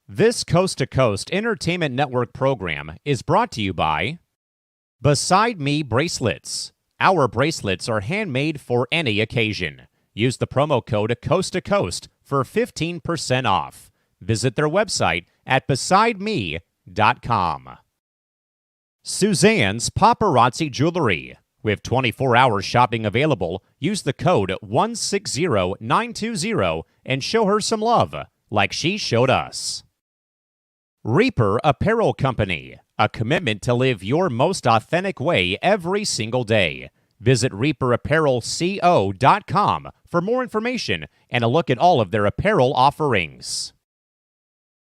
This Coast to Coast Entertainment Network program is brought to you by Beside Me Bracelets. Our bracelets are handmade for any occasion. Use the promo code Coast to Coast for 15% off. Visit their website at besideme.com. Suzanne's Paparazzi Jewelry. With 24-hour shopping available, use the code 160920 and show her some love, like she showed us. Reaper Apparel Company, a commitment to live your most authentic way every single day. Visit reaperapparelco.com for more information and a look at all of their apparel offerings.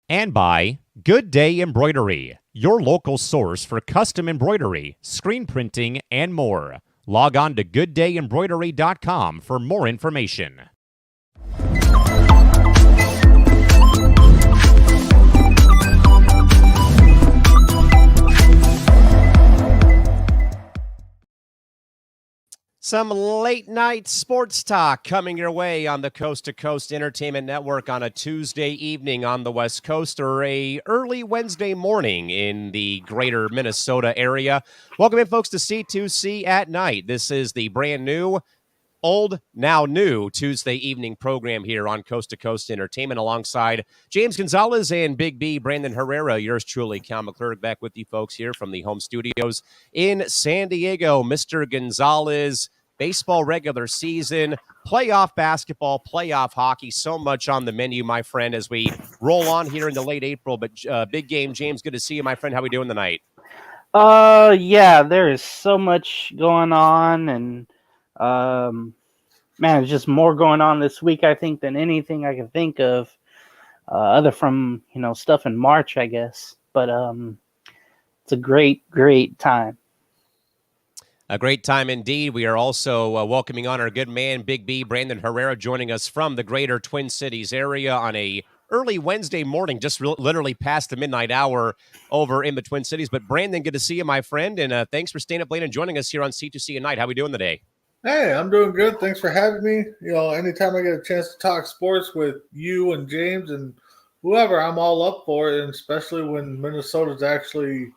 And by Good Day Embroidery, your local source for custom embroidery, screen printing, and more. Log on to gooddayembroidery.com for more information. Some late night sports talk coming your way on the Coast to Coast Entertainment Network on a Tuesday evening on the West Coast or a early Wednesday morning in the greater Minnesota area. Welcome in, folks, to C2C at Night. This is the brand new, old, now new Tuesday evening program here on Coast to Coast Entertainment alongside James Gonzales and Big B, Brandon Herrera. Yours truly, Callan McClurg, back with you folks here from the home studios in San Diego. Mr. Gonzales, baseball regular season, playoff basketball, playoff hockey, so much on the menu, my friend, as we roll on here into late April. But big game, James, good to see you, my friend. How we doing tonight? Yeah, there is so much going on, and man, there's just more going on this week, I think, than anything I can think of, other from, stuff in March, I guess. But it's a great time. A great time indeed. We are also welcoming on our good man, Big B, Brandon Herrera, joining us from the greater Twin Cities area on a early Wednesday morning, just literally past the midnight hour over in the Twin Cities. But Brandon, good to see you, my friend, and thanks for staying up late and joining us here on C2C at Night. How we doing today? Hey, I'm doing good. Thanks for having me. Anytime I get a chance to talk sports with you and James and whoever, I'm all up for it, and especially when Minnesota's actually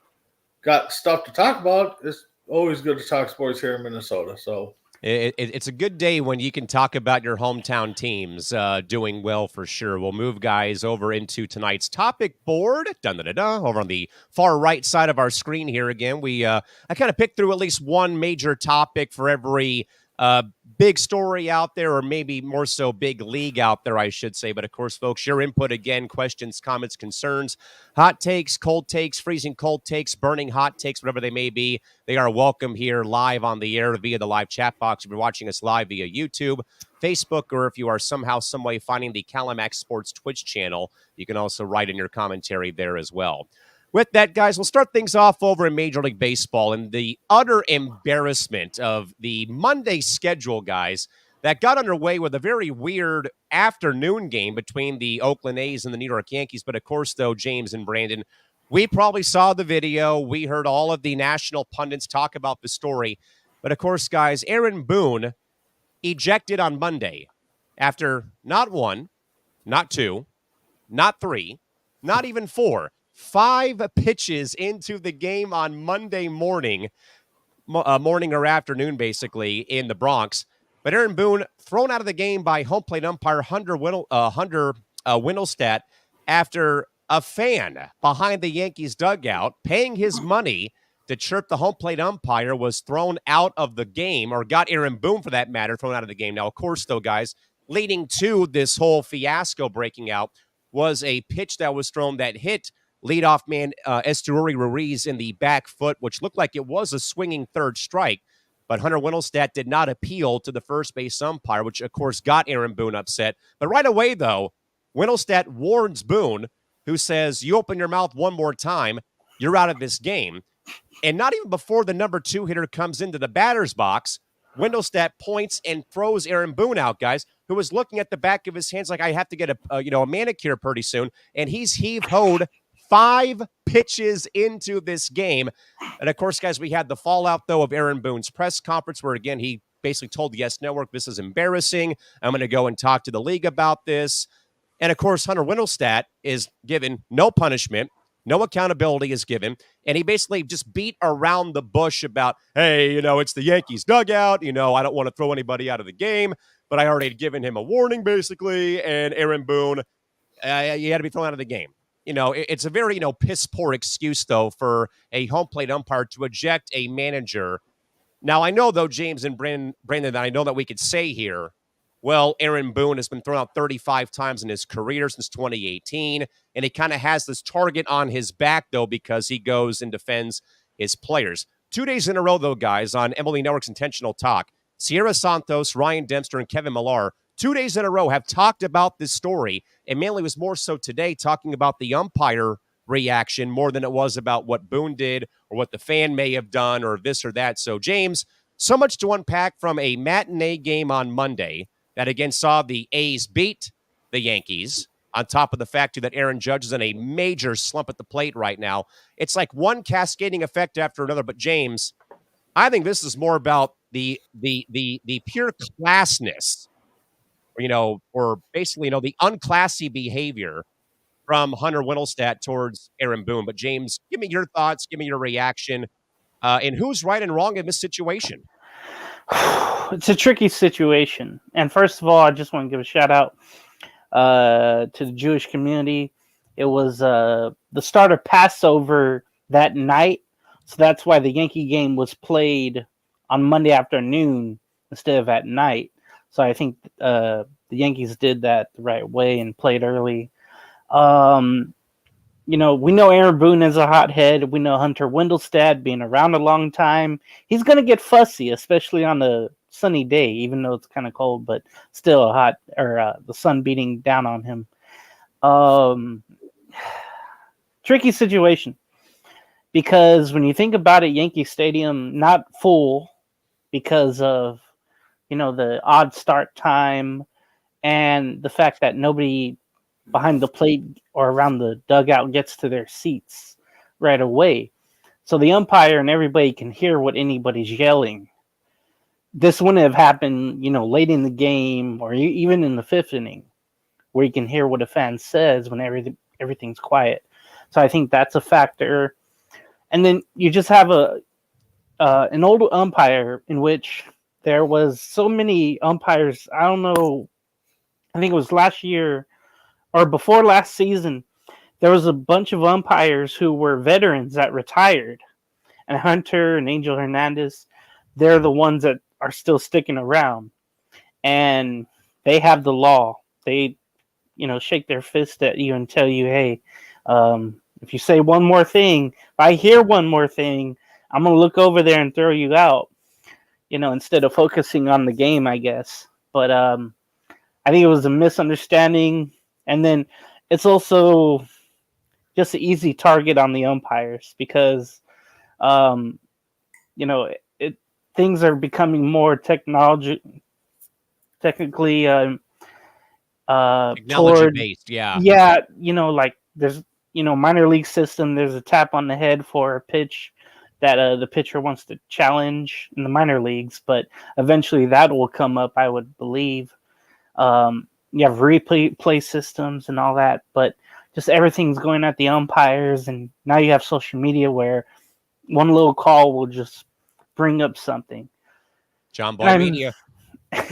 got stuff to talk about. It's always good to talk sports here in Minnesota. So it's a good day when you can talk about your hometown teams doing well for sure. We'll move guys over into tonight's topic board. Over on the far right side of our screen here again. I kind of picked through at least one major topic for every big story out there, or maybe more so big league out there, I should say. But of course, folks, your input again, questions, comments, concerns, hot takes, cold takes, freezing cold takes, burning hot takes, whatever they may be, they are welcome here live on the air via the live chat box. If you're watching us live via YouTube, Facebook, or if you are somehow, some way finding the Callan Sports Twitch channel, you can also write in your commentary there as well. With that, guys, we'll start things off over in Major League Baseball and the utter embarrassment of the Monday schedule, guys, that got underway with a very weird afternoon game between the Oakland A's and the New York Yankees. But, of course, though, James and Brandon, we probably saw the video. We heard all of the national pundits talk about the story. But, of course, guys, Aaron Boone ejected on Monday after not one, not two, not three, not even four. 5 pitches into the game on Monday morning or afternoon, basically, in the Bronx. But Aaron Boone thrown out of the game by home plate umpire Hunter Windelstadt after a fan behind the Yankees dugout paying his money to chirp the home plate umpire was thrown out of the game, or got Aaron Boone, for that matter, thrown out of the game. Now, of course, though, guys, leading to this whole fiasco breaking out was a pitch that was thrown that hit leadoff man Esteury Ruiz in the back foot, which looked like it was a swinging third strike. But Hunter Windelstadt did not appeal to the first base umpire, which, of course, got Aaron Boone upset. But right away, though, Windelstadt warns Boone, who says, you open your mouth one more time, you're out of this game. And not even before the number 2 hitter comes into the batter's box, Windelstadt points and throws Aaron Boone out, guys, who was looking at the back of his hands like, I have to get a manicure pretty soon. And he's heave-hoed 5 pitches into this game. And, of course, guys, we had the fallout, though, of Aaron Boone's press conference where, again, he basically told the Yes Network, this is embarrassing. I'm going to go and talk to the league about this. And of course, Hunter Windelstadt is given no punishment, no accountability is given. And he basically just beat around the bush about, hey, it's the Yankees dugout. I don't want to throw anybody out of the game, but I already had given him a warning, basically. And Aaron Boone, you had to be thrown out of the game. It's a very, piss poor excuse, though, for a home plate umpire to eject a manager. Now, I know, though, James and Brandon, that I know that we could say here, well, Aaron Boone has been thrown out 35 times in his career since 2018, and he kind of has this target on his back, though, because he goes and defends his players. 2 days in a row, though, guys, on MLB Network's Intentional Talk, Sierra Santos, Ryan Dempster, and Kevin Millar, 2 days in a row have talked about this story, and Manley was more so today talking about the umpire reaction more than it was about what Boone did or what the fan may have done or this or that. So, James, so much to unpack from a matinee game on Monday that again saw the A's beat the Yankees, on top of the fact that Aaron Judge is in a major slump at the plate right now. It's like one cascading effect after another. But James, I think this is more about the pure classness, or basically, the unclassy behavior from Hunter Windelstadt towards Aaron Boone. But James, give me your thoughts, give me your reaction, and who's right and wrong in this situation? It's a tricky situation. And first of all, I just want to give a shout out to the Jewish community. It was the start of Passover that night. So that's why the Yankee game was played on Monday afternoon instead of at night. So I think the Yankees did that the right way and played early. We know Aaron Boone is a hothead. We know Hunter Windelstadt, being around a long time, he's going to get fussy, especially on a sunny day, even though it's kind of cold, but still hot, or the sun beating down on him. Tricky situation, because when you think about it, Yankee Stadium not full because of the odd start time and the fact that nobody behind the plate or around the dugout gets to their seats right away. So the umpire and everybody can hear what anybody's yelling. This wouldn't have happened, late in the game or even in the fifth inning, where you can hear what a fan says when everything's quiet. So I think that's a factor. And then you just have an old umpire in which there was so many umpires. I don't know. I think it was last year or before last season, there was a bunch of umpires who were veterans that retired. And Hunter and Angel Hernandez, they're the ones that are still sticking around. And they have the law. They, shake their fist at you and tell you, hey, if you say one more thing, if I hear one more thing, I'm going to look over there and throw you out, instead of focusing on the game, I guess. But I think it was a misunderstanding. And then it's also just an easy target on the umpires because, things are becoming more technically technology-based, yeah. Yeah, like there's, minor league system, there's a tap on the head for a pitch that the pitcher wants to challenge in the minor leagues, but eventually that will come up, I would believe. You have replay systems and all that, but just everything's going at the umpires, and now you have social media where one little call will just bring up something. John Boy Media.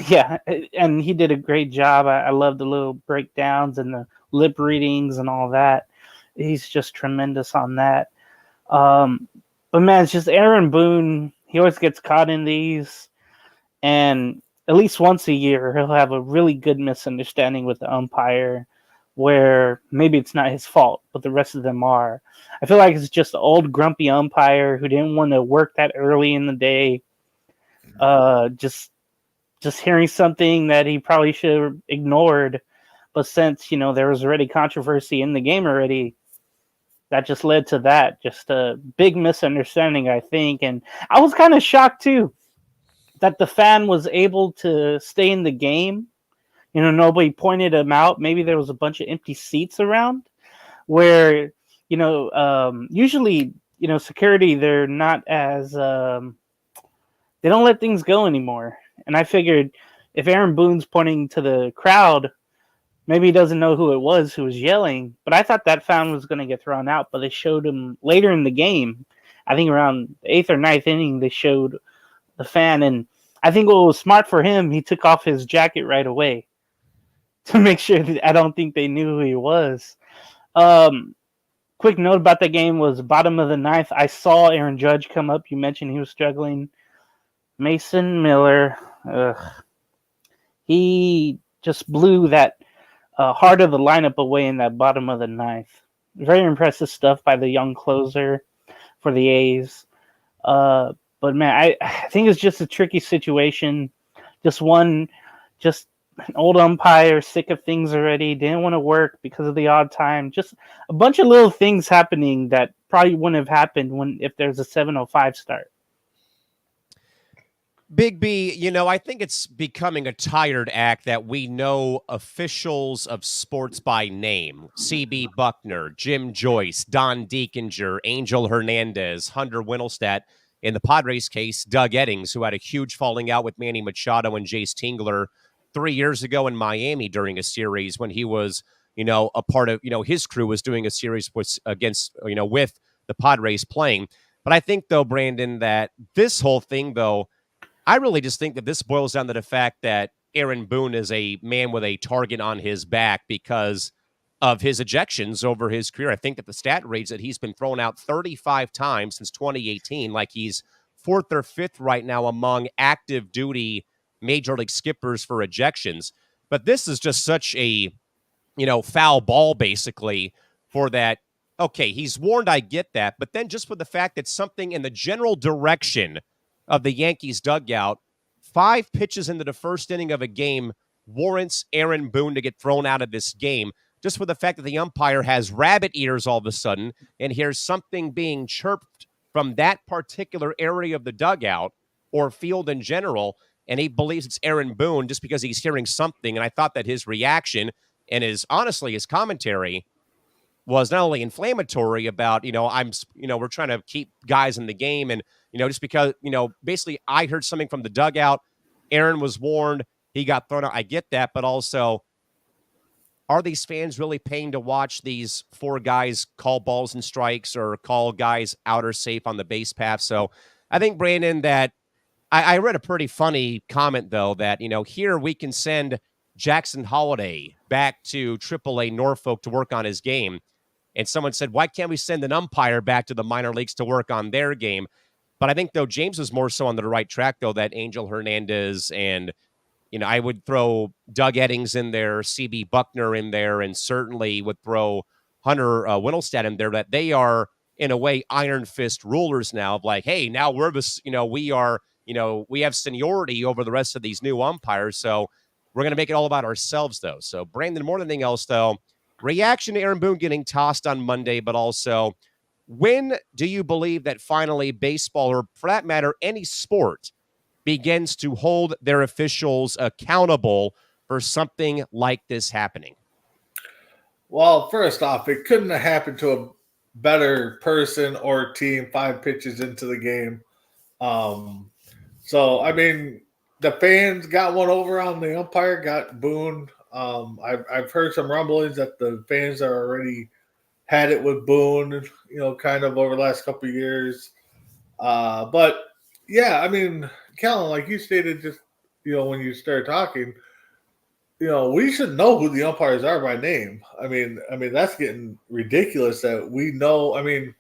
Yeah, and he did a great job. I love the little breakdowns and the lip readings and all that. He's just tremendous on that. But man, it's just Aaron Boone. He always gets caught in these, and at least once a year, he'll have a really good misunderstanding with the umpire where maybe it's not his fault, but the rest of them are. I feel like it's just an old grumpy umpire who didn't want to work that early in the day. Just hearing something that he probably should have ignored. But since, there was already controversy in the game already, that just led to that. Just a big misunderstanding, I think. And I was kind of shocked, too, that the fan was able to stay in the game. Nobody pointed him out. Maybe there was a bunch of empty seats around where, usually, security, they're not as, they don't let things go anymore. And I figured if Aaron Boone's pointing to the crowd, maybe he doesn't know who it was who was yelling, but I thought that fan was going to get thrown out, but they showed him later in the game. I think around the 8th or 9th inning, they showed the fan, and I think what was smart for him, he took off his jacket right away to make sure that I don't think they knew who he was. Quick note about the game was bottom of the 9th. I saw Aaron Judge come up. You mentioned he was struggling. Mason Miller, he just blew that heart of the lineup away in that bottom of the 9th. Very impressive stuff by the young closer for the A's. But man, I think it's just a tricky situation. Just an old umpire, sick of things already, didn't want to work because of the odd time. Just a bunch of little things happening that probably wouldn't have happened if there's a 7:05 start. Big B, I think it's becoming a tired act that we know officials of sports by name. C.B. Buckner, Jim Joyce, Don Deakinger, Angel Hernandez, Hunter Wintelstedt. In the Padres case, Doug Eddings, who had a huge falling out with Manny Machado and Jace Tingler 3 years ago in Miami during a series when he was, a part of, his crew was doing a series with the Padres playing. But I think, though, Brandon, that this whole thing, though, I really just think that this boils down to the fact that Aaron Boone is a man with a target on his back because of his ejections over his career. I think that the stat reads that he's been thrown out 35 times since 2018, like he's 4th or 5th right now among active duty major league skippers for ejections. But this is just such a, foul ball basically for that. Okay, he's warned, I get that. But then just for the fact that something in the general direction of the Yankees dugout, 5 pitches into the first inning of a game warrants Aaron Boone to get thrown out of this game just for the fact that the umpire has rabbit ears all of a sudden and hears something being chirped from that particular area of the dugout or field in general, and he believes it's Aaron Boone just because he's hearing something. And I thought that his reaction and his commentary was not only inflammatory about, we're trying to keep guys in the game and, just because, basically I heard something from the dugout. Aaron was warned. He got thrown out. I get that. But also, are these fans really paying to watch these 4 guys call balls and strikes or call guys out or safe on the base path? So I think, Brandon, that I read a pretty funny comment, though, that, here we can send Jackson Holliday back to AAA Norfolk to work on his game. And someone said, why can't we send an umpire back to the minor leagues to work on their game? But I think, though, James was more so on the right track, though, that Angel Hernandez and, I would throw Doug Eddings in there, C.B. Buckner in there, and certainly would throw Hunter Wintelstedt in there, that they are, in a way, iron fist rulers now of like, hey, now we're this, we are, we have seniority over the rest of these new umpires. So we're going to make it all about ourselves, though. So, Brandon, more than anything else, though, reaction to Aaron Boone getting tossed on Monday, but also, when do you believe that finally baseball, or for that matter, any sport, begins to hold their officials accountable for something like this happening? Well, first off, it couldn't have happened to a better person or team 5 pitches into the game. So, I mean, the fans got one over on the umpire, got Boone. I've heard some rumblings that the fans are already had it with Boone, kind of over the last couple of years. But yeah, I mean, Callan, like you stated, just when you started talking, we should know who the umpires are by name. I mean, that's getting ridiculous that we know. I mean,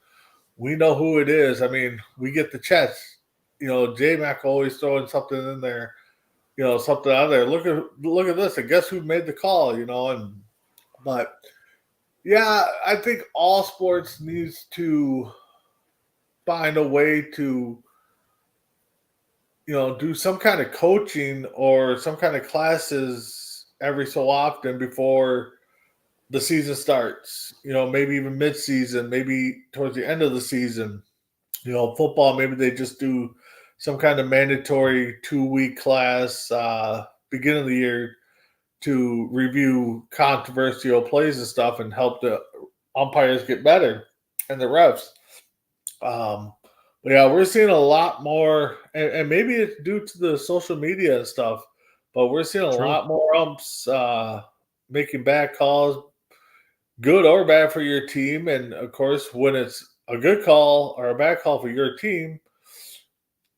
we know who it is. I mean, we get the chats. J-Mac always throwing something in there. Something out there. Look at this, and guess who made the call? But yeah, I think all sports needs to find a way to, do some kind of coaching or some kind of classes every so often before the season starts. Maybe even mid-season, maybe towards the end of the season. Football, maybe they just do some kind of mandatory 2-week class beginning of the year to review controversial plays and stuff and help the umpires get better and the refs. But yeah, we're seeing a lot more, and maybe it's due to the social media and stuff, but we're seeing a lot more umps making bad calls, good or bad for your team. And of course, when it's a good call or a bad call for your team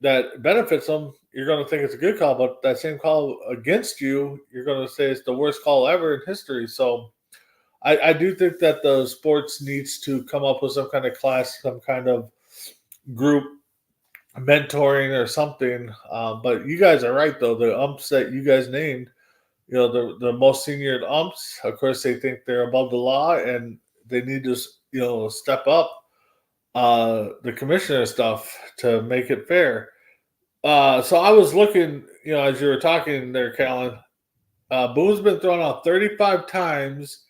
that benefits them, you're going to think it's a good call. But that same call against you, you're going to say it's the worst call ever in history. So I do think that the sports needs to come up with some kind of class, some kind of group mentoring or something. But you guys are right, though. The umps that you guys named, the most senior umps, of course, they think they're above the law and they need to, step up the commissioner stuff to make it fair. So I was looking, as you were talking there, Callan, Boone's been thrown out 35 times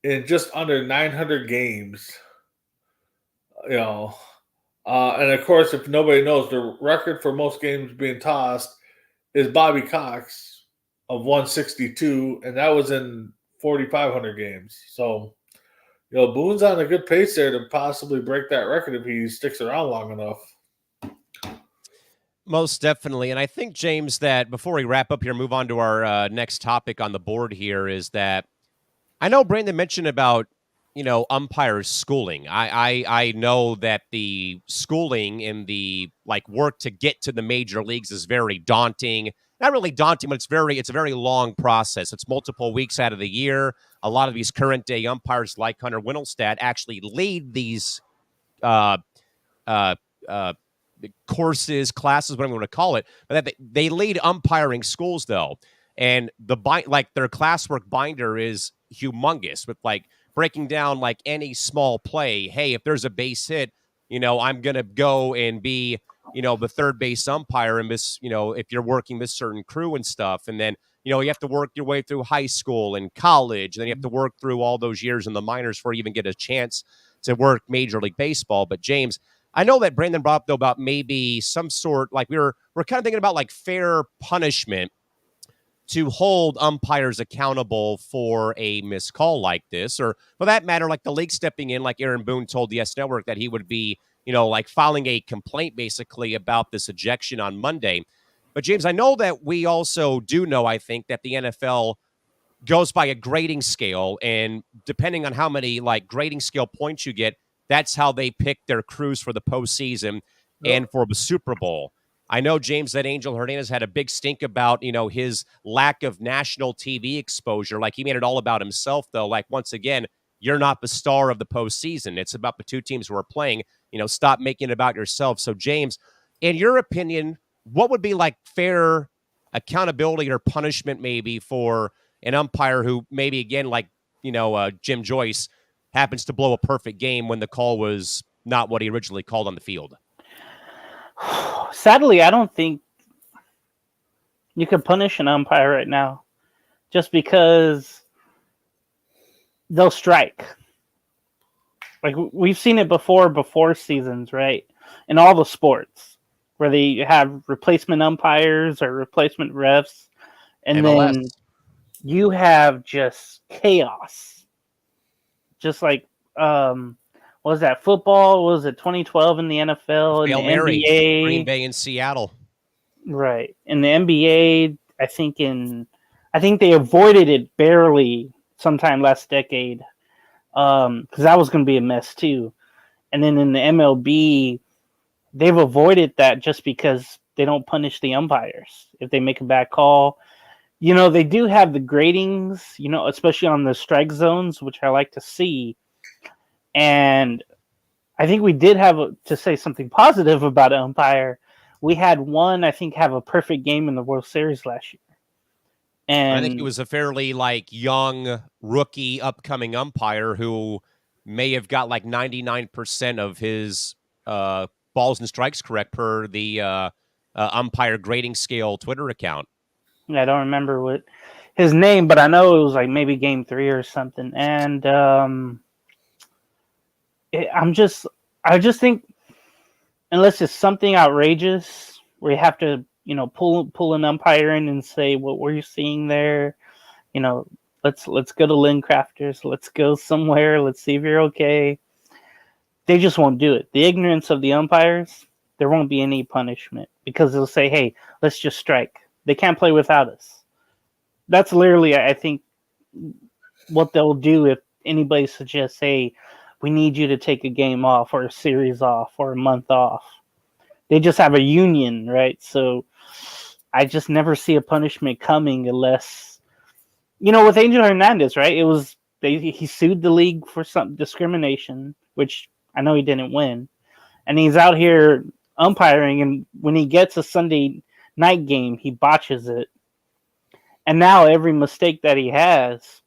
in just under 900 games. And of course, if nobody knows, the record for most games being tossed is Bobby Cox of 162, and that was in 4,500 games. So, Boone's on a good pace there to possibly break that record if he sticks around long enough. Most definitely. And I think, James, that before we wrap up here, move on to our next topic on the board here is that I know Brandon mentioned about, umpires schooling. I know that the schooling and the work to get to the major leagues is very daunting. Not really daunting, but it's a very long process. It's multiple weeks out of the year. A lot of these current day umpires like Hunter Wintelstad actually lead these courses, classes, whatever you want to call it, but they lead umpiring schools though. And their classwork binder is humongous with breaking down any small play. Hey, if there's a base hit, I'm going to go and be, the third base umpire and this, if you're working this certain crew and stuff. And then, you have to work your way through high school and college. And then you have to work through all those years in the minors before you even get a chance to work Major League Baseball. But James, I know that Brandon brought up though about maybe some sort, we're kind of thinking about fair punishment to hold umpires accountable for a missed call like this, or for that matter, the league stepping in, like Aaron Boone told the S Network that he would be, filing a complaint basically about this ejection on Monday. But James, I know that we also do know, I think, that the NFL goes by a grading scale, and depending on how many grading scale points you get, that's how they pick their crews for the postseason and for the Super Bowl. I know, James, that Angel Hernandez had a big stink about, his lack of national TV exposure. He made it all about himself, though. Once again, you're not the star of the postseason. It's about the two teams who are playing. Stop making it about yourself. So, James, in your opinion, what would be fair accountability or punishment maybe for an umpire who maybe, again, Jim Joyce, happens to blow a perfect game when the call was not what he originally called on the field? Sadly, I don't think you can punish an umpire right now just because they'll strike. We've seen it before seasons, right? In all the sports where they have replacement umpires or replacement refs, and MLS. then you have just chaos. Just what was that, football? What was it 2012 in the NFL and the Mary, NBA? Green Bay and Seattle. Right. In the NBA, I think they avoided it barely sometime last decade. Because that was going to be a mess too. And then in the MLB, they've avoided that just because they don't punish the umpires if they make a bad call. They do have the gradings, especially on the strike zones, which I like to see. And I think we did to say something positive about an umpire. We had one, I think, have a perfect game in the World Series last year. And I think it was a fairly young rookie upcoming umpire who may have got 99% of his balls and strikes correct per the umpire grading scale Twitter account. I don't remember what his name, but I know it was maybe game 3 or something. And I just think unless it's something outrageous where you have to, pull an umpire in and say, what were you seeing there? Let's go to Lynn Crafters. Let's go somewhere. Let's see if you're okay. They just won't do it. The ignorance of the umpires, there won't be any punishment because they'll say, hey, let's just strike. They can't play without us. That's literally, I think, what they'll do if anybody suggests, hey, we need you to take a game off or a series off or a month off. They just have a union, right? So I just never see a punishment coming unless, with Angel Hernandez, right? He sued the league for some discrimination, which I know he didn't win. And he's out here umpiring, and when he gets a Sunday night game, he botches it. And now every mistake that he has,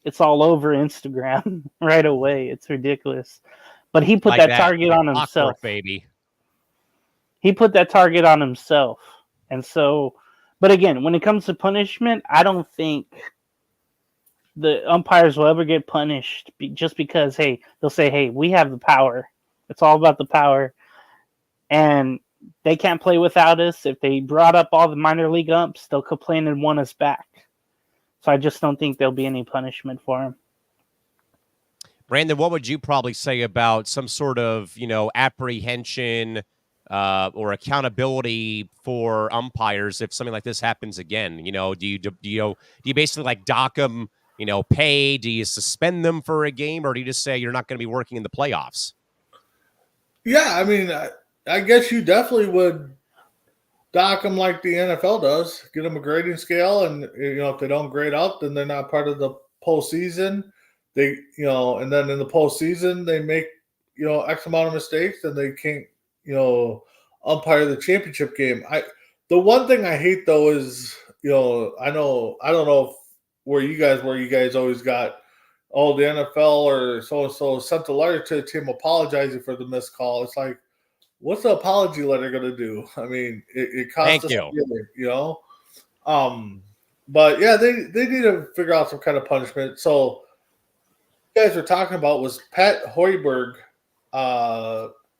it's all over Instagram right away. It's ridiculous. But he put that target on himself. Baby. He put that target on himself. And so, but again, when it comes to punishment, I don't think the umpires will ever get punished just because, hey, they'll say, hey, we have the power. It's all about the power. And they can't play without us. If they brought up all the minor league umps, they'll complain and want us back. So I just don't think there'll be any punishment for him. Brandon, what would you probably say about some sort of, apprehension or accountability for umpires if something like this happens again? Do you basically like dock them, pay? Do you suspend them for a game, or do you just say you're not going to be working in the playoffs? Yeah, I mean, I guess you definitely would dock them like the NFL does. Get them a grading scale, and if they don't grade out, then they're not part of the postseason. They, and then in the postseason, they make X amount of mistakes, and they can't umpire the championship game. The one thing I hate though is I don't know where you guys always got the NFL or so sent a letter to the team apologizing for the missed call. It's like, what's the apology letter going to do? I mean, it costs us money, But yeah, they need to figure out some kind of punishment. So what you guys were talking about was Pat Hoiberg,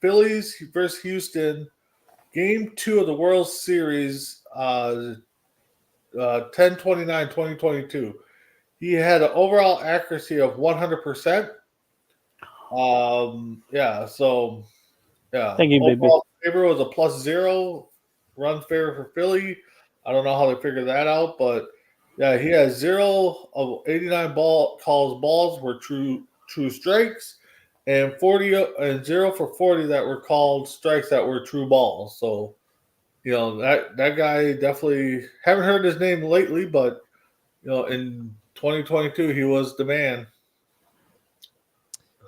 Phillies versus Houston, Game 2 of the World Series, 10/29/2022. He had an overall accuracy of 100%. Thank you, baby. Favor was a +0 run favor for Philly. I don't know how they figured that out, but yeah, he has 0 of 89 balls were true strikes, and 0 for 40 that were called strikes that were true balls. So, that guy definitely haven't heard his name lately, but in 2022 he was the man.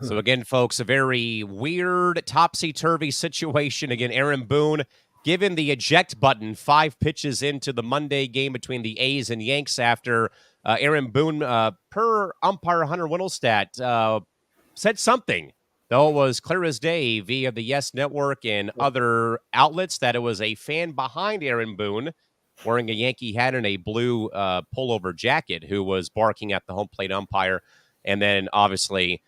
So again, folks, a very weird topsy-turvy situation. Again, Aaron Boone given the eject button 5 pitches into the Monday game between the A's and Yanks after Aaron Boone, per umpire Hunter Windelstadt, said something, though it was clear as day via the Yes Network and other outlets, that it was a fan behind Aaron Boone wearing a Yankee hat and a blue pullover jacket who was barking at the home plate umpire. And then obviously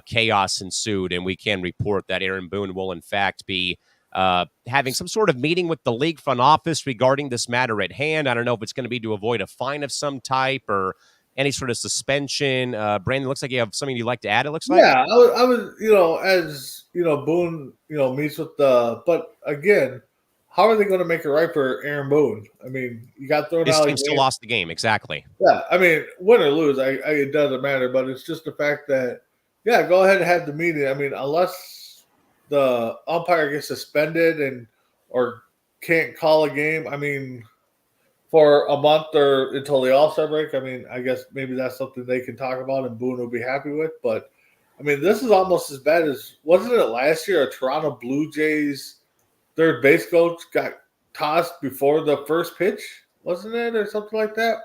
chaos ensued, and we can report that Aaron Boone will in fact be having some sort of meeting with the league front office regarding this matter at hand. I don't know if it's going to be to avoid a fine of some type or any sort of suspension. Brandon, looks like you have something you'd like to add, it looks like. Yeah, I was as Boone, meets with but again, how are they going to make it right for Aaron Boone? I mean, you got thrown His out. team still lost the game, exactly. Yeah, I mean, win or lose, it doesn't matter. But it's just the fact that, yeah, go ahead and have the meeting. I mean, unless the umpire gets suspended or can't call a game, I mean, for a month or until the All-Star break, I mean, I guess maybe that's something they can talk about and Boone will be happy with. But, I mean, this is almost as bad as, wasn't it last year, a Toronto Blue Jays third base coach got tossed before the first pitch, wasn't it, or something like that?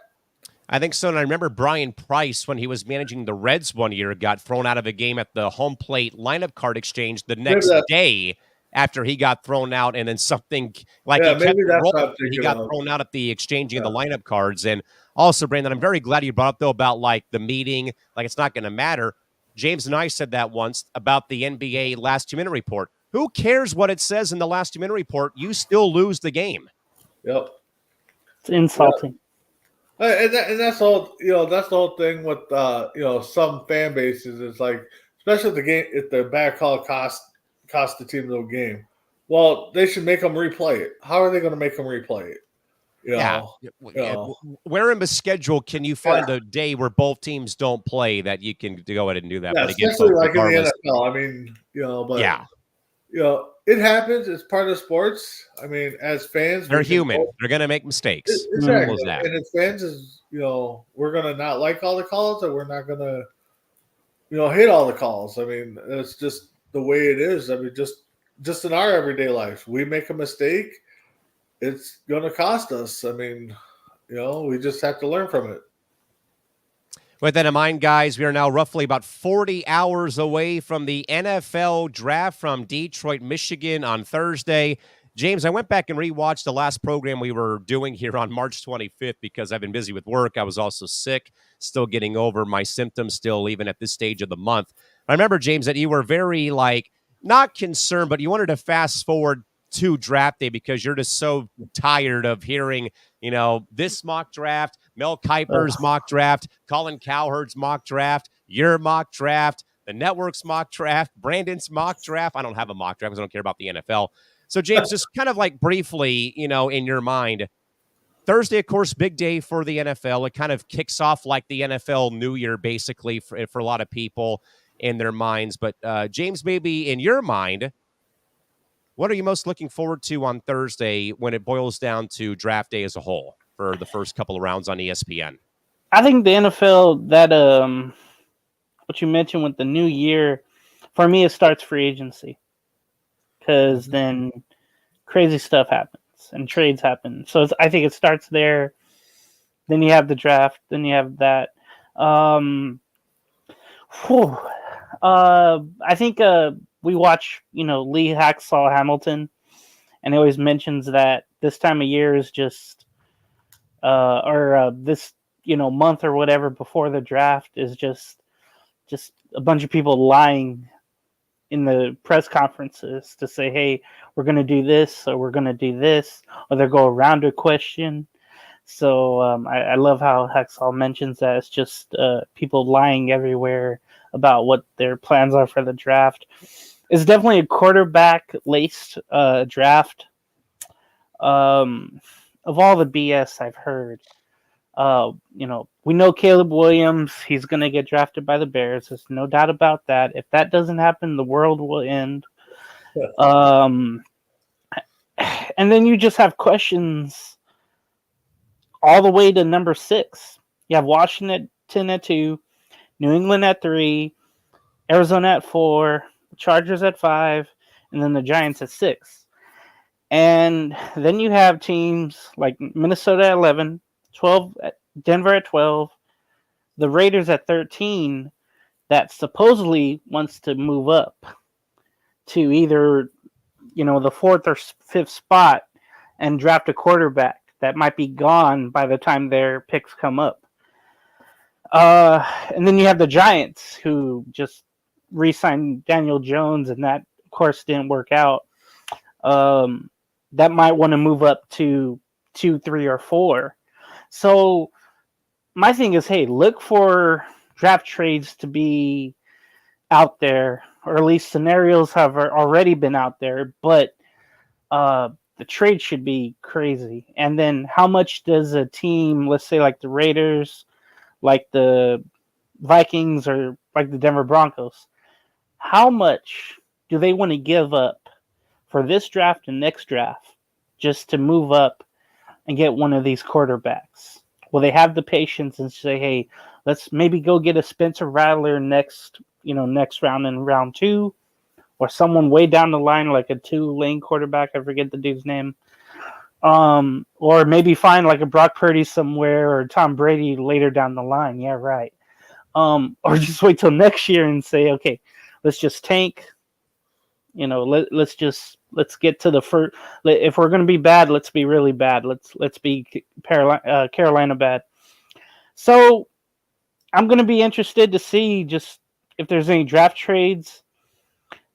I think so. And I remember Brian Price, when he was managing the Reds one year, got thrown out of a game at the home plate lineup card exchange the next day after he got thrown out. And then something like he kept rolling, he got thrown out at the exchanging of the lineup cards. And also, Brandon, I'm very glad you brought up, though, about like the meeting, like it's not going to matter. James and I said that once about the NBA last 2-minute report. Who cares what it says in the last 2-minute report? You still lose the game. Yep. It's insulting. Yeah. And that's all. That's the whole thing with some fan bases. It's like, especially if the bad call cost the team the game. Well, they should make them replay it. How are they going to make them replay it? Yeah. Where in the schedule can you find a day where both teams don't play that you can go ahead and do that? Yeah, but again, especially folks, like in regardless, the NFL. I mean, but yeah, it happens. It's part of sports. I mean, as fans, they're we can human. They're going to make mistakes. exactly. Simple as that. And as fans, is we're gonna not like all the calls, and we're not gonna hit all the calls. I mean, it's just the way it is. I mean, just in our everyday life, we make a mistake, it's gonna cost us. I mean, we just have to learn from it. With that in mind, guys, we are now roughly about 40 hours away from the NFL draft from Detroit, Michigan on Thursday. James, I went back and rewatched the last program we were doing here on March 25th because I've been busy with work. I was also sick, still getting over my symptoms still, even at this stage of the month. I remember, James, that you were very, not concerned, but you wanted to fast forward to draft day because you're just so tired of hearing, this mock draft, Mel Kiper's mock draft, Colin Cowherd's mock draft, your mock draft, the network's mock draft, Brandon's mock draft. I don't have a mock draft because I don't care about the NFL. So, James, just kind of briefly, in your mind, Thursday, of course, big day for the NFL. It kind of kicks off like the NFL New Year, basically, for a lot of people in their minds. But, James, maybe in your mind, what are you most looking forward to on Thursday when it boils down to draft day as a whole for the first couple of rounds on ESPN? I think the NFL, that what you mentioned with the new year, for me, it starts free agency. Because then crazy stuff happens and trades happen. So I think it starts there. Then you have the draft. Then you have that. I think we watch, Lee Hacksaw Hamilton, and he always mentions that this time of year is just, this, month or whatever before the draft is just a bunch of people lying in the press conferences to say, hey, we're going to do this, or we're going to do this, or they'll go around a question. So I love how Hacksaw mentions that it's just people lying everywhere about what their plans are for the draft. It's definitely a quarterback-laced draft. Of all the BS I've heard, we know Caleb Williams, he's going to get drafted by the Bears. There's no doubt about that. If that doesn't happen, the world will end. And then you just have questions all the way to number 6. You have Washington at 2, New England at 3, Arizona at 4, Chargers at 5, and then the Giants at 6. And then you have teams like Minnesota at 11, 12, Denver at 12, the Raiders at 13, that supposedly wants to move up to either, the 4th or 5th spot and draft a quarterback that might be gone by the time their picks come up. And then you have the Giants, who just re-signed Daniel Jones, and that, of course, didn't work out. That might want to move up to 2, 3, or 4. So my thing is, hey, look for draft trades to be out there, or at least scenarios have already been out there, but the trade should be crazy. And then how much does a team, let's say like the Raiders, like the Vikings, or like the Denver Broncos, how much do they want to give up for this draft and next draft just to move up and get one of these quarterbacks? Will they have the patience and say, hey, let's maybe go get a Spencer Rattler next round in round 2, or someone way down the line like a Tulane quarterback, I forget the dude's name, or maybe find like a Brock Purdy somewhere, or Tom Brady later down the line. Yeah, right. Or just wait till next year and say, okay, let's just tank. Let's get to the first. If we're going to be bad, let's be really bad. Let's be Carolina bad. So I'm going to be interested to see just if there's any draft trades.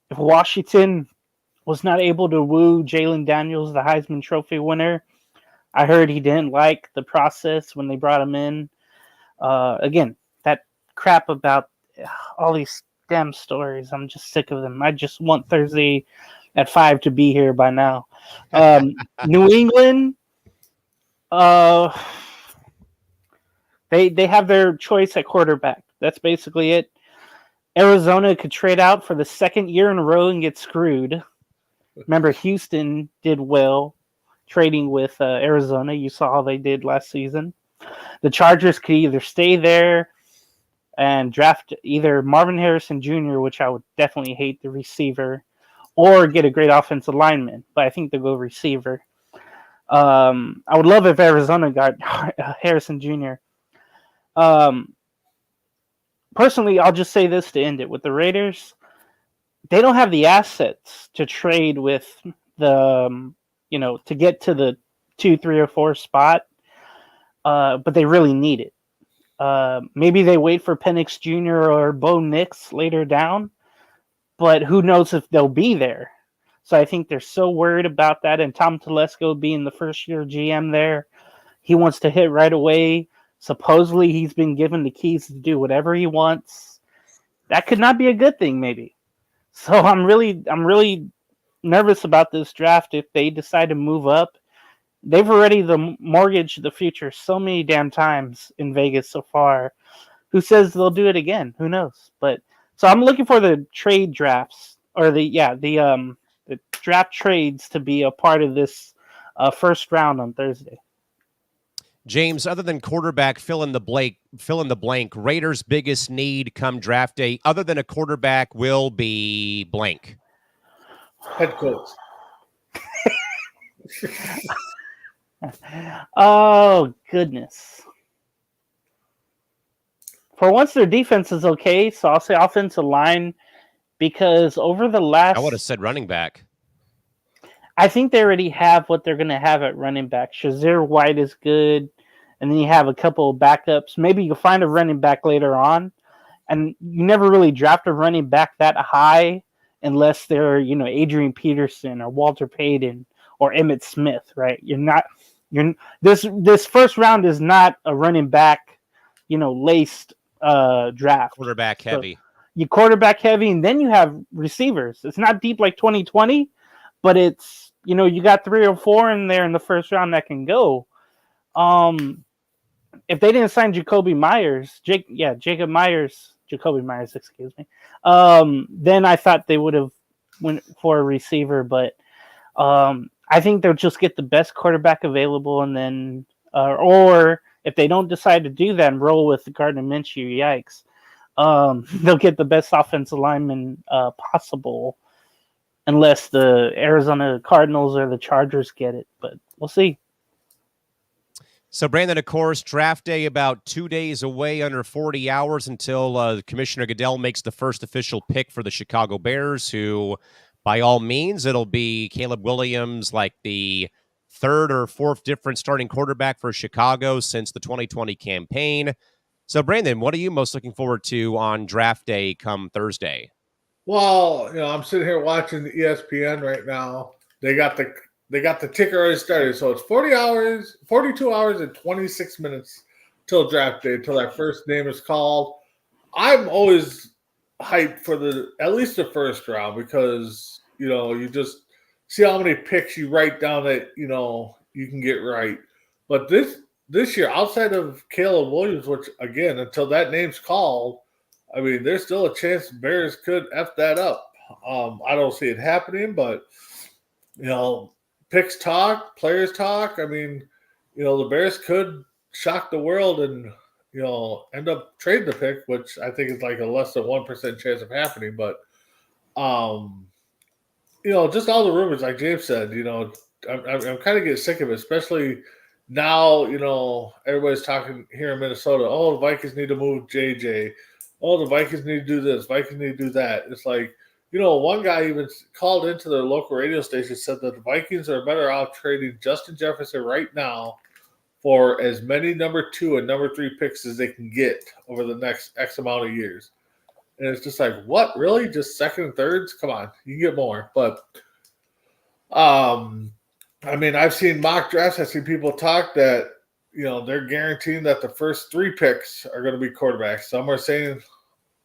If Washington was not able to woo Jalen Daniels, the Heisman Trophy winner, I heard he didn't like the process when they brought him in. Again, that crap about all these damn stories, I'm just sick of them. I just want Thursday at 5 to be here by now. New England, Uh, they have their choice at quarterback. That's basically it. Arizona could trade out for the second year in a row and get screwed. Remember, Houston did well trading with Arizona. You saw how they did last season. The Chargers could either stay there and draft either Marvin Harrison Jr., which I would definitely hate, the receiver, or get a great offensive lineman. But I think they'll go receiver. I would love if Arizona got Harrison Jr. Personally, I'll just say this to end it. With the Raiders, they don't have the assets to trade with the, to get to the 2, 3, or 4 spot, but they really need it. Maybe they wait for Penix Jr. or Bo Nix later down, but who knows if they'll be there. So I think they're so worried about that. And Tom Telesco being the first-year GM there, he wants to hit right away. Supposedly he's been given the keys to do whatever he wants. That could not be a good thing, maybe. So I'm really nervous about this draft if they decide to move up. They've already mortgaged the future so many damn times in Vegas so far. Who says they'll do it again? Who knows? But so I'm looking for the trade drafts or the draft trades to be a part of this first round on Thursday. James, other than quarterback, fill in the blank. Raiders' biggest need come draft day, other than a quarterback, will be blank. Head coach. Oh, goodness. For once, their defense is okay, so I'll say offensive line, because over the last... I would have said running back. I think they already have what they're going to have at running back. Shazier White is good, and then you have a couple of backups. Maybe you'll find a running back later on, and you never really draft a running back that high unless they're, Adrian Peterson or Walter Payton or Emmitt Smith, right? This first round is not a running back, laced draft. Quarterback heavy. So you quarterback heavy, and then you have receivers. It's not deep like 2020, but it's, you got 3 or 4 in there in the first round that can go. If they didn't sign Jacoby Myers, excuse me. Then I thought they would have went for a receiver, but I think they'll just get the best quarterback available, and then, or if they don't decide to do that and roll with Gardner Minshew, yikes, they'll get the best offensive lineman possible, unless the Arizona Cardinals or the Chargers get it. But we'll see. So, Brandon, of course, draft day about 2 days away, under 40 hours until Commissioner Goodell makes the first official pick for the Chicago Bears, who, by all means, it'll be Caleb Williams, like the 3rd or 4th different starting quarterback for Chicago since the 2020 campaign. So, Brandon, what are you most looking forward to on draft day come Thursday? Well, I'm sitting here watching the ESPN right now. They got the ticker already started, so it's 42 hours and 26 minutes till draft day, till that first name is called. I'm always hyped for at least the first round, because you just see how many picks you write down that you can get right. But this year, outside of Caleb Williams, which again, until that name's called, I mean, there's still a chance Bears could F that up. I don't see it happening, but picks talk, players talk. I mean, the Bears could shock the world and end up trading the pick, which I think is like a less than 1% chance of happening. But just all the rumors, like James said, I'm kind of getting sick of it, especially now. Everybody's talking here in Minnesota. Oh, the Vikings need to move JJ. Oh, the Vikings need to do this. Vikings need to do that. It's like, one guy even called into their local radio station, said that the Vikings are better off trading Justin Jefferson right now for as many number 2 and number 3 picks as they can get over the next X amount of years. And it's just like, what, really? Just second and thirds? Come on, you can get more. But, I mean, I've seen mock drafts. I've seen people talk that, they're guaranteeing that the first 3 picks are going to be quarterbacks. Some are saying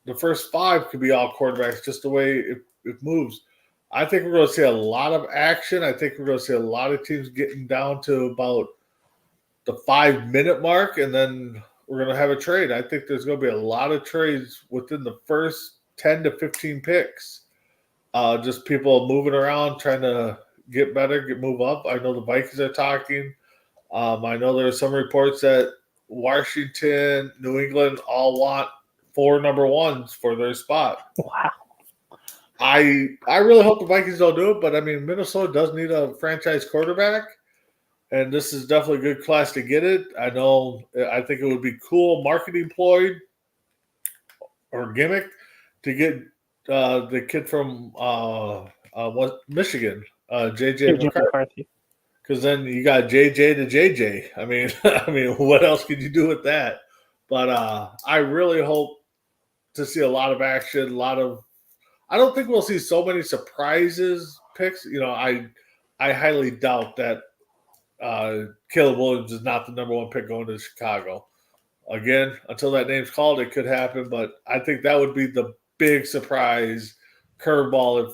the first 5 could be all quarterbacks, just the way it moves. I think we're going to see a lot of action. I think we're going to see a lot of teams getting down to about the 5-minute mark, and then we're going to have a trade. I think there's going to be a lot of trades within the first 10 to 15 picks. Just people moving around, trying to get better, move up. I know the Vikings are talking. I know there's some reports that Washington, New England all want 4 number ones for their spot. Wow. I really hope the Vikings don't do it, but I mean, Minnesota does need a franchise quarterback, and this is definitely a good class to get it. I think it would be cool marketing ploy or gimmick to get the kid from Michigan, JJ McCarthy. Because then you got JJ to JJ. I mean, what else could you do with that? But I really hope to see a lot of action. I don't think we'll see so many surprises picks. I highly doubt that Caleb Williams is not the number 1 pick going to Chicago. Again, until that name's called, it could happen. But I think that would be the big surprise curveball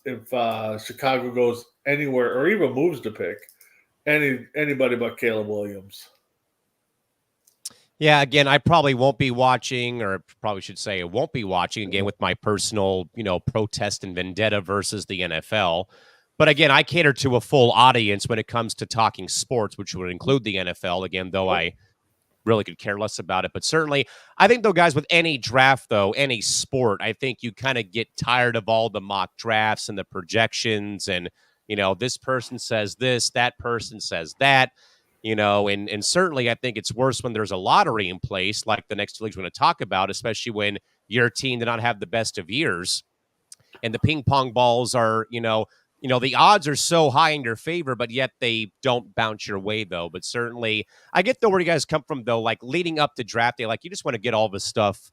if Chicago goes anywhere or even moves to pick anybody but Caleb Williams. Yeah, again, I probably won't be watching, or probably should say I won't be watching, again, with my personal, protest and vendetta versus the NFL. But again, I cater to a full audience when it comes to talking sports, which would include the NFL, again, though I really could care less about it. But certainly, I think, though, guys, with any draft, though, any sport, I think you kind of get tired of all the mock drafts and the projections and, this person says this, that person says that. And certainly I think it's worse when there's a lottery in place, like the next 2 leagues we're going to talk about, especially when your team did not have the best of years. And the ping pong balls are, the odds are so high in your favor, but yet they don't bounce your way, though. But certainly, I get, though, where you guys come from, though, like leading up to draft day, like you just want to get all this stuff,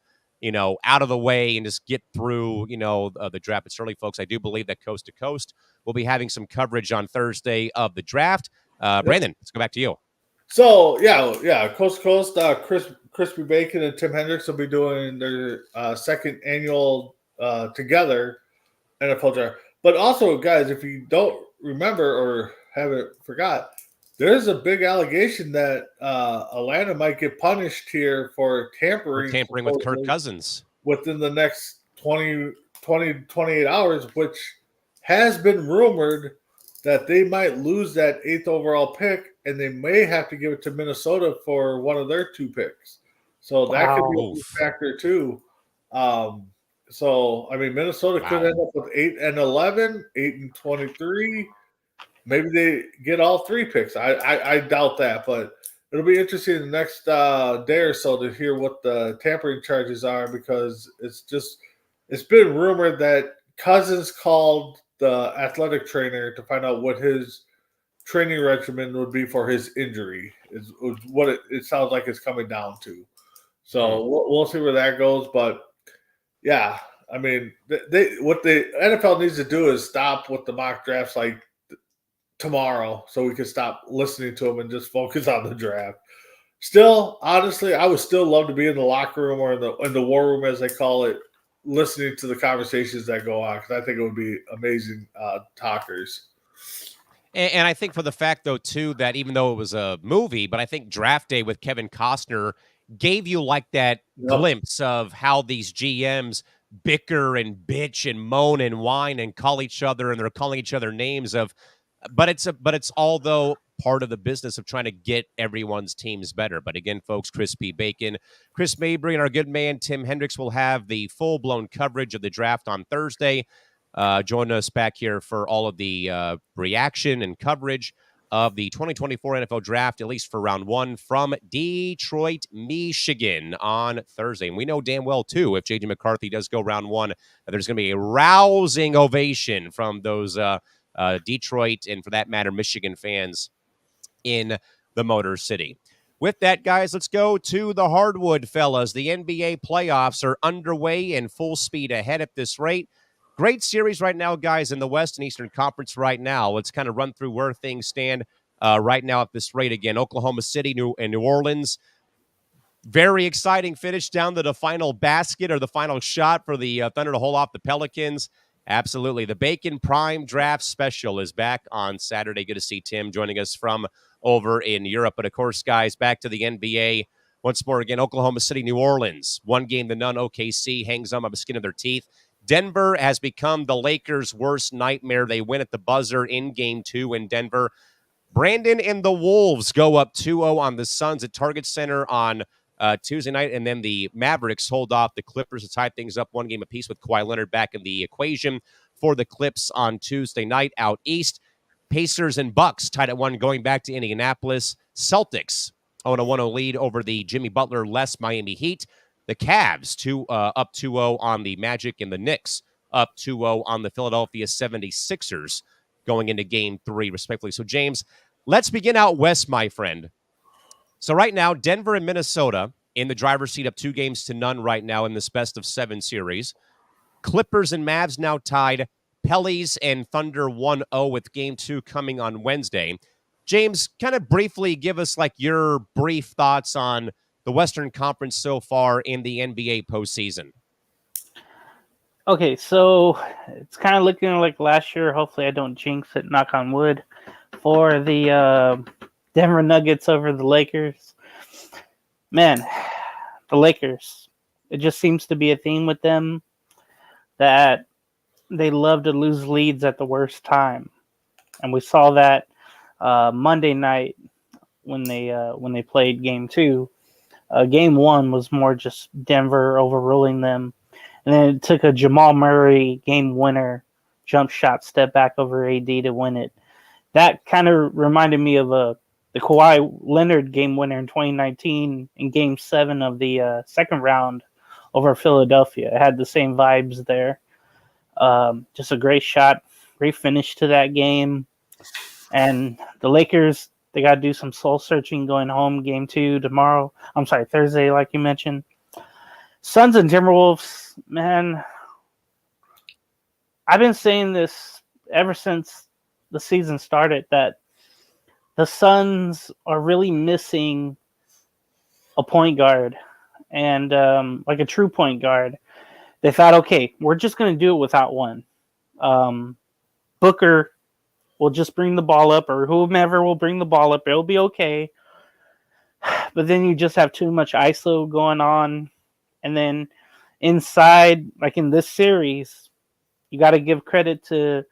out of the way and just get through, the draft. But certainly, folks, I do believe that Coast to Coast will be having some coverage on Thursday of the draft. Brandon, let's go back to you. So, yeah, Coast to Coast, Crispy Bacon and Tim Hendricks will be doing their second annual together NFL draft. But also, guys, if you don't remember or haven't forgot, there's a big allegation that Atlanta might get punished here for tampering with Kirk Cousins within the next 28 hours, which has been rumored that they might lose that 8th overall pick, and they may have to give it to Minnesota for one of their 2 picks. So that could be a factor too. Minnesota could end up with 8 and 11, 8 and 23. Maybe they get all 3 picks. I doubt that, but it'll be interesting in the next day or so to hear what the tampering charges are, because it's been rumored that Cousins called the athletic trainer to find out what his training regimen would be for his injury. Is what it sounds like it's coming down to. So we'll see where that goes, but. Yeah, I mean, what the NFL needs to do is stop with the mock drafts like tomorrow, so we can stop listening to them and just focus on the draft. Still, honestly, I would still love to be in the locker room or in the war room, as they call it, listening to the conversations that go on, because I think it would be amazing talkers. And I think for the fact, though, too, that even though it was a movie, but I think Draft Day with Kevin Costner gave you like that glimpse of how these GMs bicker and bitch and moan and whine and call each other, and they're calling each other names but it's all, though, part of the business of trying to get everyone's teams better. But again, folks, Crispy Bacon, Chris Mabry, and our good man Tim Hendricks will have the full-blown coverage of the draft on Thursday. Join us back here for all of the reaction and coverage of the 2024 NFL Draft, at least for round 1, from Detroit, Michigan on Thursday. And we know damn well, too, if J.J. McCarthy does go round 1, there's going to be a rousing ovation from those Detroit and, for that matter, Michigan fans in the Motor City. With that, guys, let's go to the hardwood, fellas. The NBA playoffs are underway and full speed ahead at this rate. Great series right now, guys, in the West and Eastern Conference right now. Let's kind of run through where things stand right now at this rate. Again, Oklahoma City and New Orleans. Very exciting finish down to the final basket or the final shot for the Thunder to hold off the Pelicans. Absolutely. The Bacon Prime Draft Special is back on Saturday. Good to see Tim joining us from over in Europe. But of course, guys, back to the NBA. Once more again, Oklahoma City, New Orleans. One game to none. OKC hangs on by the skin of their teeth. Denver has become the Lakers' worst nightmare. They win at the buzzer in game 2 in Denver. Brandon and the Wolves go up 2-0 on the Suns at Target Center on Tuesday night, and then the Mavericks hold off the Clippers to tie things up one game apiece with Kawhi Leonard back in the equation for the Clips on Tuesday night. Out east, Pacers and Bucks tied at 1 going back to Indianapolis. Celtics own a 1-0 lead over the Jimmy Butler-less Miami Heat. The Cavs up 2-0 on the Magic, and the Knicks up 2-0 on the Philadelphia 76ers going into game 3, respectively. So, James, let's begin out west, my friend. So right now, Denver and Minnesota in the driver's seat up 2-0 right now in this best-of-7 series. Clippers and Mavs now tied. Pellies and Thunder 1-0 with game 2 coming on Wednesday. James, kind of briefly give us like your brief thoughts on the Western Conference so far in the NBA postseason. Okay, so it's kind of looking like last year. Hopefully I don't jinx it, knock on wood, for the Denver Nuggets over the Lakers. Man, the Lakers, it just seems to be a theme with them that they love to lose leads at the worst time. And we saw that Monday night when they played game 2. Game 1 was more just Denver overruling them. And then it took a Jamal Murray game winner jump shot step back over AD to win it. That kind of reminded me of the Kawhi Leonard game winner in 2019 in game 7 of the second round over Philadelphia. It had the same vibes there. Just a great shot, great finish to that game. And the Lakers, they got to do some soul searching going home game 2 tomorrow. Thursday, like you mentioned. Suns and Timberwolves, man, I've been saying this ever since the season started, that the Suns are really missing a point guard, and like a true point guard. They thought, okay, we're just going to do it without one. Booker will just bring the ball up, or whomever will bring the ball up. It'll be okay. But then you just have too much ISO going on. And then inside, like in this series, you got to give credit to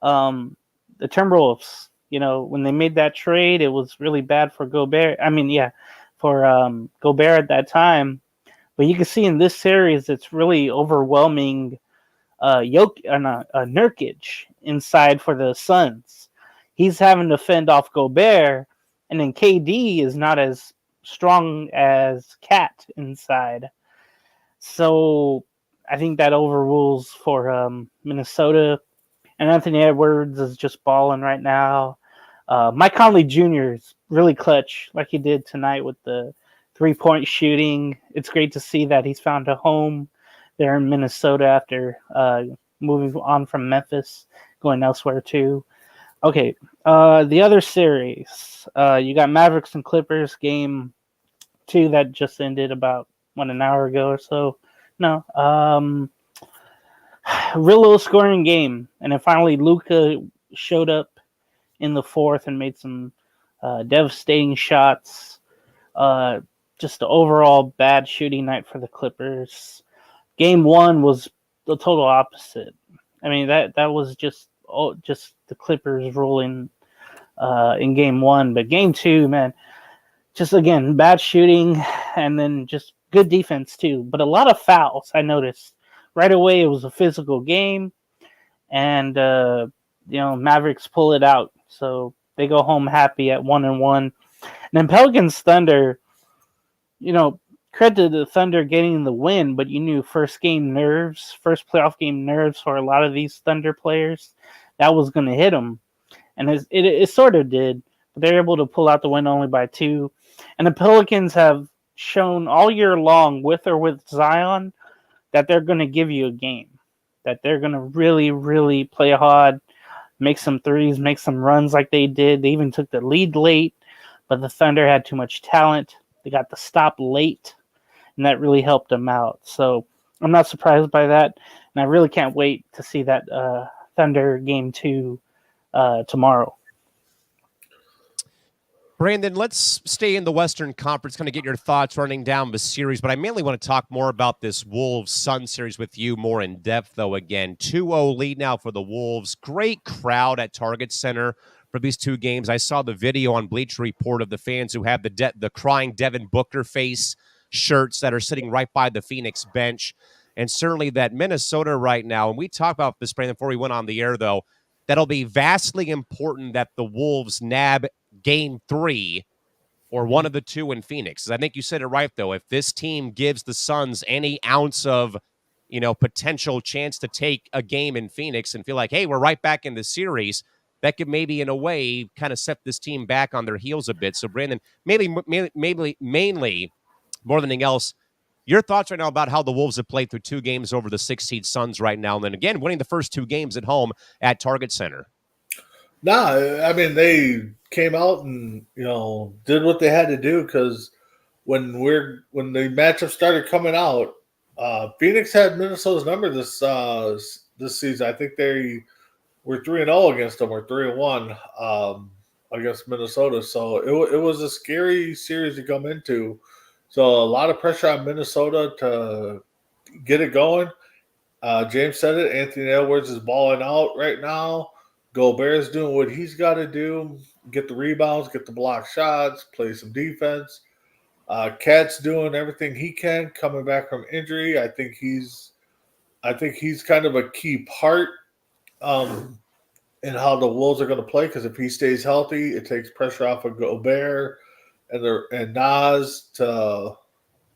the Timberwolves. You know, when they made that trade, it was really bad for Gobert. For Gobert at that time. But you can see in this series, it's really overwhelming Nurkic inside for the Suns. He's having to fend off Gobert, and then KD is not as strong as Cat inside. So I think that overrules for Minnesota. And Anthony Edwards is just balling right now. Mike Conley Jr. is really clutch, like he did tonight with the 3-point shooting. It's great to see that he's found a home there in Minnesota after moving on from Memphis, going elsewhere too. Okay, the other series. You got Mavericks and Clippers game 2 that just ended about an hour ago or so. No, real low scoring game, and then finally Luka showed up in the 4th and made some devastating shots. Just the overall bad shooting night for the Clippers. Game 1 was the total opposite. I mean, that was just the Clippers rolling in game 1, but game 2, man, just again bad shooting, and then just good defense too, but a lot of fouls. I noticed right away it was a physical game, and Mavericks pull it out, so they go home happy at 1-1. And then Pelicans Thunder, credit to the Thunder getting the win, but you knew first playoff game nerves for a lot of these Thunder players, that was going to hit them, and it sort of did. But they're able to pull out the win only by 2, and the Pelicans have shown all year long, with or with Zion, that they're going to give you a game, that they're going to really, really play hard, make some threes, make some runs like they did. They even took the lead late, but the Thunder had too much talent. They got the stop late, and that really helped them out. So I'm not surprised by that. and I really can't wait to see that Thunder Game 2 tomorrow. Brandon, let's stay in the Western Conference, kind of get your thoughts running down the series, but I mainly want to talk more about this Wolves-Sun series with you more in depth, though, again. 2-0 lead now for the Wolves. Great crowd at Target Center for these two games. I saw the video on Bleacher Report of the fans who have the crying Devin Booker face shirts that are sitting right by the Phoenix bench, and certainly that Minnesota right now, and we talked about this, Brandon, before we went on the air, though, that'll be vastly important that the Wolves nab Game 3 or one of the two in Phoenix. I think you said it right, though. If this team gives the Suns any ounce of, potential chance to take a game in Phoenix and feel like, hey, we're right back in the series, that could maybe, in a way, kind of set this team back on their heels a bit. So, Brandon, mainly, more than anything else, your thoughts right now about how the Wolves have played through two games over the 6-seed Suns right now, and then again, winning the first two games at home at Target Center. Nah, I mean, they came out and, did what they had to do, because when the matchup started coming out, Phoenix had Minnesota's number this season. I think they were 3-0 against them, or 3-1 against Minnesota. So it was a scary series to come into. So a lot of pressure on Minnesota to get it going. James said it. Anthony Edwards is balling out right now. Gobert's doing what he's got to do, get the rebounds, get the block shots, play some defense. Cat's doing everything he can coming back from injury. I think he's kind of a key part in how the Wolves are going to play, because if he stays healthy, it takes pressure off of Gobert and Nas to,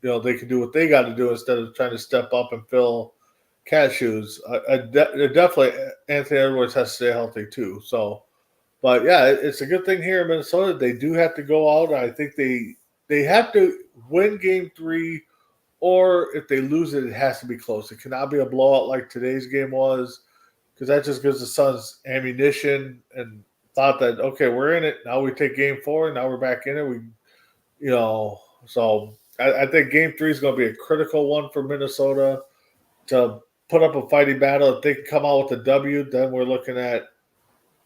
they can do what they got to do instead of trying to step up and fill Cat shoes. Definitely Anthony Edwards has to stay healthy too. So, but yeah, it's a good thing here in Minnesota. They do have to go out. I think they have to win Game 3, or if they lose it, it has to be close. It cannot be a blowout like today's game was, because that just gives the Suns ammunition and thought that, okay, we're in it. Now we take Game 4. Now we're back in it. So I think Game 3 is going to be a critical one for Minnesota to put up a fighting battle. If they can come out with a W, then we're looking at,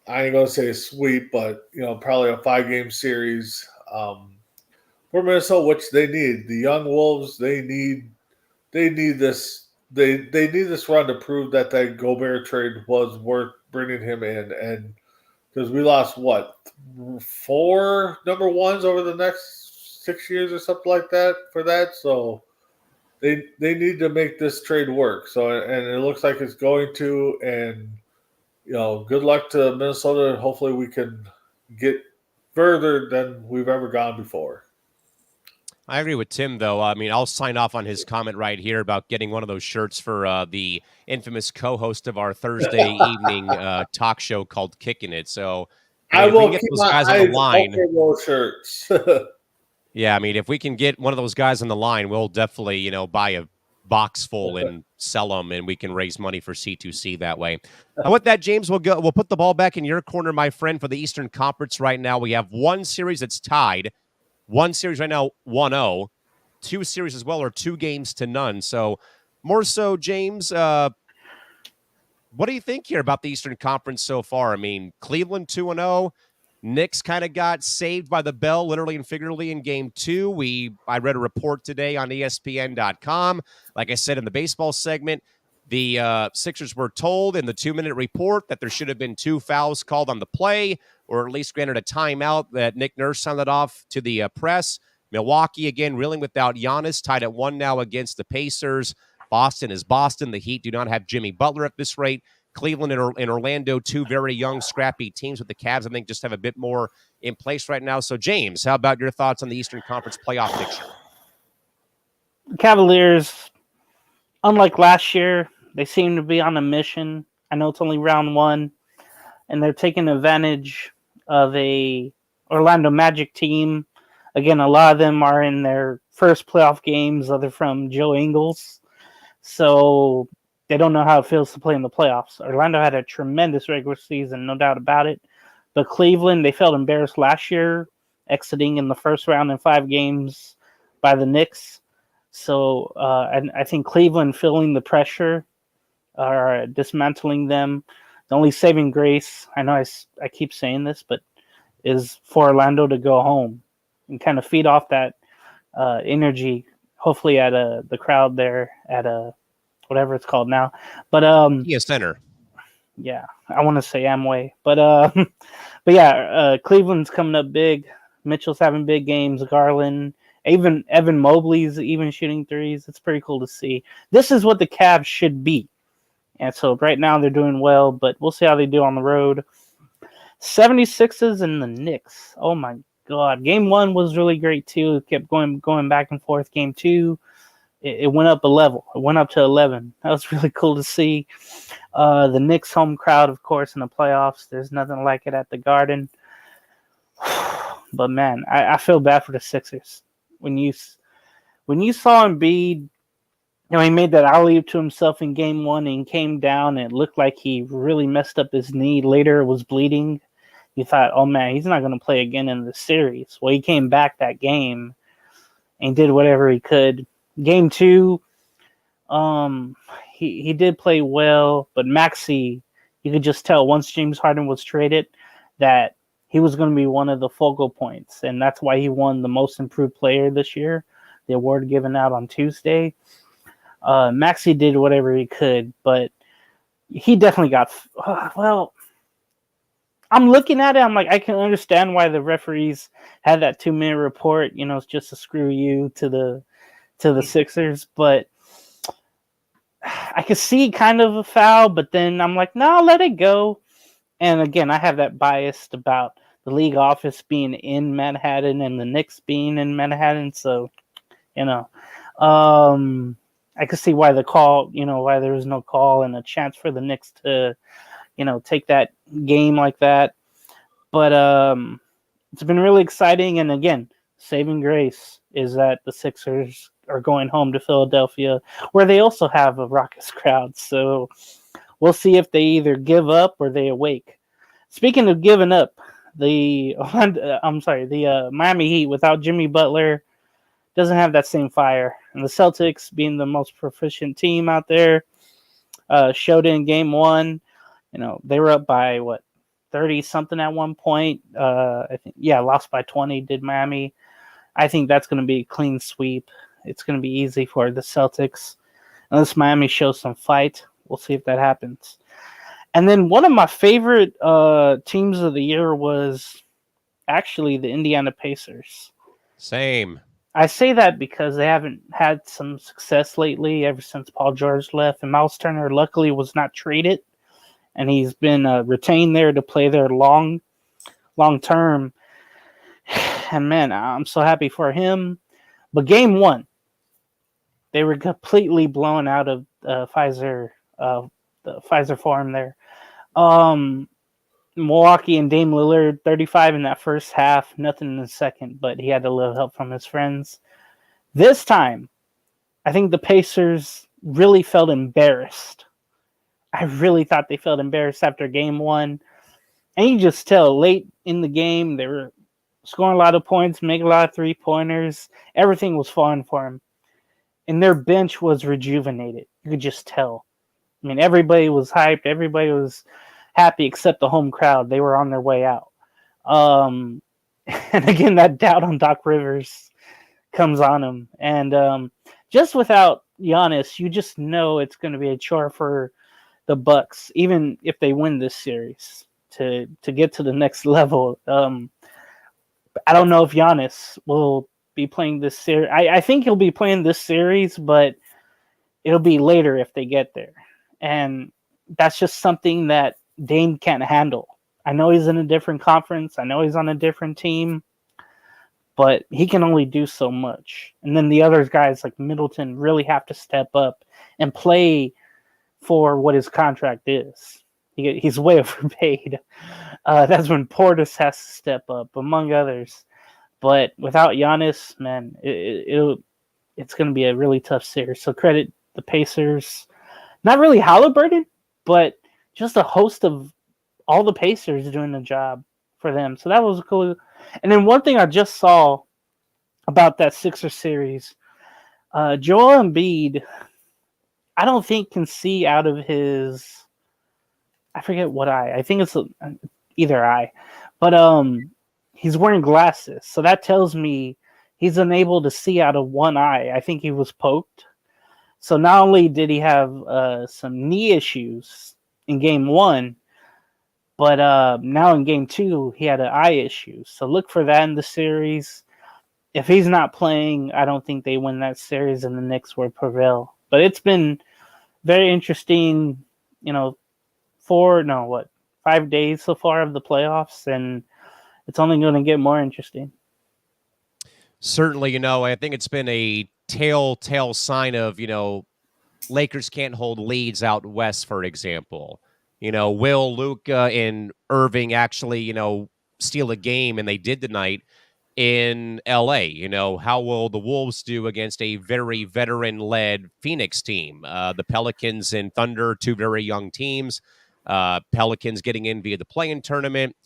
I ain't going to say a sweep, but, probably a 5-game series for Minnesota, which they need. The young Wolves, they need this. They need this run to prove that Gobert trade was worth bringing him in. And because we lost, 4 number ones over the next 6 years or something like that for that. So they need to make this trade work. So, and it looks like it's going to. And, good luck to Minnesota. Hopefully we can get further than we've ever gone before. I agree with Tim, though. I mean, I'll sign off on his comment right here about getting one of those shirts for the infamous co-host of our Thursday evening talk show called Kicking It. So I if will we can get keep those my guys on eyes the line. open those shirts. Yeah, I mean, if we can get one of those guys on the line, we'll definitely, buy a box full and sell them, and we can raise money for C2C that way. And with that, James, we'll put the ball back in your corner, my friend, for the Eastern Conference right now. We have one series that's tied. One series right now, 1-0. Two series as well, or 2 games to none. So, more so, James, what do you think here about the Eastern Conference so far? I mean, Cleveland 2-0. Knicks kind of got saved by the bell, literally and figuratively, in Game 2. I read a report today on ESPN.com. Like I said in the baseball segment, the Sixers were told in the 2-minute report that there should have been 2 fouls called on the play, or at least granted a timeout that Nick Nurse sounded off to the press. Milwaukee, again, reeling without Giannis, tied at 1 now against the Pacers. Boston is Boston. The Heat do not have Jimmy Butler at this rate. Cleveland and Orlando, 2 very young, scrappy teams with the Cavs, I think, just have a bit more in place right now. So, James, how about your thoughts on the Eastern Conference playoff picture? Cavaliers, unlike last year, they seem to be on a mission. I know it's only round 1, and they're taking advantage of a Orlando Magic team. Again, a lot of them are in their first playoff games, other from Joe Ingles. So they don't know how it feels to play in the playoffs. Orlando had a tremendous regular season, no doubt about it. But Cleveland, they felt embarrassed last year, exiting in the first round in 5 games by the Knicks. So I think Cleveland feeling the pressure are dismantling them. The only saving grace, I know I keep saying this, but is for Orlando to go home and kind of feed off that energy, hopefully at the crowd there at whatever it's called now. But Center. yeah, I want to say Amway, but but yeah, Cleveland's coming up big. Mitchell's having big games. Garland, even Evan Mobley's even shooting threes. It's pretty cool to see. This is what the Cavs should be. And so right now they're doing well, but we'll see how they do on the road. 76ers and the Knicks. Oh my God. Game 1 was really great too. It kept going back and forth. Game 2, it went up a level. It went up to 11. That was really cool to see. The Knicks home crowd, of course, in the playoffs. There's nothing like it at the Garden. But man, I feel bad for the Sixers. When you saw Embiid, he made that alley-oop to himself in Game 1 and came down, and it looked like he really messed up his knee. Later, it was bleeding. You thought, oh man, he's not going to play again in the series. Well, he came back that game and did whatever he could. Game 2, he did play well, but Maxey, you could just tell once James Harden was traded that he was going to be one of the focal points, and that's why he won the Most Improved Player this year, the award given out on Tuesday. Maxey did whatever he could, but he definitely got well. I'm looking at it. I'm like, I can understand why the referees had that 2-minute report. It's just to screw you to the Sixers, but I could see kind of a foul. But then I'm like, no, let it go. And again, I have that bias about the league office being in Manhattan and the Knicks being in Manhattan. So, I could see why the call, why there was no call and a chance for the Knicks to, take that game like that. But it's been really exciting. And again, saving grace is that the Sixers are going home to Philadelphia, where they also have a raucous crowd. So we'll see if they either give up or they awake. Speaking of giving up, the Miami Heat without Jimmy Butler doesn't have that same fire. And the Celtics, being the most proficient team out there, showed in Game 1. They were up by 30-something at one point. I think, lost by 20. Did Miami? I think that's going to be a clean sweep. It's going to be easy for the Celtics, unless Miami shows some fight. We'll see if that happens. And then one of my favorite teams of the year was actually the Indiana Pacers. Same. I say that because they haven't had some success lately ever since Paul George left. And Miles Turner, luckily, was not traded. And he's been retained there to play there long term. And, man, I'm so happy for him. But Game 1, they were completely blown out of the Pfizer Forum there. Milwaukee and Dame Lillard, 35 in that first half, nothing in the second, but he had a little help from his friends. This time, I think the Pacers really felt embarrassed. I really thought they felt embarrassed after Game 1. And you just tell, late in the game, they were scoring a lot of points, making a lot of three-pointers. Everything was falling for them. And their bench was rejuvenated. You could just tell. I mean, everybody was hyped. Everybody was happy except the home crowd. They were on their way out. And again, that doubt on Doc Rivers comes on him. And just without Giannis, you just know it's going to be a chore for the Bucks, even if they win this series, to get to the next level. I don't know if Giannis will be playing this series. I think he'll be playing this series, but it'll be later if they get there. And that's just something that Dame can't handle. I know he's in a different conference. I know he's on a different team, but he can only do so much. And then the other guys like Middleton really have to step up and play for what his contract is. He's way overpaid. That's when Portis has to step up, among others. But without Giannis, man, it's going to be a really tough series. So credit the Pacers. Not really Halliburton, but just a host of all the Pacers doing the job for them. So that was cool. And then one thing I just saw about that Sixers series, Joel Embiid, I don't think can see out of his. I forget what eye. I think it's either eye, but he's wearing glasses, so that tells me he's unable to see out of one eye. I think he was poked. So not only did he have some knee issues in game one, but now in game two he had an eye issue. So look for that in the series. If he's not playing, I don't think they win that series, and the Knicks will prevail. But it's been very interesting, 5 days so far of the playoffs, and it's only going to get more interesting. Certainly, I think it's been a telltale sign of, Lakers can't hold leads out west, for example. Will Luka and Irving actually, steal a game, and they did tonight in LA. How will the Wolves do against a very veteran-led Phoenix team? The Pelicans and Thunder, two very young teams. Pelicans getting in via the play-in tournament.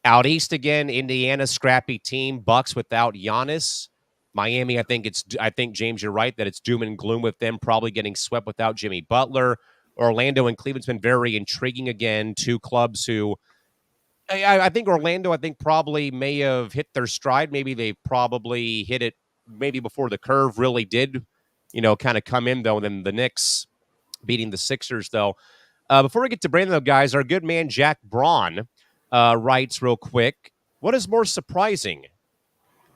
Out east again, Indiana, scrappy team. Bucks without Giannis. Miami, I think James, you're right that it's doom and gloom with them probably getting swept without Jimmy Butler. Orlando and Cleveland's been very intriguing again. Two clubs who I think Orlando, probably may have hit their stride. Maybe they probably hit it maybe before the curve really did, kind of come in, though. And then the Knicks beating the Sixers, though. Before we get to Brandon, though, guys, our good man Jack Braun writes real quick, what is more surprising?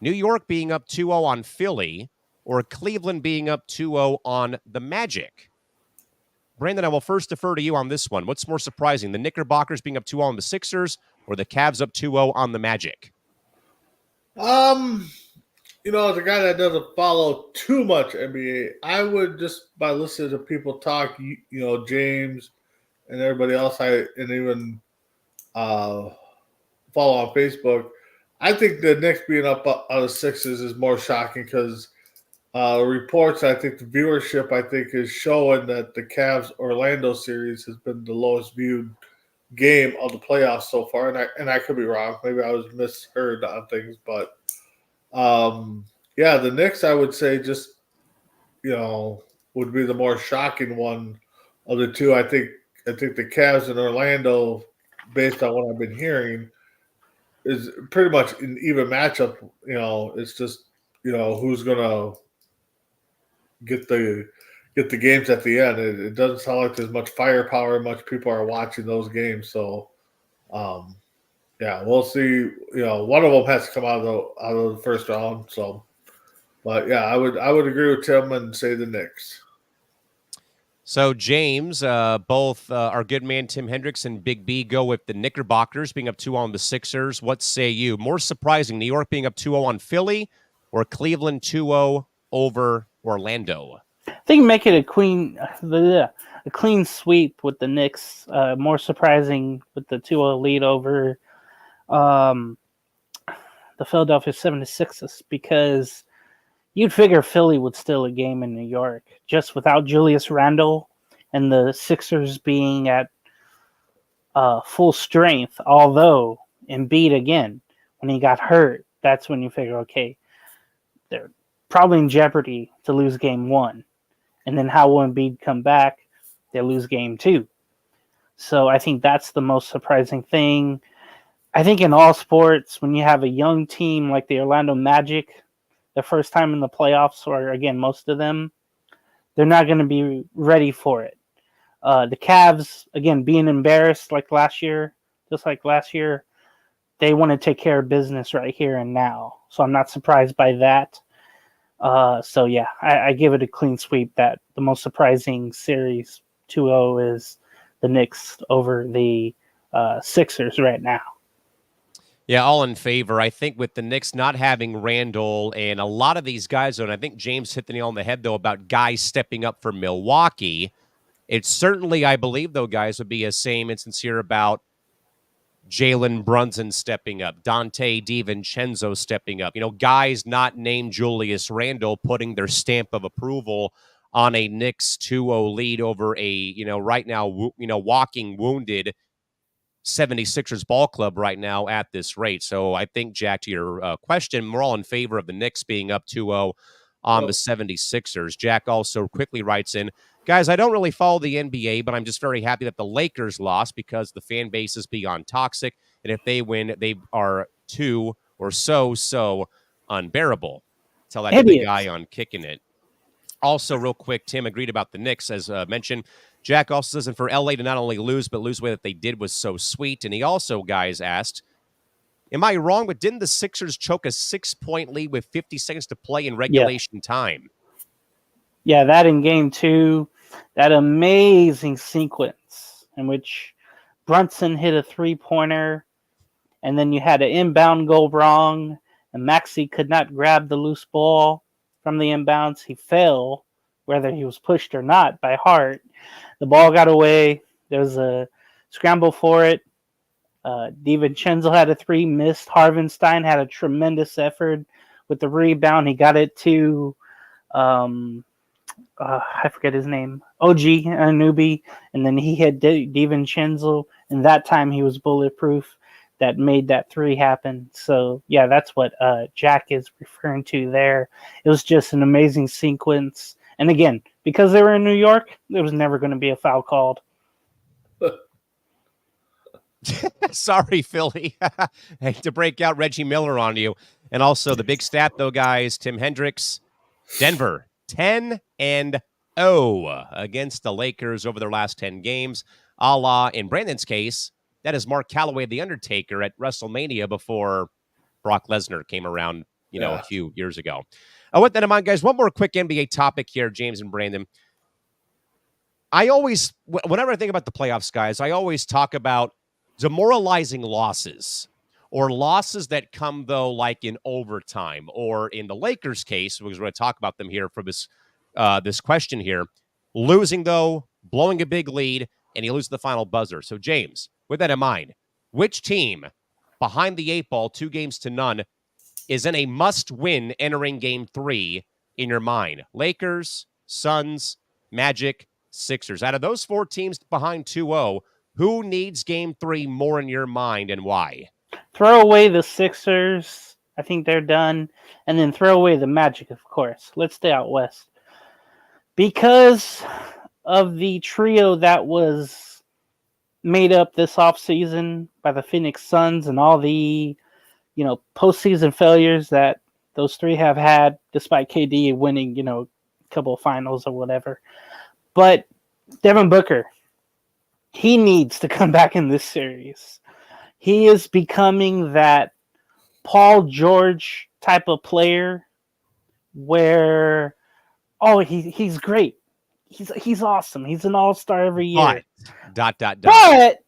New York being up 2-0 on Philly or Cleveland being up 2-0 on the Magic? Brandon, I will first defer to you on this one. What's more surprising, the Knickerbockers being up 2-0 on the Sixers or the Cavs up 2-0 on the Magic? As a guy that doesn't follow too much NBA, I would just by listening to people talk, James and everybody else, and even follow on Facebook, I think the Knicks being up on the Sixers is more shocking because reports, I think the viewership, is showing that the Cavs-Orlando series has been the lowest viewed game of the playoffs so far, and I could be wrong. Maybe I was misheard on things, but the Knicks, I would say, just would be the more shocking one of the two. I think the Cavs and Orlando, based on what I've been hearing, is pretty much an even matchup. It's just who's gonna get the games at the end. It doesn't sound like there's much firepower, much people are watching those games. So, we'll see. One of them has to come out of the first round. So, but I would agree with Tim and say the Knicks. So, James, both our good man Tim Hendricks and Big B go with the Knickerbockers being up 2-0 on the Sixers. What say you? More surprising, New York being up 2-0 on Philly or Cleveland 2-0 over Orlando? I think make it a clean sweep with the Knicks. More surprising with the 2-0 lead over the Philadelphia 76ers because you'd figure Philly would steal a game in New York just without Julius Randle and the Sixers being at full strength. Although Embiid, again, when he got hurt, that's when you figure, okay, they're probably in jeopardy to lose game one. And then how will Embiid come back? They lose game two. So I think that's the most surprising thing. I think in all sports, when you have a young team like the Orlando Magic, the first time in the playoffs, or again, most of them, they're not going to be ready for it. The Cavs, again, being embarrassed like last year, they want to take care of business right here and now. So I'm not surprised by that. I give it a clean sweep. That the most surprising series 2-0 is the Knicks over the Sixers right now. Yeah, all in favor. I think with the Knicks not having Randall and a lot of these guys, and I think James hit the nail on the head, though, about guys stepping up for Milwaukee. It's certainly, I believe, though, guys, would be a same instance here about Jalen Brunson stepping up, Dante DiVincenzo stepping up. Guys not named Julius Randle putting their stamp of approval on a Knicks 2-0 lead over a, right now, walking wounded 76ers ball club right now at this rate. So I think, Jack, to your question, we're all in favor of the Knicks being up 2-0 on the 76ers. Jack also quickly writes in, Guys, I don't really follow the NBA, but I'm just very happy that the Lakers lost because the fan base is beyond toxic. And if they win, they are too or so unbearable. Tell that to the guy on Kicking It. Also, real quick, Tim agreed about the Knicks, as mentioned. Jack also says, and for LA to not only lose, but lose the way that they did was so sweet. And he also, guys, asked, am I wrong, but didn't the Sixers choke a 6-point lead with 50 seconds to play in regulation time? Yeah, that in game 2, that amazing sequence in which Brunson hit a 3-pointer, and then you had an inbound go wrong, and Maxey could not grab the loose ball from the inbounds. He fell, whether he was pushed or not, by Hart. The ball got away. There was a scramble for it. DiVincenzo had a 3, missed. Harvenstein had a tremendous effort with the rebound. He got it to, I forget his name, OG Anunoby, and then he hit DiVincenzo, and that time he was bulletproof. That made that 3 happen. So, yeah, that's what Jack is referring to there. It was just an amazing sequence. And again, because they were in New York, there was never going to be a foul called. Sorry, Philly. Hate to break out Reggie Miller on you. And also the big stat, though, guys, Tim Hendricks, Denver, 10-0 against the Lakers over their last 10 games. A la, in Brandon's case, that is Mark Calloway, The Undertaker, at WrestleMania before Brock Lesnar came around, a few years ago. With that in mind, guys, one more quick NBA topic here, James and Brandon. Whenever I think about the playoffs, guys, I always talk about demoralizing losses or losses that come, though, like in overtime or in the Lakers' case, because we're going to talk about them here for this question here, losing, though, blowing a big lead, and you lose the final buzzer. So, James, with that in mind, which team behind the 8 ball, 2-0 is in a must-win entering Game 3 in your mind? Lakers, Suns, Magic, Sixers. Out of those 4 teams behind 2-0, who needs Game 3 more in your mind and why? Throw away the Sixers. I think they're done. And then throw away the Magic, of course. Let's stay out west. Because of the trio that was made up this offseason by the Phoenix Suns and all the, postseason failures that those 3 have had, despite KD winning, a couple of finals or whatever. But Devin Booker, he needs to come back in this series. He is becoming that Paul George type of player where, he's great. He's awesome. He's an all-star every year. But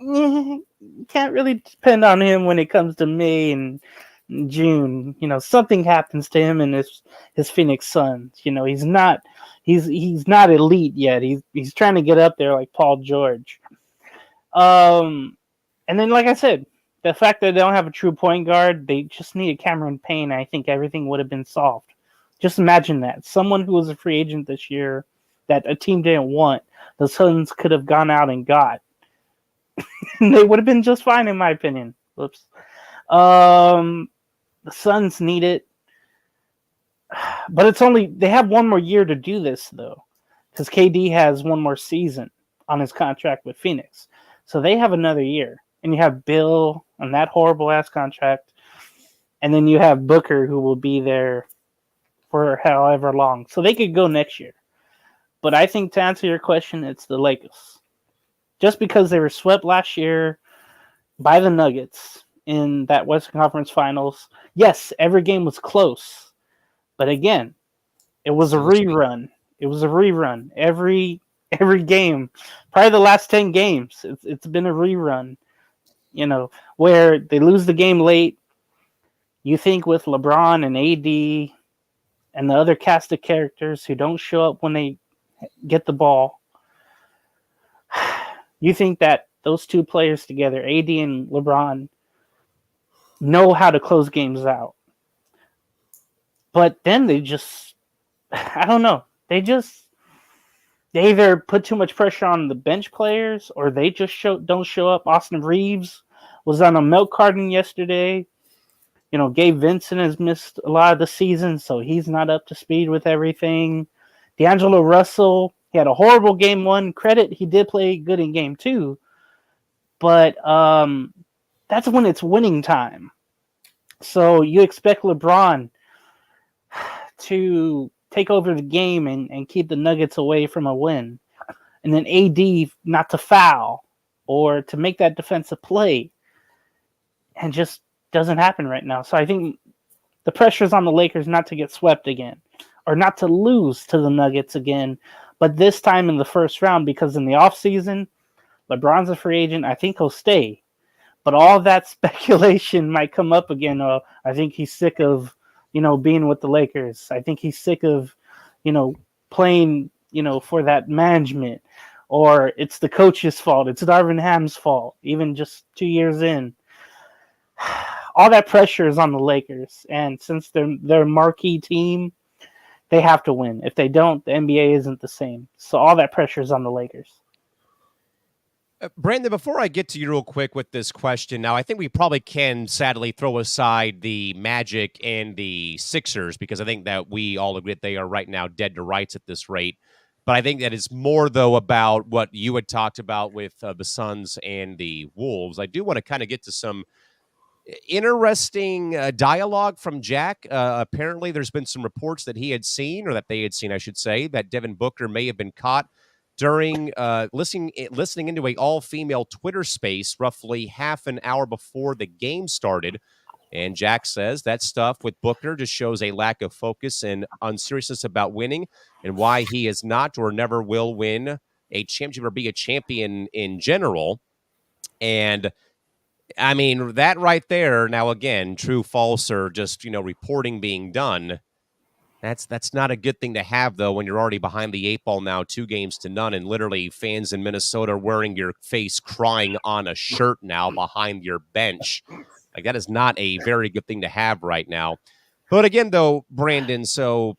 you can't really depend on him when it comes to May and June. Something happens to him and his Phoenix Suns. He's not elite yet. He's trying to get up there like Paul George. And then, like I said, the fact that they don't have a true point guard, they just needed Cameron Payne. I think everything would have been solved. Just imagine that. Someone who was a free agent this year that a team didn't want, the Suns could have gone out and got. They would have been just fine, in my opinion. Whoops. The Suns need it. But they have one more year to do this, though, because KD has one more season on his contract with Phoenix. So they have another year. And you have Bill on that horrible-ass contract. And then you have Booker, who will be there for however long. So they could go next year. But I think, to answer your question, it's the Lakers. Just because they were swept last year by the Nuggets in that Western Conference Finals. Yes, every game was close. But again, it was a rerun. It was a rerun. Every game. Probably the last 10 games. It's been a rerun. Where they lose the game late. You think with LeBron and AD and the other cast of characters who don't show up when they get the ball, you think that those 2 players together, AD and LeBron, know how to close games out. But then they just, I don't know. They either put too much pressure on the bench players or they just don't show up. Austin Reeves was on a milk carton yesterday. Gabe Vincent has missed a lot of the season, so he's not up to speed with everything. D'Angelo Russell, He had a horrible game 1. Credit, he did play good in game 2. But that's when it's winning time. So you expect LeBron to take over the game and keep the Nuggets away from a win. And then AD not to foul or to make that defensive play. And just doesn't happen right now. So I think the pressure is on the Lakers not to get swept again or not to lose to the Nuggets again. But this time in the first round, because in the offseason, LeBron's a free agent. I think he'll stay. But all that speculation might come up again. I think he's sick of, being with the Lakers. I think he's sick of, playing, for that management. Or it's the coach's fault. It's Darvin Ham's fault, even just 2 years in. All that pressure is on the Lakers. And since they're a marquee team, they have to win. If they don't, the NBA isn't the same. So all that pressure is on the Lakers. Brandon, before I get to you real quick with this question, now I think we probably can sadly throw aside the Magic and the Sixers because I think that we all agree that they are right now dead to rights at this rate. But I think that is more, though, about what you had talked about with the Suns and the Wolves. I do want to kind of get to some interesting dialogue from Jack. Apparently, there's been some reports that he had seen, or that they had seen, I should say, that Devin Booker may have been caught during listening into a all-female Twitter space roughly half an hour before the game started. And Jack says that stuff with Booker just shows a lack of focus and unseriousness about winning and why he is not or never will win a championship or be a champion in general. And I mean, that right there, now again, true, false, or just, reporting being done, that's not a good thing to have, though, when you're already behind the 8 ball now, 2-0 and literally fans in Minnesota wearing your face crying on a shirt now behind your bench. Like, that is not a very good thing to have right now. But again, though, Brandon, so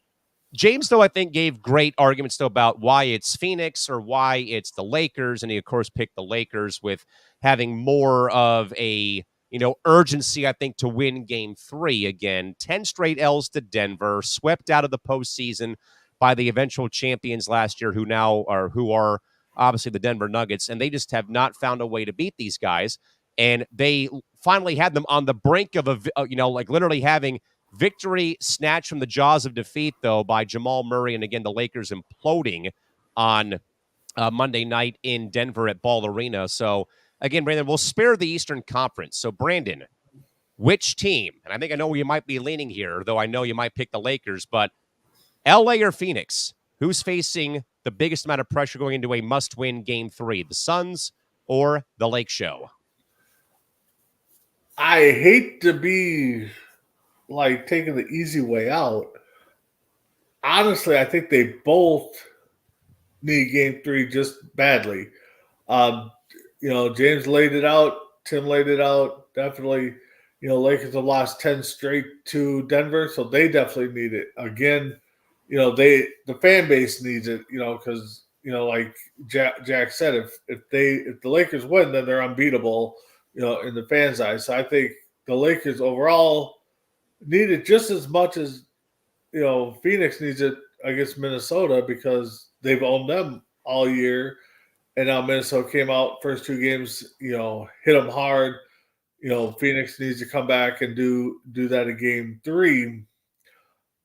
James, though, I think gave great arguments, though, about why it's Phoenix or why it's the Lakers. And he, of course, picked the Lakers with having more of a, urgency, I think, to win game 3 again. 10 straight L's to Denver, swept out of the postseason by the eventual champions last year, who are obviously the Denver Nuggets. And they just have not found a way to beat these guys. And they finally had them on the brink of literally having victory snatched from the jaws of defeat, though, by Jamal Murray. And again, the Lakers imploding on Monday night in Denver at Ball Arena. So again, Brandon, we'll spare the Eastern Conference. So Brandon, which team, and I think I know where you might be leaning here, though I know you might pick the Lakers, but LA or Phoenix, who's facing the biggest amount of pressure going into a must-win game 3, the Suns or the Lake Show? I hate to be like taking the easy way out. Honestly, I think they both need game 3 just badly. James laid it out. Tim laid it out. Definitely, Lakers have lost 10 straight to Denver, so they definitely need it. Again, the fan base needs it, because, like Jack said, if the Lakers win, then they're unbeatable, in the fans' eyes. So I think the Lakers overall need it just as much as, Phoenix needs it against Minnesota because they've owned them all year. And now Minnesota came out first 2 games, hit them hard. Phoenix needs to come back and do that in game 3.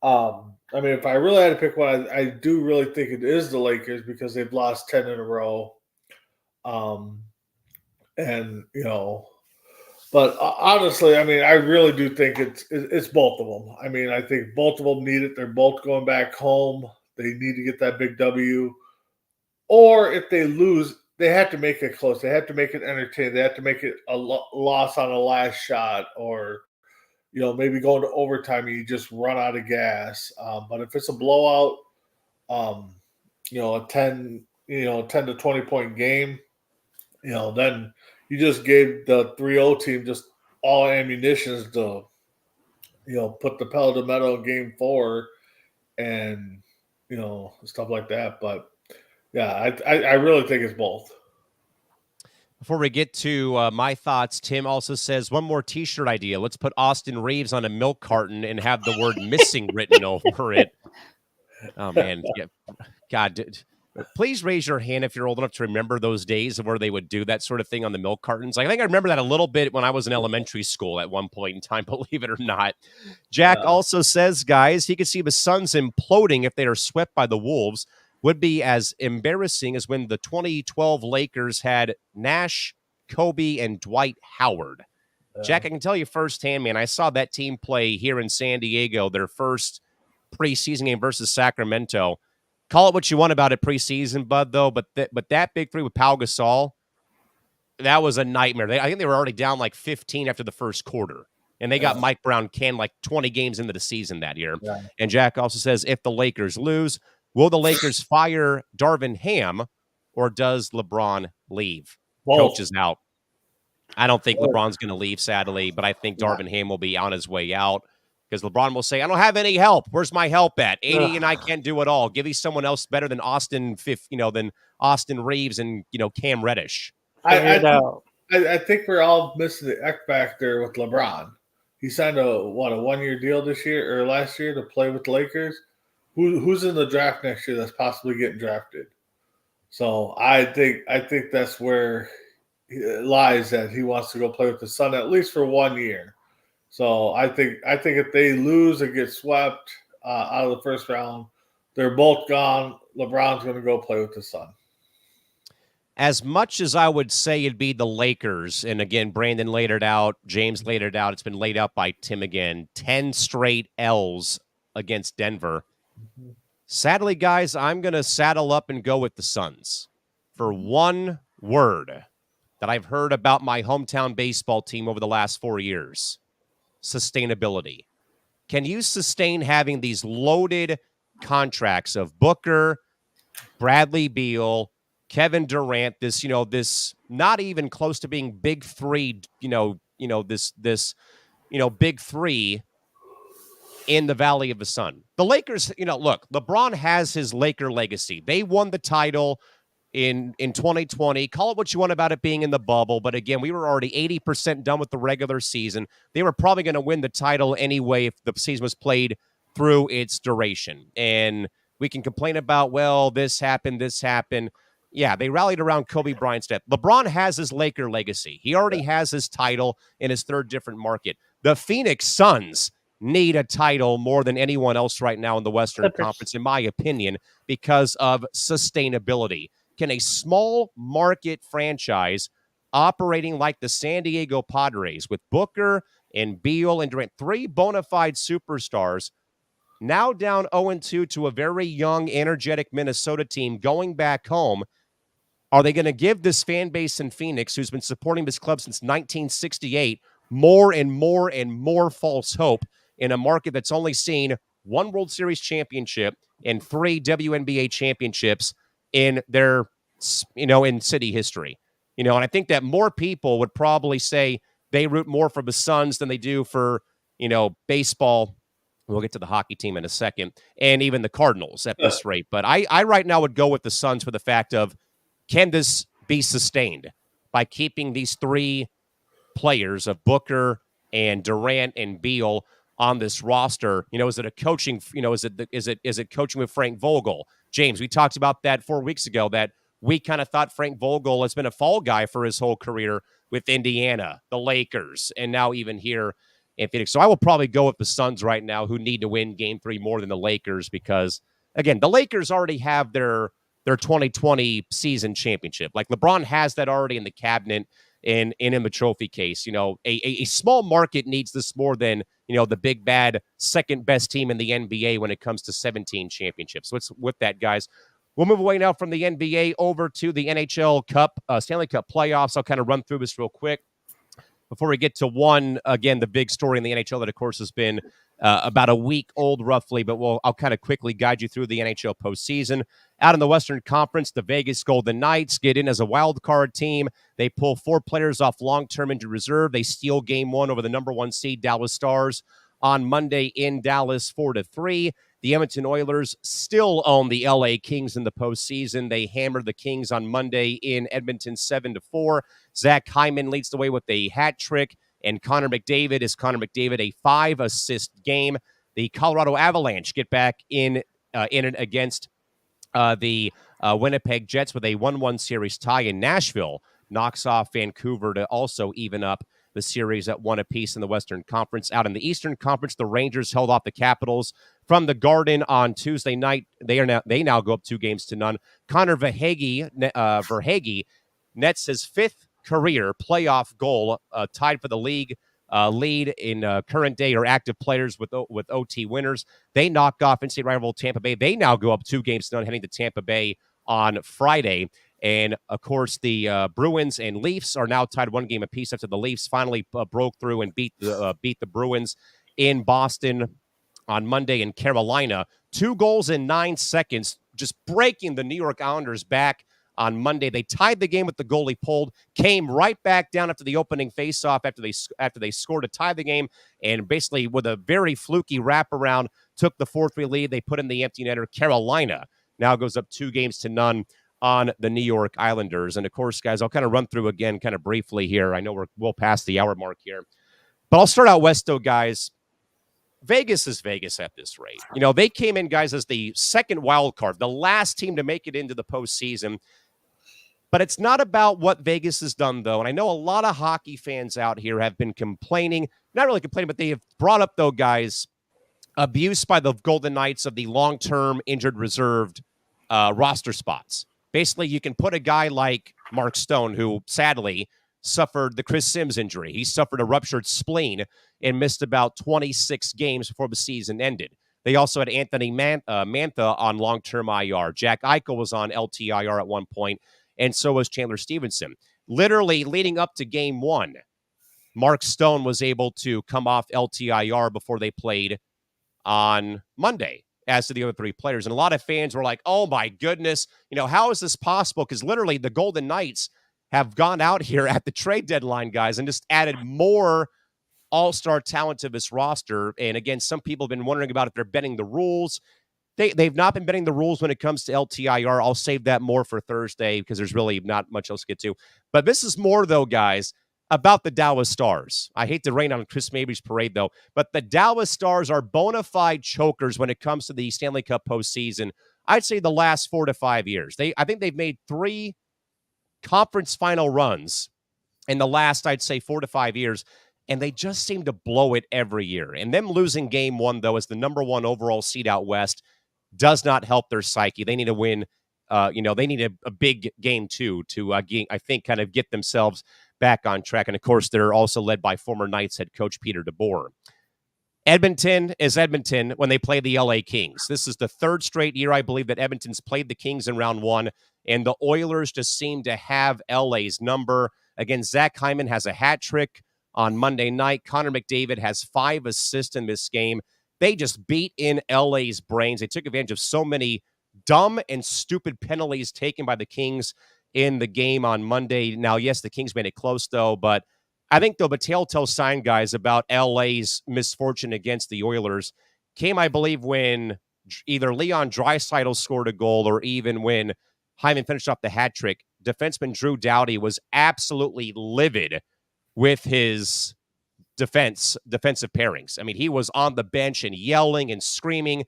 If I really had to pick one, I do really think it is the Lakers because they've lost 10 in a row. But honestly, I really do think it's both of them. I think both of them need it. They're both going back home. They need to get that big W. Or if they lose, they have to make it close. They have to make it entertaining. They have to make it a loss on a last shot, or maybe going to overtime and you just run out of gas. But if it's a blowout, a 10 to 20 point game, then you just gave the 3-0 team just all ammunitions to, put the pedal to the metal in game 4 and, stuff like that. But yeah, I really think it's both. Before we get to my thoughts, Tim also says one more T-shirt idea. Let's put Austin Reeves on a milk carton and have the word missing written over it. Oh, man. Yeah. God, Please raise your hand if you're old enough to remember those days where they would do that sort of thing on the milk cartons. I think I remember that a little bit when I was in elementary school at one point in time, believe it or not. Jack also says, guys, he could see the Suns imploding if they are swept by the Wolves. Would be as embarrassing as when the 2012 Lakers had Nash, Kobe, and Dwight Howard. Jack, I can tell you firsthand, man, I saw that team play here in San Diego, their first preseason game versus Sacramento. Call it what you want about it preseason, Bud, though, but that big three with Pau Gasol, that was a nightmare. I think they were already down like 15 after the first quarter, and they got Mike Brown canned like 20 games into the season that year. Yeah. And Jack also says, if the Lakers lose, will the Lakers fire Darvin Ham, or does LeBron leave? Whoa. Coach is out. I don't think LeBron's going to leave, sadly, but I think Darvin Ham will be on his way out. Because LeBron will say, I don't have any help. Where's my help at? 80 and I can't do it all. Give me someone else better than Austin Reeves and, Cam Reddish. I think we're all missing the X factor with LeBron. He signed a 1-year deal this year or last year to play with the Lakers. Who's in the draft next year that's possibly getting drafted? So I think that's where it lies, that he wants to go play with the Sun at least for 1 year. So I think if they lose and get swept out of the first round, they're both gone. LeBron's going to go play with the Sun. As much as I would say it'd be the Lakers, and again, Brandon laid it out, James laid it out, it's been laid out by Tim again, 10 straight L's against Denver. Mm-hmm. Sadly, guys, I'm going to saddle up and go with the Suns for one word that I've heard about my hometown baseball team over the last 4 years. Sustainability. Can you sustain having these loaded contracts of Booker, Bradley Beal, Kevin Durant, this not even close to being big three, this big three in the Valley of the Sun? The Lakers, look, LeBron has his Laker legacy. They won the title in 2020. Call it what you want about it being in the bubble, but again, we were already 80% done with the regular season. They were probably going to win the title anyway if the season was played through its duration. And we can complain about, well, this happened. Yeah, they rallied around Kobe Bryant's death. LeBron has his Laker legacy. He already has his title in his third different market. The Phoenix Suns need a title more than anyone else right now in the Western Conference, in my opinion, because of sustainability. Can a small market franchise operating like the San Diego Padres with Booker and Beal and Durant, three bona fide superstars, now down 0-2 to a very young, energetic Minnesota team going back home, are they going to give this fan base in Phoenix, who's been supporting this club since 1968, more and more and more false hope in a market that's only seen one World Series championship and 3 WNBA championships in their, in city history? And I think that more people would probably say they root more for the Suns than they do for, baseball. We'll get to the hockey team in a second, and even the Cardinals at this rate. But I right now would go with the Suns for the fact of, can this be sustained by keeping these three players of Booker and Durant and Beal on this roster? Is it a coaching, is it coaching with Frank Vogel? James, we talked about that 4 weeks ago, that we kind of thought Frank Vogel has been a fall guy for his whole career with Indiana, the Lakers, and now even here in Phoenix. So I will probably go with the Suns right now, who need to win Game 3 more than the Lakers, because, again, the Lakers already have their 2020 season championship. Like, LeBron has that already in the cabinet and in the trophy case. A small market needs this more than, the big bad second best team in the NBA when it comes to 17 championships. So it's with that, guys. We'll move away now from the NBA over to the NHL Cup, Stanley Cup playoffs. I'll kind of run through this real quick before we get to the big story in the NHL that, of course, has been about a week old roughly, but I'll kind of quickly guide you through the NHL postseason. Out in the Western Conference, the Vegas Golden Knights get in as a wild card team. They pull 4 players off long-term injured reserve. They steal Game 1 over the number 1 seed Dallas Stars on Monday in Dallas 4-3. The Edmonton Oilers still own the LA Kings in the postseason. They hammered the Kings on Monday in Edmonton 7-4. Zach Hyman leads the way with a hat trick, and Connor McDavid a 5-assist game. The Colorado Avalanche get back in it against the Winnipeg Jets with a 1-1 series tie, in Nashville knocks off Vancouver to also even up the series at 1 apiece in the Western Conference. Out in the Eastern Conference, the Rangers held off the Capitals from the Garden on Tuesday night. They now go up 2-0. Connor Verhaeghe nets his 5th career playoff goal, tied for the league lead in current day or active players with OT winners. They knock off in-state rival Tampa Bay. They now go up 2-0, heading to Tampa Bay on Friday. And, of course, the Bruins and Leafs are now tied 1 game apiece after the Leafs finally broke through and beat the Bruins in Boston on Monday. In Carolina, 2 goals in 9 seconds, just breaking the New York Islanders back on Monday. They tied the game with the goalie pulled, came right back down after the opening faceoff after they scored to tie the game, and basically with a very fluky wraparound took the 4-3 lead. They put in the empty netter. Carolina now goes up 2-0 on the New York Islanders. And, of course, guys, I'll kind of run through again kind of briefly here. I know we'll pass the hour mark here. But I'll start out west, though, guys. Vegas is Vegas at this rate. You know, they came in, guys, as the second wild card, the last team to make it into the postseason. But it's not about what Vegas has done, though. And I know a lot of hockey fans out here have been complaining, not really complaining, but they have brought up, though, guys, abuse by the Golden Knights of the long-term injured reserved roster spots. Basically, you can put a guy like Mark Stone, who sadly suffered the Chris Sims injury. He suffered a ruptured spleen and missed about 26 games before the season ended. They also had Anthony Mantha on long-term IR. Jack Eichel was on LTIR at one point, and so was Chandler Stevenson. Literally, leading up to Game 1, Mark Stone was able to come off LTIR before they played on Monday, as to the other 3 players. And a lot of fans were like, oh, my goodness, you know, how is this possible? Because literally the Golden Knights have gone out here at the trade deadline, guys, and just added more all-star talent to this roster. And again, some people have been wondering about if they're bending the rules. They've not been bending the rules when it comes to LTIR. I'll save that more for Thursday because there's really not much else to get to. But this is more, though, guys, about the Dallas Stars. I hate to rain on Chris Mabry's parade, though, but the Dallas Stars are bona fide chokers when it comes to the Stanley Cup postseason. I'd say the last 4 to 5 years. I think they've made 3 conference final runs in the last, I'd say, 4 to 5 years, and they just seem to blow it every year. And them losing Game 1, though, as the number 1 overall seed out west does not help their psyche. They need to win. They need a big Game 2 to, I think, kind of get themselves back on track. And, of course, they're also led by former Knights head coach Peter DeBoer. Edmonton is Edmonton when they play the LA Kings. This is the 3rd straight year, I believe, that Edmonton's played the Kings in round 1, and the Oilers just seem to have LA's number. Again, Zach Hyman has a hat trick on Monday night. Connor McDavid has 5 assists in this game. They just beat in LA's brains. They took advantage of so many dumb and stupid penalties taken by the Kings in the game on Monday. Now, yes, the Kings made it close, though, but I think, though, the telltale sign, guys, about LA's misfortune against the Oilers came, I believe, when either Leon Draisaitl scored a goal or even when Hyman finished off the hat trick. Defenseman Drew Doughty was absolutely livid with his defensive pairings. I mean, he was on the bench and yelling and screaming,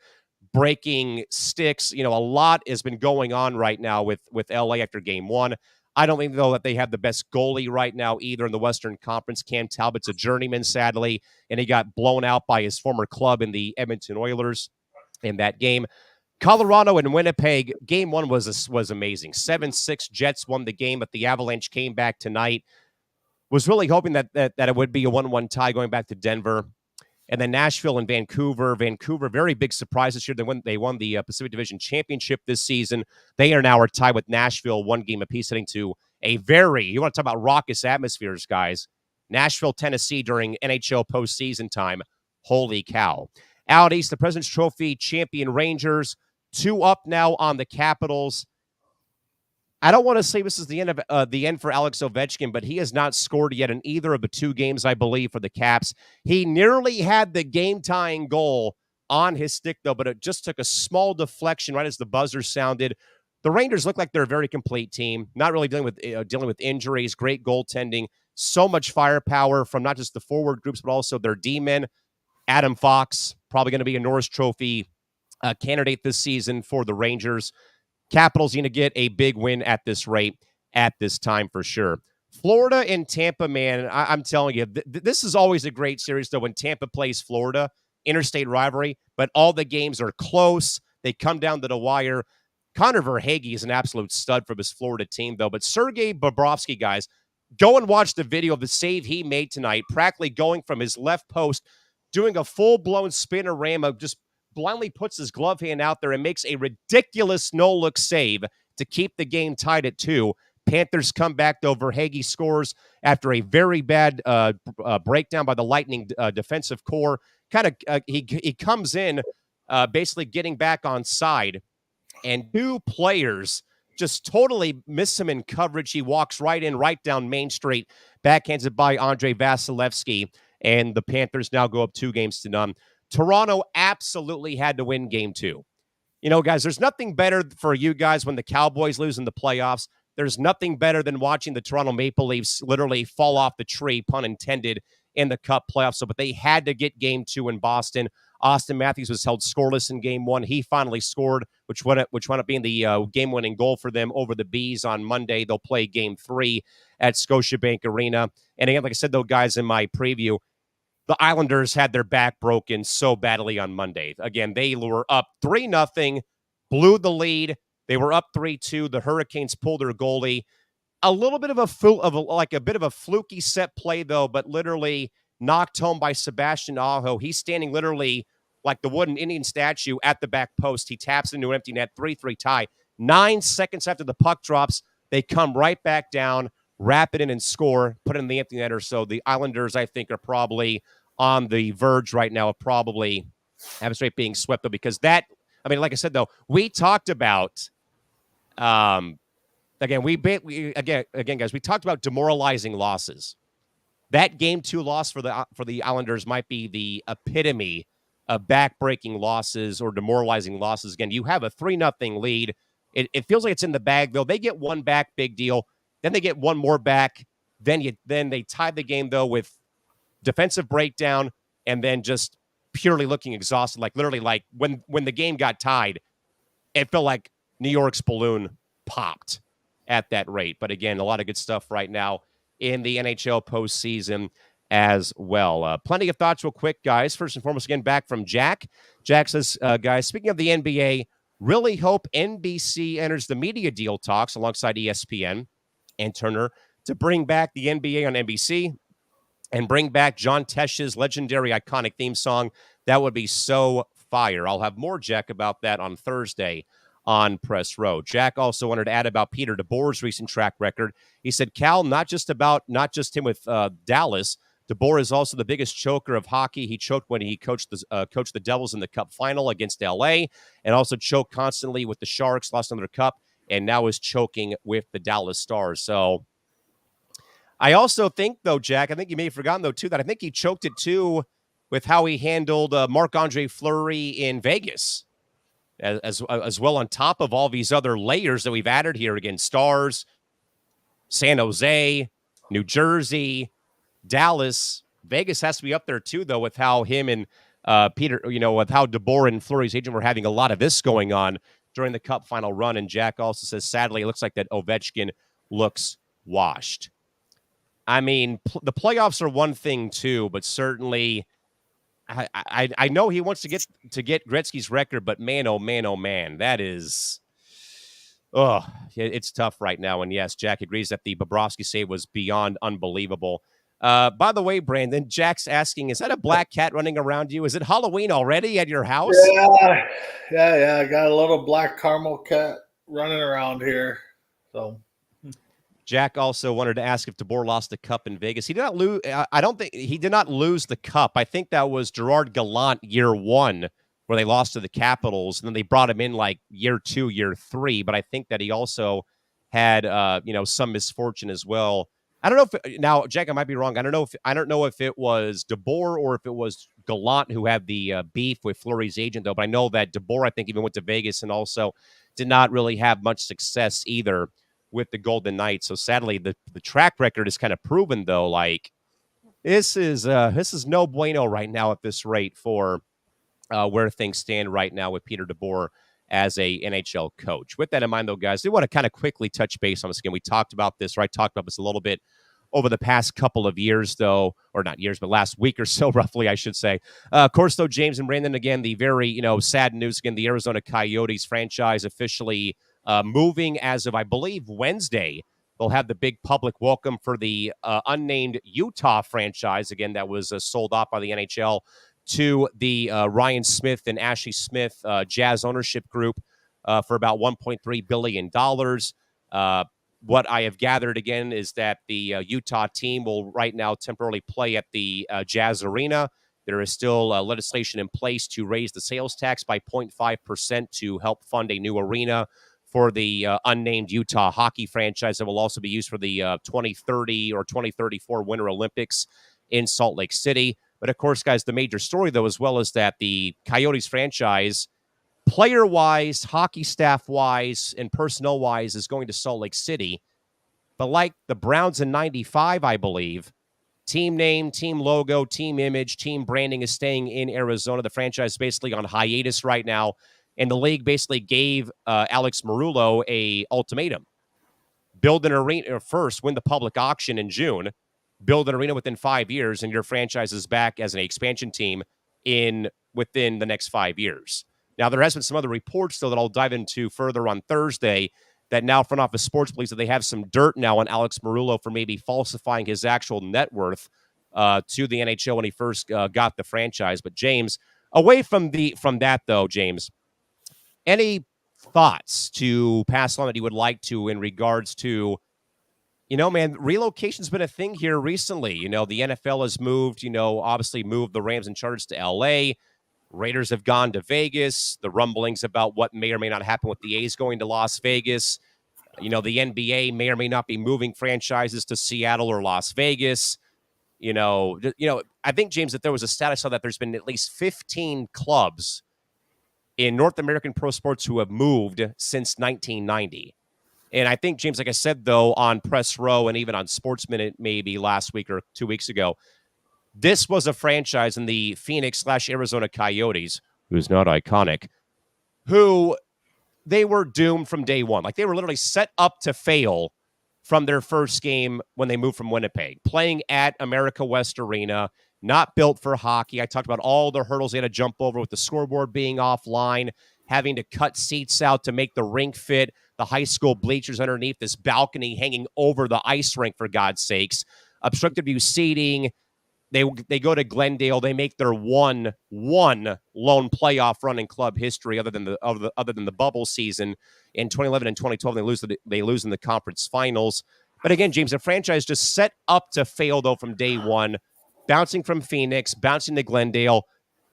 breaking sticks. You know, a lot has been going on right now with LA after Game 1. I don't think, though, that they have the best goalie right now either in the Western Conference. Cam Talbot's a journeyman, sadly, and he got blown out by his former club in the Edmonton Oilers in that game. Colorado and Winnipeg, Game 1 was amazing. 7-6 Jets won the game, but the Avalanche came back tonight. Was really hoping that it would be a 1-1 tie going back to Denver. And then Nashville and Vancouver. Vancouver, very big surprise this year. They won the Pacific Division Championship this season. They are now tied with Nashville, 1 game apiece, heading to a you want to talk about raucous atmospheres, guys. Nashville, Tennessee during NHL postseason time. Holy cow. Out east, the President's Trophy champion Rangers, 2 up now on the Capitals. I don't want to say this is the end for Alex Ovechkin, but he has not scored yet in either of the 2 games, I believe, for the Caps. He nearly had the game-tying goal on his stick, though, but it just took a small deflection right as the buzzer sounded. The Rangers look like they're a very complete team, not really dealing with injuries, great goaltending, so much firepower from not just the forward groups, but also their D-men. Adam Fox, probably going to be a Norris Trophy candidate this season for the Rangers. Capitals going to get a big win at this rate at this time for sure. Florida and Tampa, man, I'm telling you, this is always a great series, though, when Tampa plays Florida, interstate rivalry, but all the games are close. They come down to the wire. Connor Verhaeghe is an absolute stud for this Florida team, though. But Sergei Bobrovsky, guys, go and watch the video of the save he made tonight, practically going from his left post, doing a full-blown spinorama, just blindly puts his glove hand out there and makes a ridiculous no-look save to keep the game tied at 2. Panthers come back, though. Verhaeghe scores after a very bad breakdown by the Lightning defensive core. He comes in basically getting back on side, and 2 players just totally miss him in coverage. He walks right in, right down Main Street, backhanded by Andrei Vasilevsky, and the Panthers now go up 2-0. Toronto absolutely had to win game 2. You know, guys, there's nothing better for you guys when the Cowboys lose in the playoffs. There's nothing better than watching the Toronto Maple Leafs literally fall off the tree, pun intended, in the Cup playoffs. But they had to get game 2 in Boston. Austin Matthews was held scoreless in game 1. He finally scored, which wound up being the game-winning goal for them over the Bees on Monday. They'll play game 3 at Scotiabank Arena. And again, like I said, though, guys, in my preview, the Islanders had their back broken so badly on Monday. Again, they were up 3-0, blew the lead. They were up 3-2. The Hurricanes pulled their goalie. A little bit of a bit of a fluky set play, though, but literally knocked home by Sebastian Aho. He's standing literally like the wooden Indian statue at the back post. He taps into an empty net, 3-3 tie. 9 seconds after the puck drops, they come right back down, wrap it in and score, put it in the empty net or so. The Islanders, I think, are probably on the verge right now of probably having straight being swept, though, because that, I mean, like I said, though, we talked about, again, guys, we talked about demoralizing losses. That game 2 loss for the Islanders might be the epitome of back-breaking losses or demoralizing losses. Again, you have a 3-0 lead. It feels like it's in the bag, though. They get 1 back, big deal. Then they get 1 more back. Then they tied the game, though, with defensive breakdown and then just purely looking exhausted. Like literally, like when the game got tied, it felt like New York's balloon popped at that rate. But again, a lot of good stuff right now in the NHL postseason as well. Plenty of thoughts real quick, guys. First and foremost, again, back from Jack. Jack says, guys, speaking of the NBA, really hope NBC enters the media deal talks alongside ESPN and Turner to bring back the NBA on NBC and bring back John Tesh's legendary iconic theme song. That would be so fire. I'll have more, Jack, about that on Thursday on Press Row. Jack also wanted to add about Peter DeBoer's recent track record. He said, Cal, not just him with Dallas. DeBoer is also the biggest choker of hockey. He choked when he coached the Devils in the Cup final against LA, and also choked constantly with the Sharks, lost another Cup, and now is choking with the Dallas Stars. So I also think, though, Jack, I think you may have forgotten, though, too, that I think he choked it, too, with how he handled Marc-Andre Fleury in Vegas, as well, on top of all these other layers that we've added here. Again, Stars, San Jose, New Jersey, Dallas. Vegas has to be up there, too, though, with how him and Peter, with how DeBoer and Fleury's agent were having a lot of this going on during the Cup final run. And Jack also says, sadly, it looks like that Ovechkin looks washed. I mean, the playoffs are one thing too, but certainly, I know he wants to get Gretzky's record, but man, oh man, that is, it's tough right now. And yes, Jack agrees that the Bobrovsky save was beyond unbelievable. By the way, Brandon, Jack's asking, is that a black cat running around you? Is it Halloween already at your house? Yeah. I got a little black caramel cat running around here, so. Jack also wanted to ask if DeBoer lost the Cup in Vegas. He did not lose. I don't think he did not lose the Cup. I think that was Gerard Gallant year 1 where they lost to the Capitals, and then they brought him in like year 2, year 3. But I think that he also had some misfortune as well. I don't know if now, Jack, I might be wrong. I don't know if it was DeBoer or if it was Gallant who had the beef with Fleury's agent, though. But I know that DeBoer, I think, even went to Vegas and also did not really have much success either with the Golden Knights. So sadly, the track record is kind of proven, though, like this is no bueno right now at this rate for where things stand right now with Peter DeBoer as a NHL coach. With that in mind, though, guys, I want to kind of quickly touch base on this again. We talked about this, or I talked about this a little bit over the past couple of years, though, or not years, but last week or so, roughly, I should say. Of course, though, James and Brandon, again, the very, sad news, again, the Arizona Coyotes franchise officially moving as of, I believe, Wednesday. They'll have the big public welcome for the unnamed Utah franchise, again, that was sold off by the NHL to the Ryan Smith and Ashley Smith Jazz ownership group for about $1.3 billion. What I have gathered, again, is that the Utah team will right now temporarily play at the Jazz Arena. There is still legislation in place to raise the sales tax by 0.5% to help fund a new arena for the unnamed Utah hockey franchise that will also be used for the 2030 or 2034 Winter Olympics in Salt Lake City. But, of course, guys, the major story, though, as well, is that the Coyotes franchise, player-wise, hockey staff-wise, and personnel-wise, is going to Salt Lake City. But like the Browns in 95, I believe, team name, team logo, team image, team branding is staying in Arizona. The franchise is basically on hiatus right now. And the league basically gave Alex Marullo a ultimatum. Build an arena first, win the public auction in June, build an arena within 5 years, and your franchise is back as an expansion team within the next 5 years. Now, there has been some other reports, though, that I'll dive into further on Thursday, that now Front Office Sports believes that they have some dirt now on Alex Marullo for maybe falsifying his actual net worth to the NHL when he first got the franchise. But, James, away from that, though, James, any thoughts to pass on that you would like to in regards to, man, relocation's been a thing here recently. The NFL has moved, obviously moved the Rams and Chargers to L.A., Raiders have gone to Vegas. The rumblings about what may or may not happen with the A's going to Las Vegas. The NBA may or may not be moving franchises to Seattle or Las Vegas. I think, James, that there was a status on that there's been at least 15 clubs in North American pro sports who have moved since 1990. And I think, James, like I said, though, on Press Row and even on Sports Minute maybe last week or 2 weeks ago, this was a franchise in the Phoenix/Arizona Coyotes, who's not iconic, who they were doomed from day one. Like, they were literally set up to fail from their first game when they moved from Winnipeg, playing at America West Arena, not built for hockey. I talked about all the hurdles they had to jump over with the scoreboard being offline, having to cut seats out to make the rink fit, the high school bleachers underneath this balcony hanging over the ice rink, for God's sakes, obstructed view seating. They go to Glendale. They make their one lone playoff run in club history, other than the bubble season in 2011 and 2012. They lose in the conference finals. But again, James, the franchise just set up to fail, though, from day one, bouncing from Phoenix, bouncing to Glendale,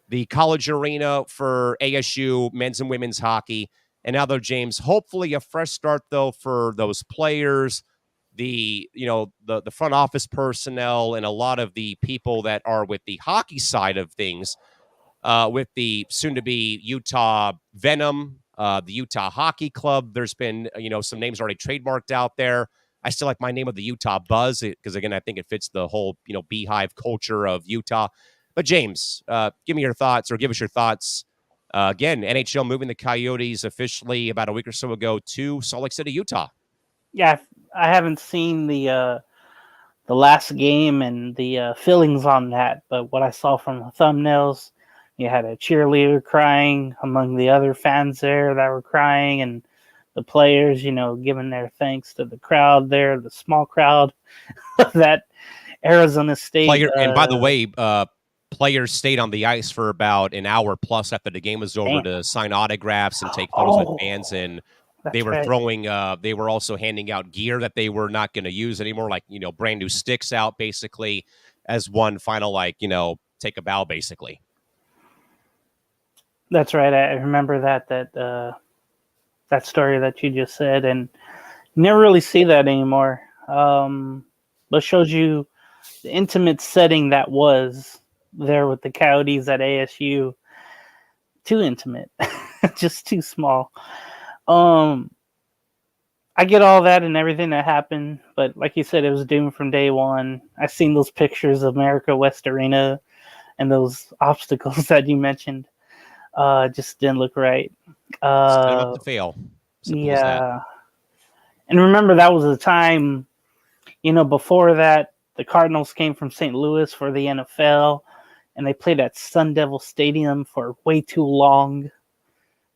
the college arena for ASU men's and women's hockey, and now, though, James, hopefully a fresh start, though, for those players, the front office personnel, and a lot of the people that are with the hockey side of things, with the soon-to-be Utah Venom, the Utah Hockey Club. There's been, some names already trademarked out there. I still like my name of the Utah Buzz because, again, I think it fits the whole, beehive culture of Utah. But, James, give us your thoughts. Again, NHL moving the Coyotes officially about a week or so ago to Salt Lake City, Utah. Yeah, I haven't seen the last game and the fillings on that, but what I saw from the thumbnails, you had a cheerleader crying among the other fans there that were crying, and the players, giving their thanks to the crowd there, the small crowd that Arizona State. And by the way, players stayed on the ice for about an hour plus after the game was over to sign autographs and take photos with fans. And they were throwing, they were also handing out gear that they were not going to use anymore, like, brand new sticks out, basically, as one final, take a bow, basically. That's right. I remember that story that you just said, and you never really see that anymore. But shows you the intimate setting that was there with the Coyotes at ASU. Too intimate, just too small. I get all that and everything that happened, but like you said, it was doomed from day one. I've seen those pictures of America West Arena and those obstacles that you mentioned. Just didn't look right. Set him up to fail. Simple as that. Yeah. And remember, that was the time, before that, the Cardinals came from St. Louis for the NFL, and they played at Sun Devil Stadium for way too long.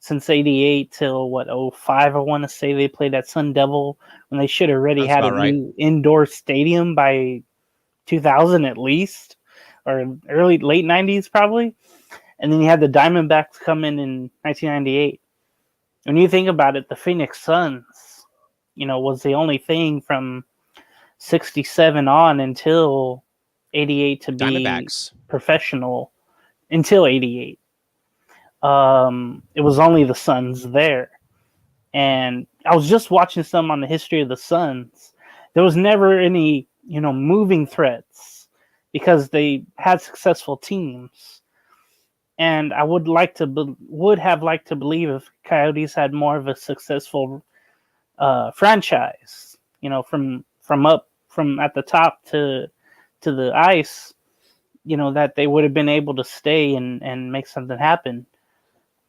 Since 88 till, 05, I want to say they played at Sun Devil, when they should have already Sounds had a about right. new indoor stadium by 2000 at least, or late 90s probably. And then you had the Diamondbacks come in 1998. When you think about it, the Phoenix Suns, was the only thing from 67 on until 88 to be Diamondbacks. professional until 88. It was only the Suns there. And I was just watching some on the history of the Suns. There was never any, moving threats because they had successful teams. And I would have liked to believe if Coyotes had more of a successful franchise, from at the top to the ice, that they would have been able to stay and make something happen.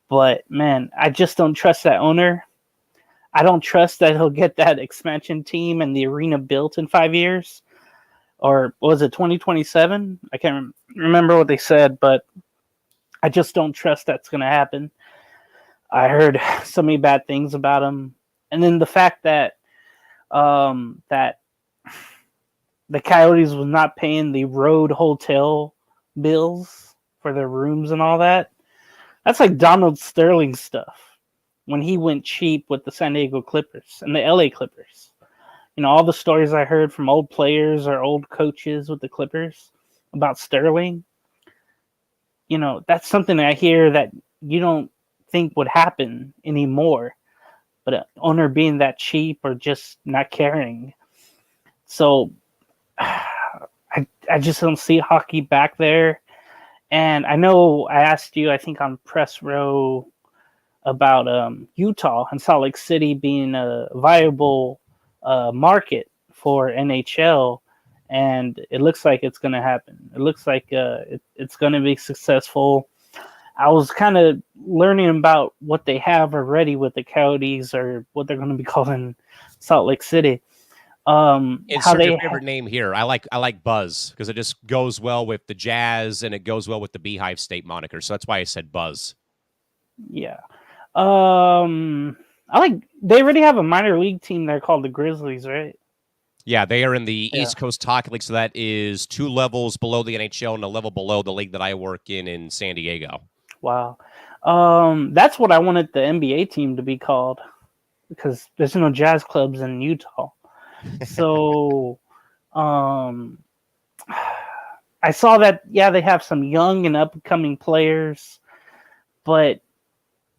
But man, I just don't trust that owner. I don't trust that he'll get that expansion team and the arena built in 5 years. Or was it 2027? I can't remember what they said, but I just don't trust that's going to happen. I heard so many bad things about him. And then the fact that that the Coyotes was not paying the road hotel bills for their rooms and all that. That's like Donald Sterling stuff when he went cheap with the San Diego Clippers and the LA Clippers. All the stories I heard from old players or old coaches with the Clippers about Sterling, that's something I hear that you don't think would happen anymore. But an owner being that cheap or just not caring. So I just don't see hockey back there. And I know I asked you, I think on Press Row, about Utah and Salt Lake City being a viable market for NHL. And it looks like it's going to happen. It looks like it's going to be successful. I was kind of learning about what they have already with the Coyotes, or what they're going to be calling Salt Lake City. Insert your favorite name here. I like Buzz because it just goes well with the Jazz and it goes well with the Beehive State moniker. So that's why I said Buzz. Yeah. They already have a minor league team there called the Grizzlies, right? Yeah, they are in the East Coast Hockey League, so that is 2 levels below the NHL and a level below the league that I work in San Diego. Wow. That's what I wanted the NBA team to be called, because there's no jazz clubs in Utah. So I saw that, they have some young and upcoming players, but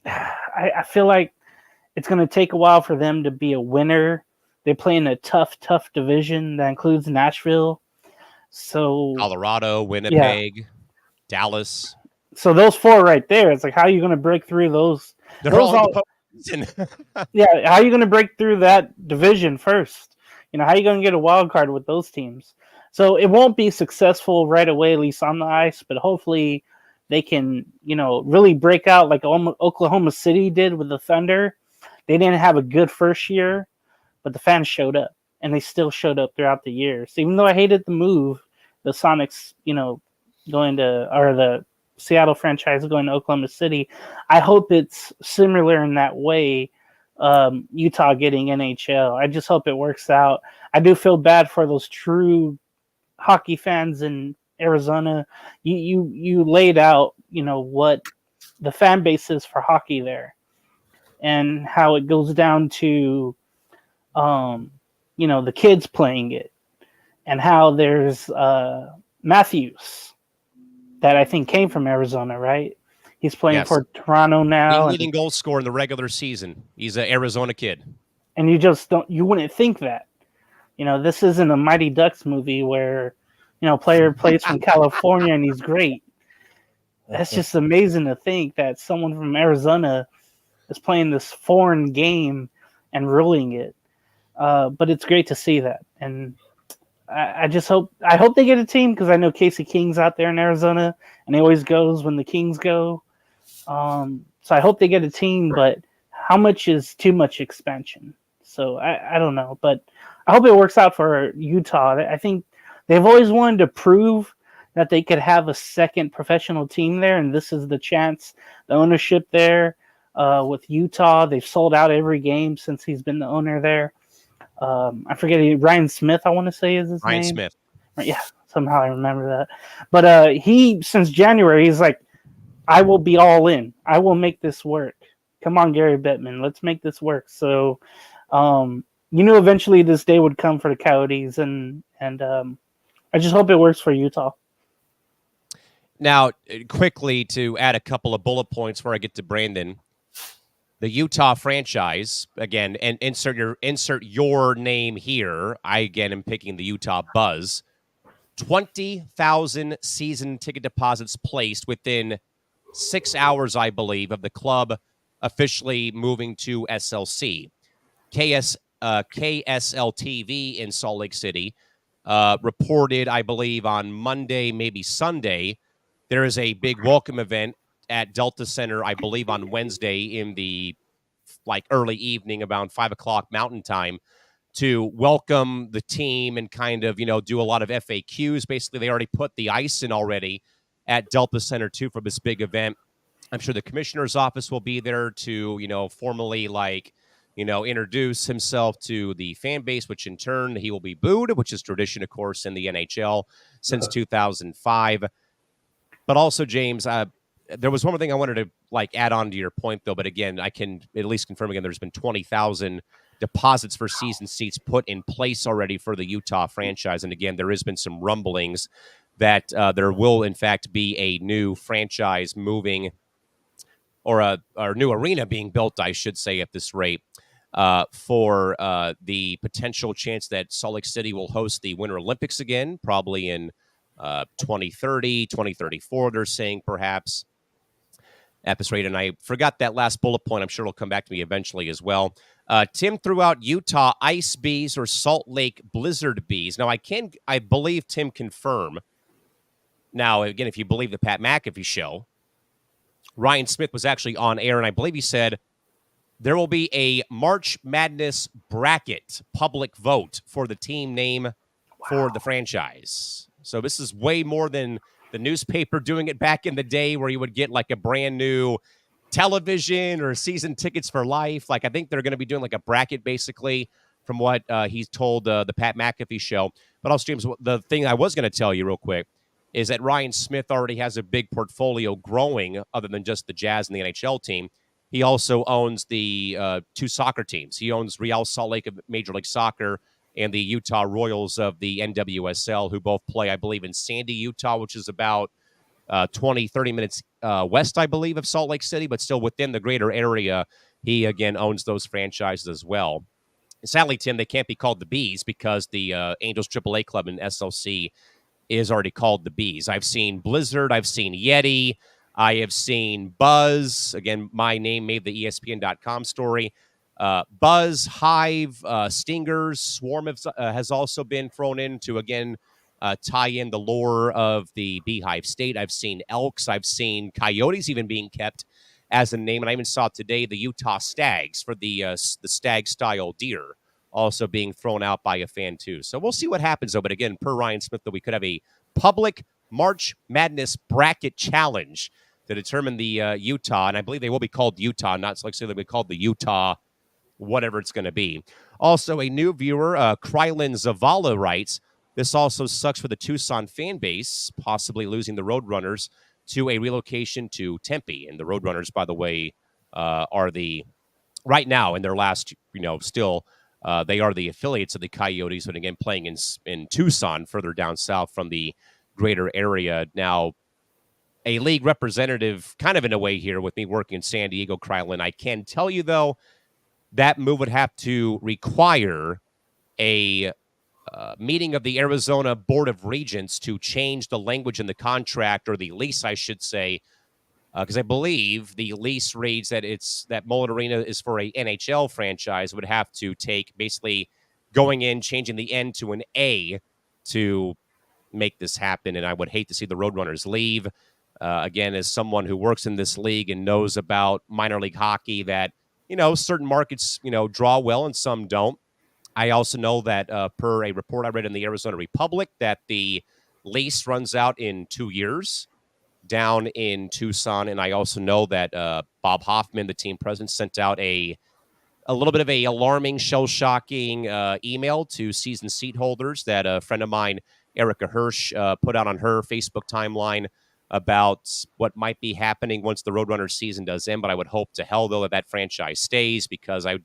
I feel like it's going to take a while for them to be a winner. They play in a tough division that includes Nashville. So Colorado, Winnipeg, Dallas. So those 4 right there, it's like, how are you going to break through those? They're all in the postseason. Yeah, how are you going to break through that division first? How are you going to get a wild card with those teams? So it won't be successful right away, at least on the ice, but hopefully they can, really break out like Oklahoma City did with the Thunder. They didn't have a good first year, but the fans showed up, and they still showed up throughout the year. So even though I hated the move, the Sonics, going to, or the Seattle franchise going to Oklahoma City, I hope it's similar in that way. Utah getting NHL, I just hope it works out. I do feel bad for those true hockey fans in Arizona. You laid out, what the fan base is for hockey there, and how it goes down to, the kids playing it, and how there's Matthews, that I think came from Arizona, right? He's playing for Toronto now. Leading goal scorer in the regular season. He's an Arizona kid. And you wouldn't think that. This isn't a Mighty Ducks movie where, player plays from California and he's great. That's just amazing to think that someone from Arizona is playing this foreign game and ruling it. But it's great to see that. And I hope they get a team, because I know Casey King's out there in Arizona, and he always goes when the Kings go. So I hope they get a team, but how much is too much expansion? So I don't know, but I hope it works out for Utah. I think they've always wanted to prove that they could have a second professional team there, and this is the chance. The ownership there with Utah, they've sold out every game since he's been the owner there. I forget Ryan Smith, I want to say is his Ryan name. Smith. Yeah, somehow I remember that. But he, since January, he's like, I will be all in. I will make this work. Come on, Gary Bettman, let's make this work. So, eventually this day would come for the Coyotes, and I just hope it works for Utah. Now, quickly to add a couple of bullet points before I get to Brandon. The Utah franchise, again, and insert your name here. I, again, am picking the Utah Buzz. 20,000 season ticket deposits placed within 6 hours, I believe, of the club officially moving to SLC. KSL TV in Salt Lake City reported, I believe, on Monday, maybe Sunday, there is a big welcome event at Delta Center, I believe, on Wednesday in the early evening, around 5 o'clock Mountain Time, to welcome the team and kind of, do a lot of FAQs. Basically, they already put the ice in already at Delta Center, too, for this big event. I'm sure the commissioner's office will be there to, formally, introduce himself to the fan base, which in turn he will be booed, which is tradition, of course, in the NHL since 2005. But also, James, there was one more thing I wanted to add on to your point, though. But again, I can at least confirm again, there's been 20,000 deposits for season seats put in place already for the Utah franchise. And again, there has been some rumblings that there will, in fact, be a new franchise moving, or a new arena being built, I should say, at this rate, for the potential chance that Salt Lake City will host the Winter Olympics again, probably in 2030, 2034, they're saying perhaps at this rate. And I forgot that last bullet point. I'm sure it'll come back to me eventually as well. Tim threw out Utah Ice Bees or Salt Lake Blizzard Bees. Now, I believe Tim confirm. Now, again, if you believe the Pat McAfee show, Ryan Smith was actually on air, and I believe he said there will be a March Madness bracket public vote for the team name for the franchise. So this is way more than the newspaper doing it back in the day where you would get a brand new television or season tickets for life. I think they're going to be doing a bracket, basically, from what he's told the Pat McAfee show. But also, James, the thing I was going to tell you real quick is that Ryan Smith already has a big portfolio growing other than just the Jazz and the NHL team. He also owns the two soccer teams. He owns Real Salt Lake of Major League Soccer and the Utah Royals of the NWSL, who both play, I believe, in Sandy, Utah, which is about 20, 30 minutes west, I believe, of Salt Lake City, but still within the greater area. He, again, owns those franchises as well. Sadly, Tim, they can't be called the Bees because the Angels AAA club in SLC is already called the Bees. I've seen Blizzard. I've seen Yeti. I have seen Buzz. Again, my name made the ESPN.com story. Buzz, Hive, Stingers, Swarm has also been thrown in to, again, tie in the lore of the Beehive State. I've seen Elks. I've seen Coyotes even being kept as a name. And I even saw today the Utah Stags for the stag-style deer also being thrown out by a fan, too. So we'll see what happens, though. But again, per Ryan Smith, that we could have a public March Madness bracket challenge to determine the Utah. And I believe they will be called Utah, not like say they'll be called the Utah whatever it's going to be. Also, a new viewer, Krylan Zavala, writes, this also sucks for the Tucson fan base, possibly losing the Roadrunners to a relocation to Tempe. And the Roadrunners, by the way, are right now in their last, still, they are the affiliates of the Coyotes, but again, playing in Tucson, further down south from the greater area. Now, a league representative, kind of in a way here with me working in San Diego, Krylan, I can tell you, though, that move would have to require a meeting of the Arizona Board of Regents to change the language in the contract, or the lease, I should say, because I believe the lease reads that Mullet Arena is for a NHL franchise. Would have to take basically going in, changing the N to an A to make this happen. And I would hate to see the Roadrunners leave. Again, as someone who works in this league and knows about minor league hockey, that certain markets draw well and some don't. I also know that per a report I read in the Arizona Republic, that the lease runs out in 2 years down in Tucson. And I also know that Bob Hoffman, the team president, sent out a little bit of a alarming, shell-shocking email to season seat holders that a friend of mine, Erica Hirsch, put out on her Facebook timeline about what might be happening once the Roadrunners season does end. But I would hope to hell, though, that franchise stays, because I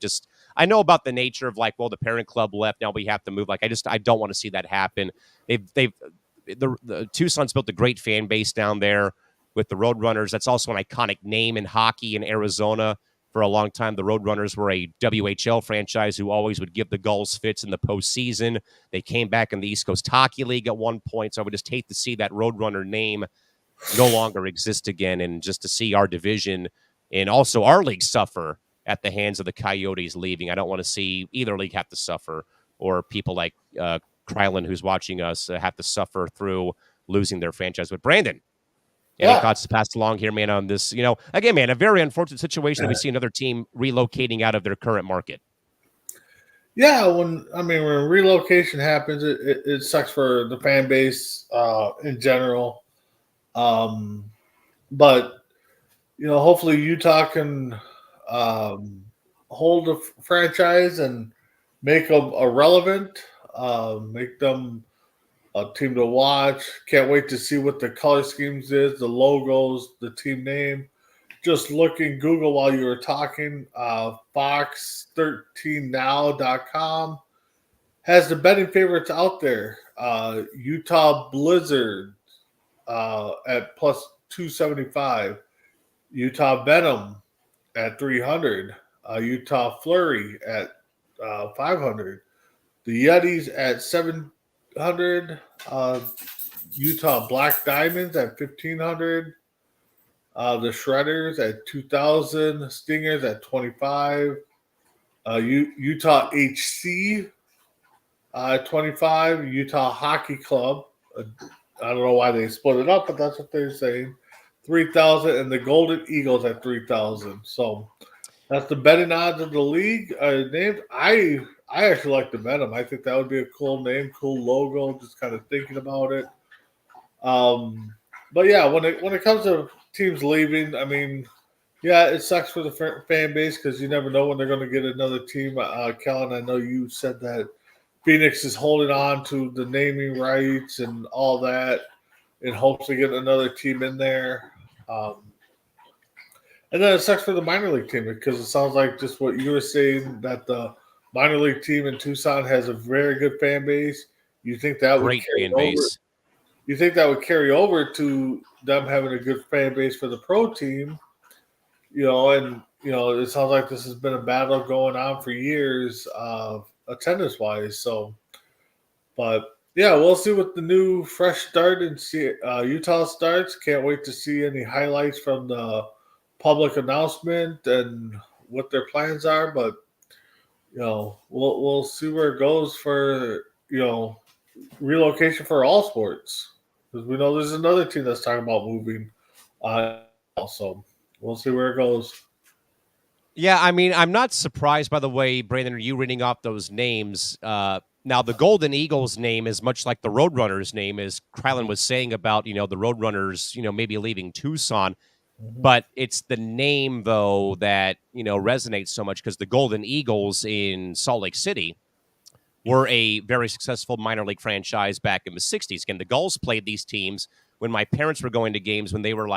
know about the nature of the parent club left. Now we have to move. I don't want to see that happen. The Tucson's built a great fan base down there with the Roadrunners. That's also an iconic name in hockey in Arizona. For a long time, the Roadrunners were a WHL franchise who always would give the Gulls fits in the postseason. They came back in the East Coast Hockey League at one point, so I would just hate to see that Roadrunner name no longer exist again, and just to see our division and also our league suffer at the hands of the Coyotes leaving. I don't want to see either league have to suffer, or people like Callan, who's watching us, have to suffer through losing their franchise. But Brandon, any thoughts to pass along here, man, on this? Again, man, a very unfortunate situation that we see another team relocating out of their current market. Yeah, when relocation happens, it sucks for the fan base in general. But hopefully Utah can hold the franchise and make them relevant, make them a team to watch. Can't wait to see what the color schemes is, the logos, the team name. Just look in Google while you were talking. Fox13now.com has the betting favorites out there. Utah Blizzard at plus 275. Utah Venom at 300. Utah Flurry at 500. The Yetis at 700. Utah Black Diamonds at 1,500. The Shredders at 2,000. Stingers at 25. Utah HC at 25. Utah Hockey Club. I don't know why they split it up, but that's what they're saying. 3,000, and the Golden Eagles at 3,000. So that's the betting odds of the league. Named. I actually like the Venom. I think that would be a cool name, cool logo. Just kind of thinking about it. But yeah, when it comes to teams leaving, it sucks for the fan base because you never know when they're going to get another team. Callan, I know you said that Phoenix is holding on to the naming rights and all that in hopes to get another team in there. And then it sucks for the minor league team because it sounds like just what you were saying, that the minor league team in Tucson has a very good fan base. You think that would carry over? You think that would carry over to them having a good fan base for the pro team? And it sounds like this has been a battle going on for years, attendance wise. So, but yeah, we'll see what the new fresh start in Utah starts. Can't wait to see any highlights from the public announcement and what their plans are. But we'll see where it goes for relocation for all sports, because we know there's another team that's talking about moving. Also, we'll see where it goes. Yeah, I'm not surprised, by the way, Brandon, are you reading off those names? Now, the Golden Eagles name is much like the Roadrunners name, as Callan was saying about, the Roadrunners, maybe leaving Tucson. Mm-hmm. But it's the name, though, that, resonates so much, because the Golden Eagles in Salt Lake City were a very successful minor league franchise back in the 60s. Again, the Gulls played these teams when my parents were going to games when they were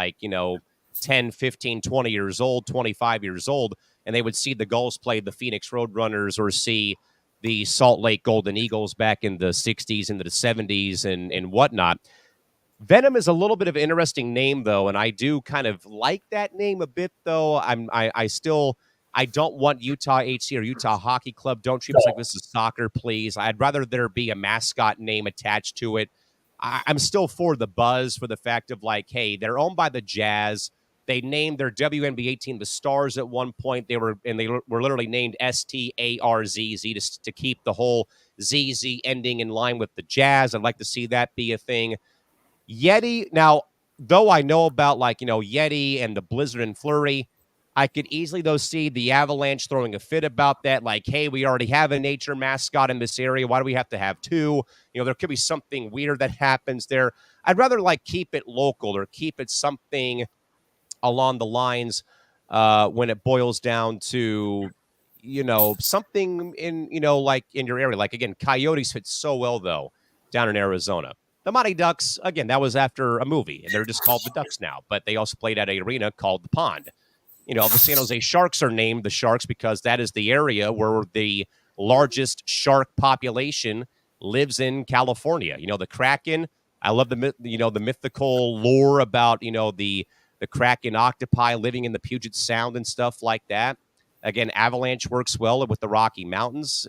10, 15, 20 years old, 25 years old, and they would see the Gulls play the Phoenix Roadrunners or see the Salt Lake Golden Eagles back in the 60s into the 70s and whatnot. Venom is a little bit of an interesting name, though, and I do kind of like that name a bit, though. I don't want Utah HC or Utah Hockey Club. Don't treat us like this is soccer, please. I'd rather there be a mascot name attached to it. I'm still for the buzz, for the fact of hey, they're owned by the Jazz. They named their WNBA team the Stars at one point. They were literally named STARZZ to keep the whole ZZ ending in line with the Jazz. I'd like to see that be a thing. Yeti. Now, though I know about Yeti and the Blizzard and Flurry, I could easily though see the Avalanche throwing a fit about that. Like, hey, we already have a nature mascot in this area. Why do we have to have two? There could be something weird that happens there. I'd rather keep it local or keep it something along the lines when it boils down to something in in your area. Like, again, coyotes fit so well though down in Arizona. The Mighty Ducks, again, that was after a movie, and they're just called the Ducks now, but they also played at an arena called the Pond. The San Jose Sharks are named the Sharks because that is the area where the largest shark population lives in California. The Kraken. I love the mythical lore about the Kraken octopi living in the Puget Sound and stuff like that. Again, Avalanche works well with the Rocky Mountains,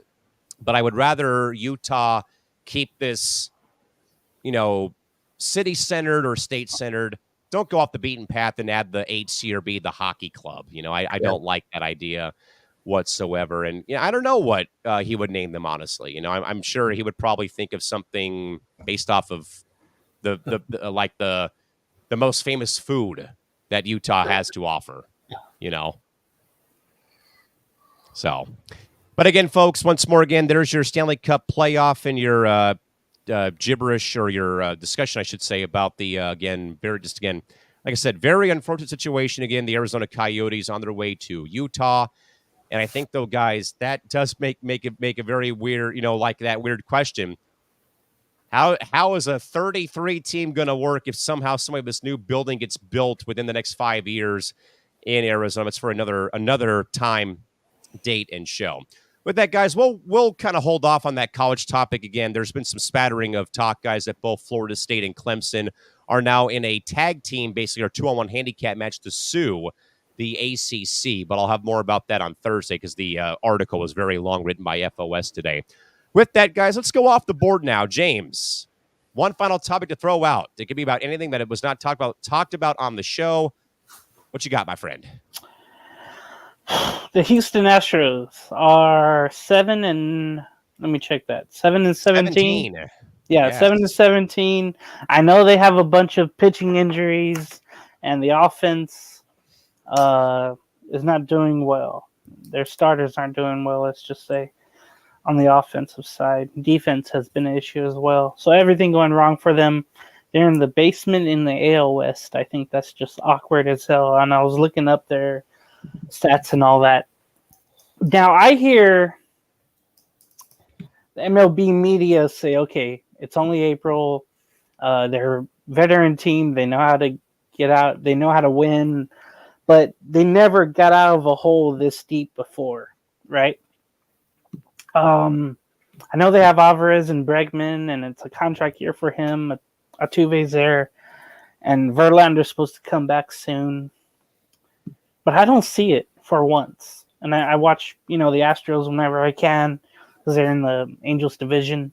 but I would rather Utah keep this, city-centered or state-centered. Don't go off the beaten path and add the HCRB, the hockey club. I don't like that idea whatsoever. And I don't know what he would name them, honestly. I'm sure he would probably think of something based off of the most famous food that Utah has to offer, So, but again, folks, once more, there's your Stanley Cup playoff and your gibberish or your discussion, I should say, about the, like I said, very unfortunate situation. Again, the Arizona Coyotes on their way to Utah. And I think, though, guys, that does make a very weird, that weird question. How is a 33 team going to work if somehow this new building gets built within the next 5 years in Arizona? It's for another time, date, and show. With that, guys, we'll kind of hold off on that college topic again. There's been some spattering of talk, guys, that both Florida State and Clemson are now in a tag team, basically, or 2-on-1 handicap match to sue the ACC. But I'll have more about that on Thursday because the article was very long, written by FOS today. With that, guys, let's go off the board now. James, one final topic to throw out. It could be about anything that it was not talked about on the show. What you got, my friend? The Houston Astros are 7-17. Yeah, yes. 7-17. I know they have a bunch of pitching injuries, and the offense is not doing well. Their starters aren't doing well, let's just say, on the offensive side. Defense has been an issue as well. So everything going wrong for them. They're in the basement in the AL West. I think that's just awkward as hell. And I was looking up their stats and all that. Now, I hear the MLB media say, okay, it's only April. They're a veteran team. They know how to get out. They know how to win. But they never got out of a hole this deep before, right? I know they have Alvarez and Bregman, and it's a contract year for him. Altuve's there, and Verlander's supposed to come back soon. But I don't see it for once. And I watch, the Astros whenever I can because they're in the Angels division.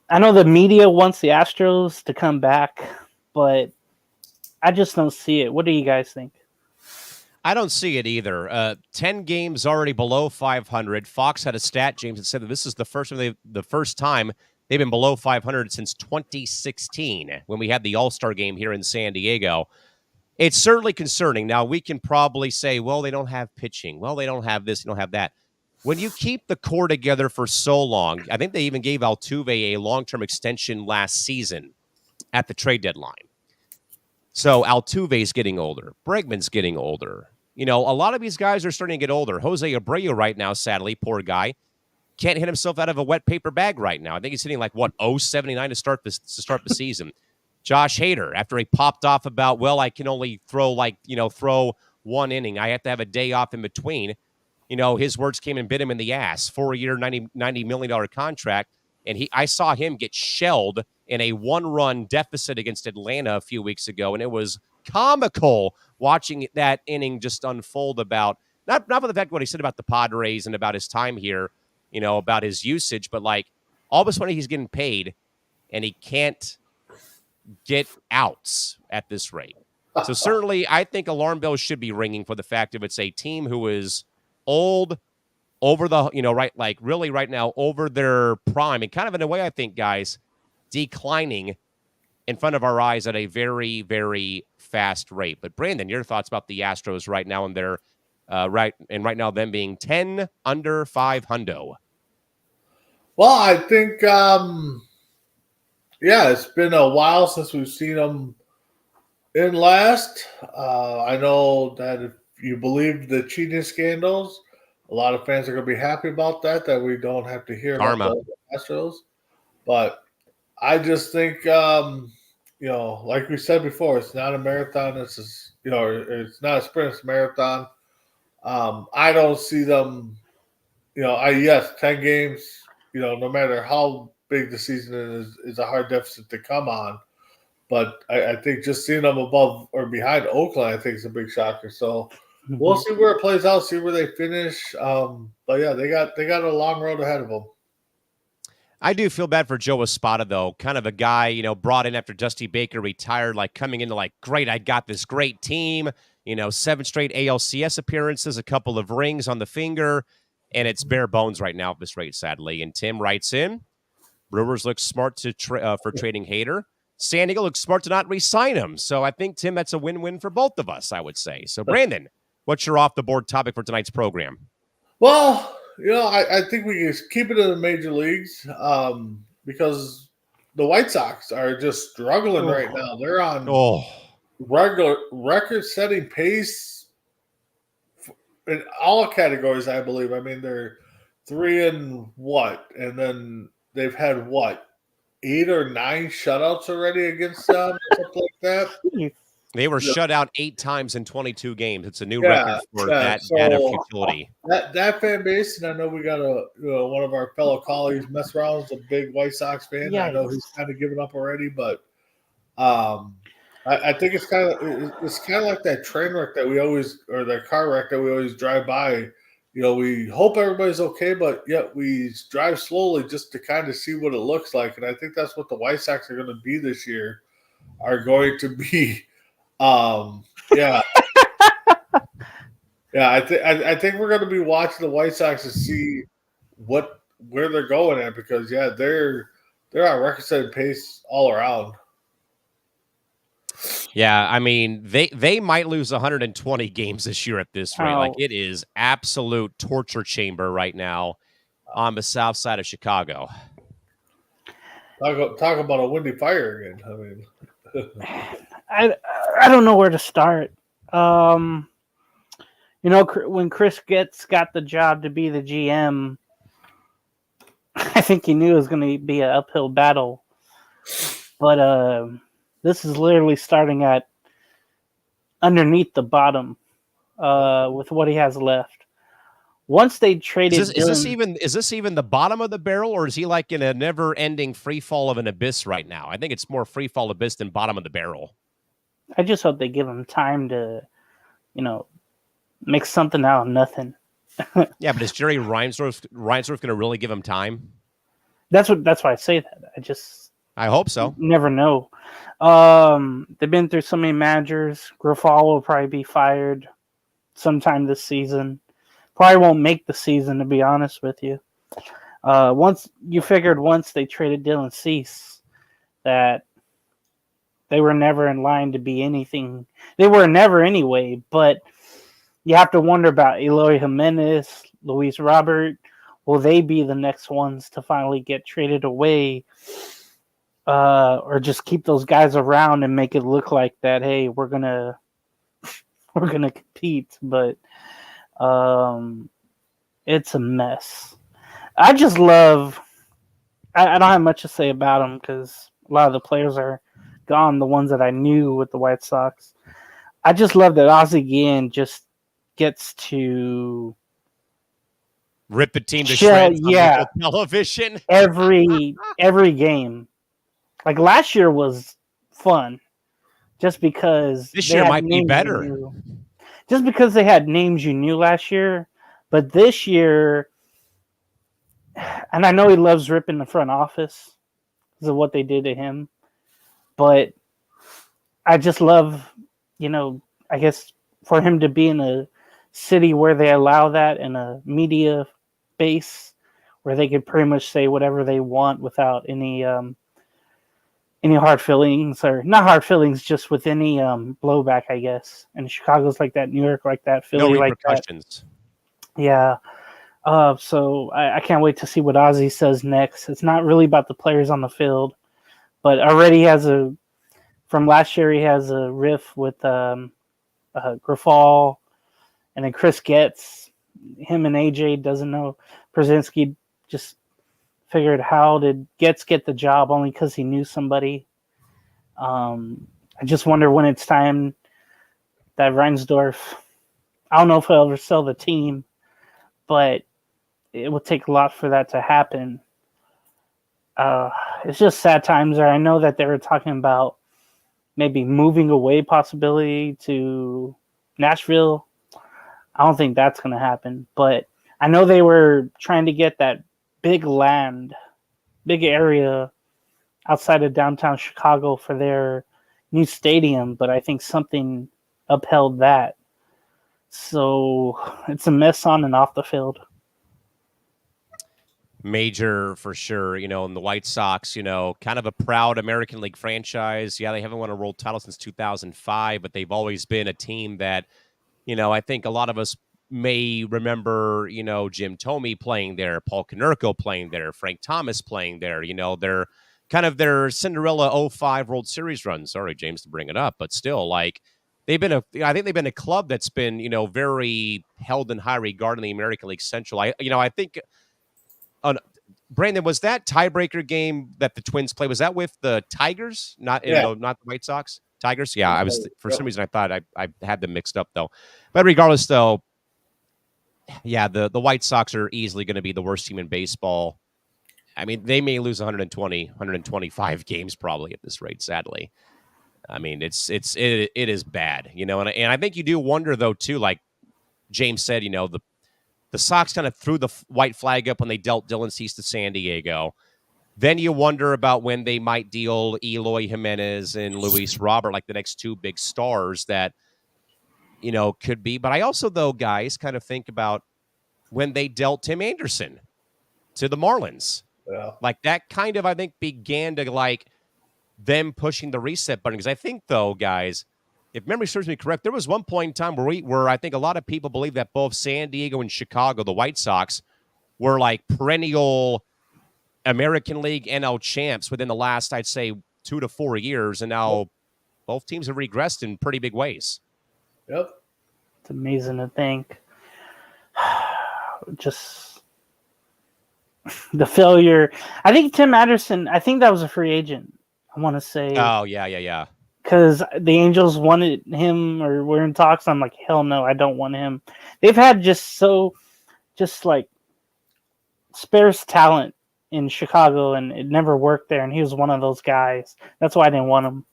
I know the media wants the Astros to come back, but I just don't see it. What do you guys think? I don't see it either. 10 games already below 500. Fox had a stat, James, that said that this is the first time they've been below 500 since 2016 when we had the All-Star game here in San Diego. It's certainly concerning. Now, we can probably say, well, they don't have pitching. Well, they don't have this, they don't have that. When you keep the core together for so long, I think they even gave Altuve a long-term extension last season at the trade deadline. So Altuve's getting older. Bregman's getting older. A lot of these guys are starting to get older. Jose Abreu right now, sadly, poor guy, can't hit himself out of a wet paper bag right now. I think he's hitting 0.79 to start the season. Josh Hader, after he popped off about, well, I can only throw throw one inning. I have to have a day off in between. His words came and bit him in the ass. 4-year, $90 million contract. And I saw him get shelled in a 1-run deficit against Atlanta a few weeks ago. And it was comical watching that inning just unfold about, not for the fact what he said about the Padres and about his time here, about his usage, but all of a sudden he's getting paid and he can't get outs at this rate. So certainly I think alarm bells should be ringing for the fact of it's a team who is old, over the, really right now over their prime, and kind of in a way, I think, guys, declining in front of our eyes at a very, very fast rate. But Brandon, your thoughts about the Astros right now and their right now them being 10 under 500. Well, I think it's been a while since we've seen them in last. I know that if you believe the cheating scandals, a lot of fans are going to be happy about that we don't have to hear Karma. about the Astros. But I just think, like we said before, it's not a marathon. It's not a sprint, it's a marathon. I don't see them, 10 games, no matter how big the season is a hard deficit to come on. But I think just seeing them above or behind Oakland, I think is a big shocker. So we'll see where it plays out, see where they finish. But yeah, they got a long road ahead of them. I do feel bad for Joe Espada, though. Kind of a guy, brought in after Dusty Baker retired, like coming into like, great, I got this great team, 7 straight ALCS appearances, a couple of rings on the finger, and it's bare bones right now at this rate, sadly. And Tim writes in, Brewers look smart for trading Hader. San Diego looks smart to not re-sign him. So I think, Tim, that's a win-win for both of us, I would say. So, Brandon, what's your off-the-board topic for tonight's program? Well, I think we can keep it in the major leagues because the White Sox are just struggling right now. They're on record-setting pace in all categories, I believe. I mean, they're 3 and what? And then they've had what? 8 or 9 shutouts already against them, something like that. They were shut out 8 times in 22 games. It's a new record for that data futility. That fan base, and I know we got one of our fellow colleagues, Mess Rounds, a big White Sox fan. Yes. I know he's kind of given up already, but I think it's kind of like that train wreck that we always, or that car wreck that we always drive by. We hope everybody's okay, but yet we drive slowly just to kind of see what it looks like. And I think that's what the White Sox are going to be this year, are going to be. Yeah. I think we're going to be watching the White Sox to see where they're going at, because they're on record-setting pace all around. Yeah, I mean, they might lose 120 games this year at this rate. Like, it is absolute torture chamber right now on the south side of Chicago. Talk about a windy fire again. I mean, I don't know where to start. When Chris got the job to be the GM, I think he knew it was going to be an uphill battle. But this is literally starting at underneath the bottom with what he has left. Once they traded, is this even the bottom of the barrel, or is he like in a never-ending free fall of an abyss right now? I think it's more free fall abyss than bottom of the barrel. I just hope they give him time to, make something out of nothing. Yeah, but is Jerry Reinsdorf going to really give him time? That's why I say that. I hope so. Never know. They've been through so many managers. Grafal will probably be fired sometime this season. Probably won't make the season, to be honest with you. Once they traded Dylan Cease, that they were never in line to be anything. They were never anyway, but you have to wonder about Eloy Jimenez, Luis Robert. Will they be the next ones to finally get traded away? Or just keep those guys around and make it look like that, hey, we're gonna compete, but it's a mess. I just love. I don't have much to say about them because a lot of the players are gone. The ones that I knew with the White Sox, I just love that Ozzie Guillen just gets to rip the team to shreds on television every game. Like last year was fun, just because this year might be better. Just because they had names you knew last year, but this year, and I know he loves ripping the front office because of what they did to him, but I just love, I guess for him to be in a city where they allow that, in a media base where they can pretty much say whatever they want without any any hard feelings, or not hard feelings, just with any blowback, I guess. And Chicago's like that, New York like that, No Philly like that. repercussions. Yeah. So I can't wait to see what Ozzy says next. It's not really about the players on the field, but already from last year he has a riff with Grafal, and then Chris Getz. Him and AJ doesn't know. Brzezinski just figured, how did Getz get the job? Only because he knew somebody. I just wonder when it's time that Reinsdorf, I don't know if he'll ever sell the team, but it will take a lot for that to happen. It's just sad times there. I know that they were talking about maybe moving away possibility to Nashville. I don't think that's going to happen, but I know they were trying to get that big area outside of downtown Chicago for their new stadium, but I think something upheld that. So it's a mess on and off the field. Major for sure, and the White Sox, kind of a proud American League franchise. Yeah, they haven't won a world title since 2005, but they've always been a team that, I think a lot of us may remember, Jim Thome playing there, Paul Konerko playing there, Frank Thomas playing there. They're kind of their Cinderella 05 World Series run. Sorry, James, to bring it up, but still, like, I think they've been a club that's been, very held in high regard in the American League Central. I think. Brandon, was that tiebreaker game that the Twins played? Was that with the Tigers, not the White Sox? Tigers, yeah. I was for some reason I thought I had them mixed up though. But regardless, though, yeah, the White Sox are easily going to be the worst team in baseball. I mean, they may lose 120, 125 games probably at this rate. Sadly, I mean, it is bad, and I think you do wonder though too, like James said, the Sox kind of threw the white flag up when they dealt Dylan Cease to San Diego. Then you wonder about when they might deal Eloy Jimenez and Luis Robert, like the next two big stars that, could be. But I also, though, guys, kind of think about when they dealt Tim Anderson to the Marlins. Yeah. Like that kind of, I think, began to like them pushing the reset button. Because I think, though, guys, if memory serves me correct, there was one point in time where I think a lot of people believe that both San Diego and Chicago, the White Sox, were like perennial American League NL champs within the last, I'd say, 2 to 4 years. And now both teams have regressed in pretty big ways. Yep. It's amazing to think. Just the failure. I think Tim Anderson, I think that was a free agent. I want to say. Oh, yeah. Because the Angels wanted him or were in talks. I'm like, hell no, I don't want him. They've had just like sparse talent in Chicago, and it never worked there. And he was one of those guys. That's why I didn't want him.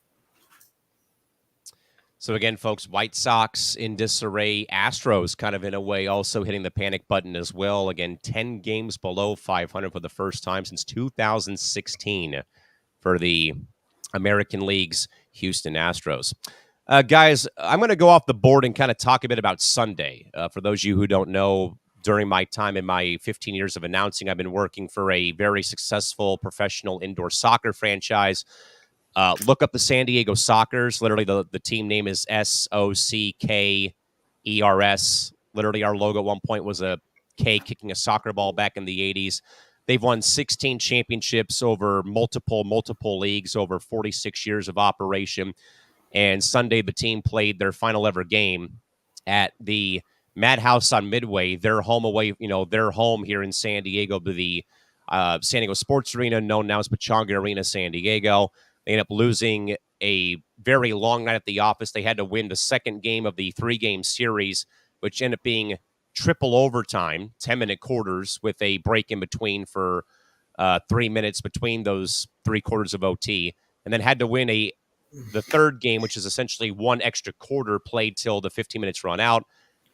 So again, folks, White Sox in disarray. Astros kind of in a way also hitting the panic button as well. Again, 10 games below 500 for the first time since 2016 for the American League's Houston Astros. Guys, I'm going to go off the board and kind of talk a bit about Sunday. For those of you who don't know, during my time in my 15 years of announcing, I've been working for a very successful professional indoor soccer franchise. Look up the San Diego Sockers. Literally, the team name is SOCKERS. Literally, our logo at one point was a K kicking a soccer ball back in the 80s. They've won 16 championships over multiple leagues over 46 years of operation. And Sunday, the team played their final ever game at the Madhouse on Midway. Their home here in San Diego, the San Diego Sports Arena, known now as Pechanga Arena, San Diego. They ended up losing a very long night at the office. They had to win the second game of the 3-game series, which ended up being triple overtime, 10-minute quarters with a break in between for 3 minutes between those 3 quarters of OT, and then had to win the third game, which is essentially one extra quarter played till the 15 minutes run out.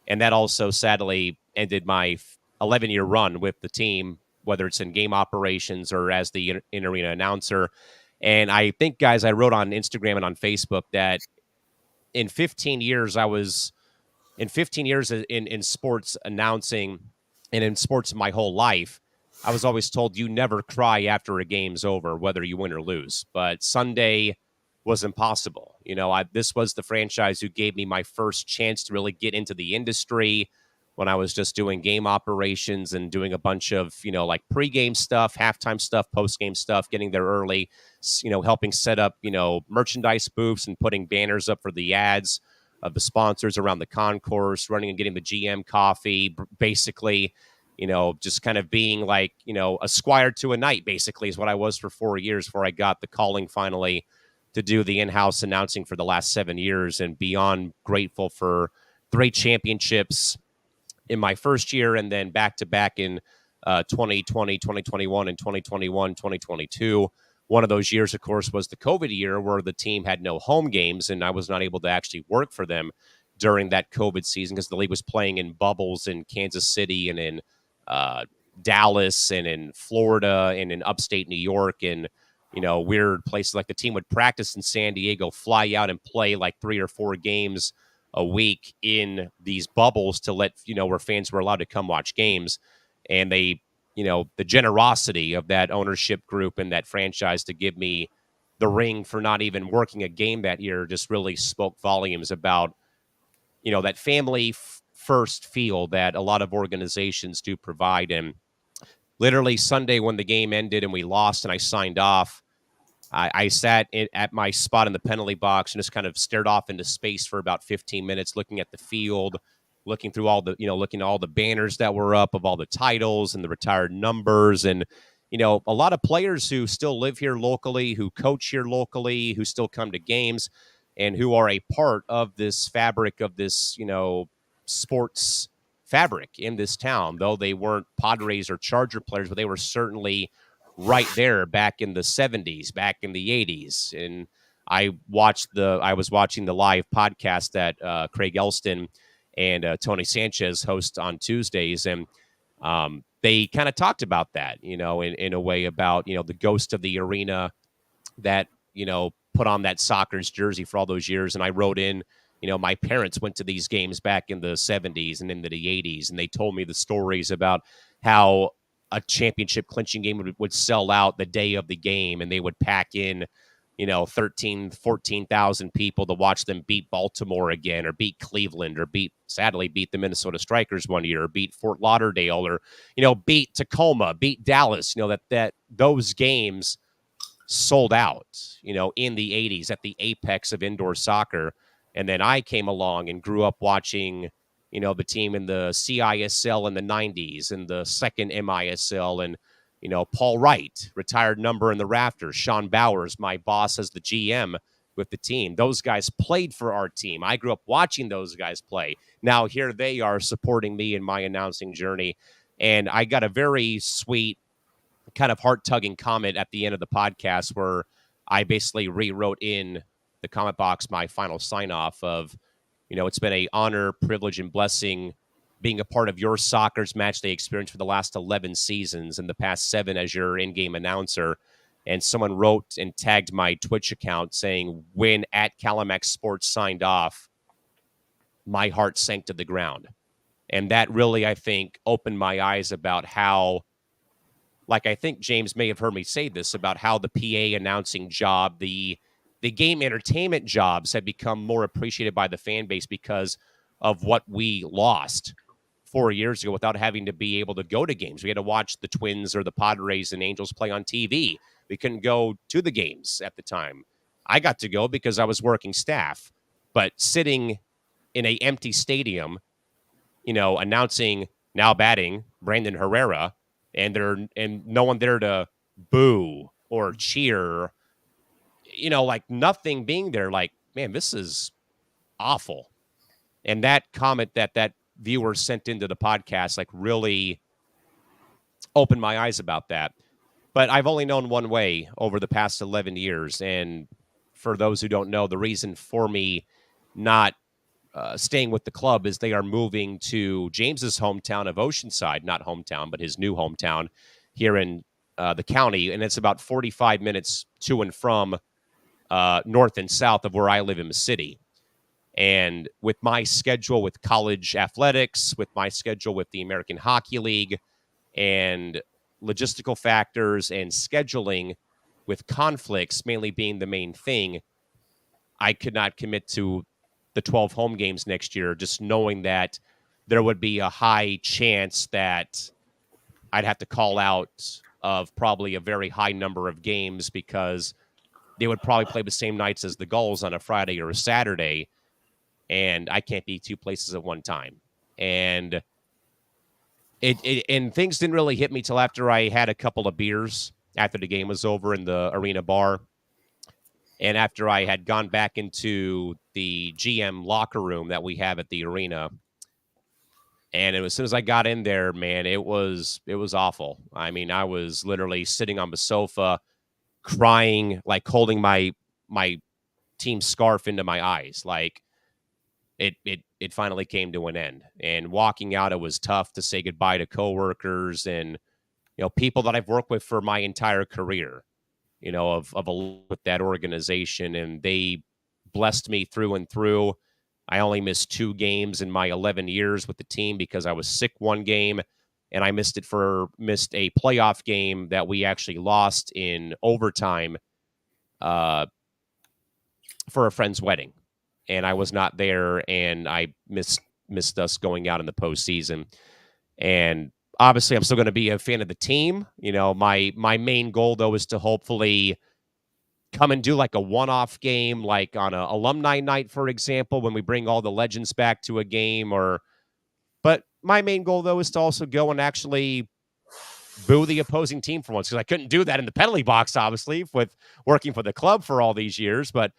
And that also sadly ended my 11-year run with the team, whether it's in game operations or as the in-arena announcer. And I think, guys, I wrote on Instagram and on Facebook that in 15 years in sports announcing and in sports my whole life, I was always told you never cry after a game's over, whether you win or lose. But Sunday was impossible. This was the franchise who gave me my first chance to really get into the industry when I was just doing game operations and doing a bunch of, like pregame stuff, halftime stuff, postgame stuff, getting there early, helping set up, merchandise booths and putting banners up for the ads of the sponsors around the concourse, running and getting the GM coffee, basically, just kind of being like, a squire to a knight, basically, is what I was for 4 years before I got the calling finally to do the in-house announcing for the last 7 years, and beyond grateful for 3 championships in my first year, and then back-to-back in 2020, 2021, and 2021, 2022. One of those years, of course, was the COVID year where the team had no home games, and I was not able to actually work for them during that COVID season because the league was playing in bubbles in Kansas City and in Dallas and in Florida and in upstate New York and, weird places. Like the team would practice in San Diego, fly out and play like 3 or 4 games a week in these bubbles to let, where fans were allowed to come watch games. And they, the generosity of that ownership group and that franchise to give me the ring for not even working a game that year just really spoke volumes about, that family first feel that a lot of organizations do provide. And literally Sunday when the game ended and we lost and I signed off, I sat at my spot in the penalty box and just kind of stared off into space for about 15 minutes, looking at the field, looking through all the, looking at all the banners that were up of all the titles and the retired numbers. And, a lot of players who still live here locally, who coach here locally, who still come to games and who are a part of this fabric of this, sports fabric in this town, though they weren't Padres or Charger players, but they were certainly right there back in the 70s, back in the 80s. And I was watching the live podcast that Craig Elston and Tony Sanchez host on Tuesdays. And they kind of talked about that, in a way about, the ghost of the arena that, put on that Sockers jersey for all those years. And I wrote in, my parents went to these games back in the 70s and into the 80s. And they told me the stories about how a championship clinching game would sell out the day of the game, and they would pack in, 14,000 people to watch them beat Baltimore again, or beat Cleveland, or sadly beat the Minnesota Strikers one year, or beat Fort Lauderdale, or, beat Tacoma, beat Dallas, that those games sold out, in the 80s at the apex of indoor soccer. And then I came along and grew up watching, the team in the CISL in the 90s and the second MISL, and, Paul Wright, retired number in the rafters, Sean Bowers, my boss as the GM with the team. Those guys played for our team. I grew up watching those guys play. Now here they are supporting me in my announcing journey. And I got a very sweet, kind of heart-tugging comment at the end of the podcast where I basically rewrote in the comment box my final sign-off of, it's been an honor, privilege, and blessing being a part of your Sockers match day experience for the last 11 seasons and the past 7 as your in-game announcer. And someone wrote and tagged my Twitch account saying, when at Callan Sports signed off, my heart sank to the ground. And that really, I think, opened my eyes about how, like, I think James may have heard me say this, about how the PA announcing job, the game entertainment jobs have become more appreciated by the fan base because of what we lost 4 years ago without having to be able to go to games. We had to watch the Twins or the Padres and Angels play on TV. We couldn't go to the games at the time. I got to go because I was working staff, but sitting in an empty stadium, announcing now batting Brandon Herrera, and no one there to boo or cheer, like nothing being there, like, man, this is awful. And that comment that viewer sent into the podcast, like, really opened my eyes about that. But I've only known one way over the past 11 years. And for those who don't know, the reason for me not staying with the club is they are moving to James's hometown of Oceanside, not hometown, but his new hometown here in the county. And it's about 45 minutes to and from north and south of where I live in the city. And with my schedule with college athletics, with my schedule with the American Hockey League, and logistical factors and scheduling with conflicts mainly being the main thing, I could not commit to the 12 home games next year, just knowing that there would be a high chance that I'd have to call out of probably a very high number of games because they would probably play the same nights as the Gulls on a Friday or a Saturday, and I can't be two places at one time. And and things didn't really hit me till after I had a couple of beers after the game was over in the arena bar. And after I had gone back into the GM locker room that we have at the arena, and as soon as I got in there, man, it was awful. I mean, I was literally sitting on the sofa, crying, like holding my team scarf into my eyes. Like it finally came to an end. And walking out, it was tough to say goodbye to coworkers and people that I've worked with for my entire career. With that organization, and they blessed me through and through. I only missed 2 games in my 11 years with the team because I was sick one game, and I missed a playoff game that we actually lost in overtime for a friend's wedding, and I was not there, and I missed us going out in the postseason. And obviously, I'm still going to be a fan of the team. My main goal though is to hopefully come and do like a one-off game, like on a alumni night, for example, when we bring all the legends back to a game. But my main goal though is to also go and actually boo the opposing team for once, because I couldn't do that in the penalty box, obviously, with working for the club for all these years. But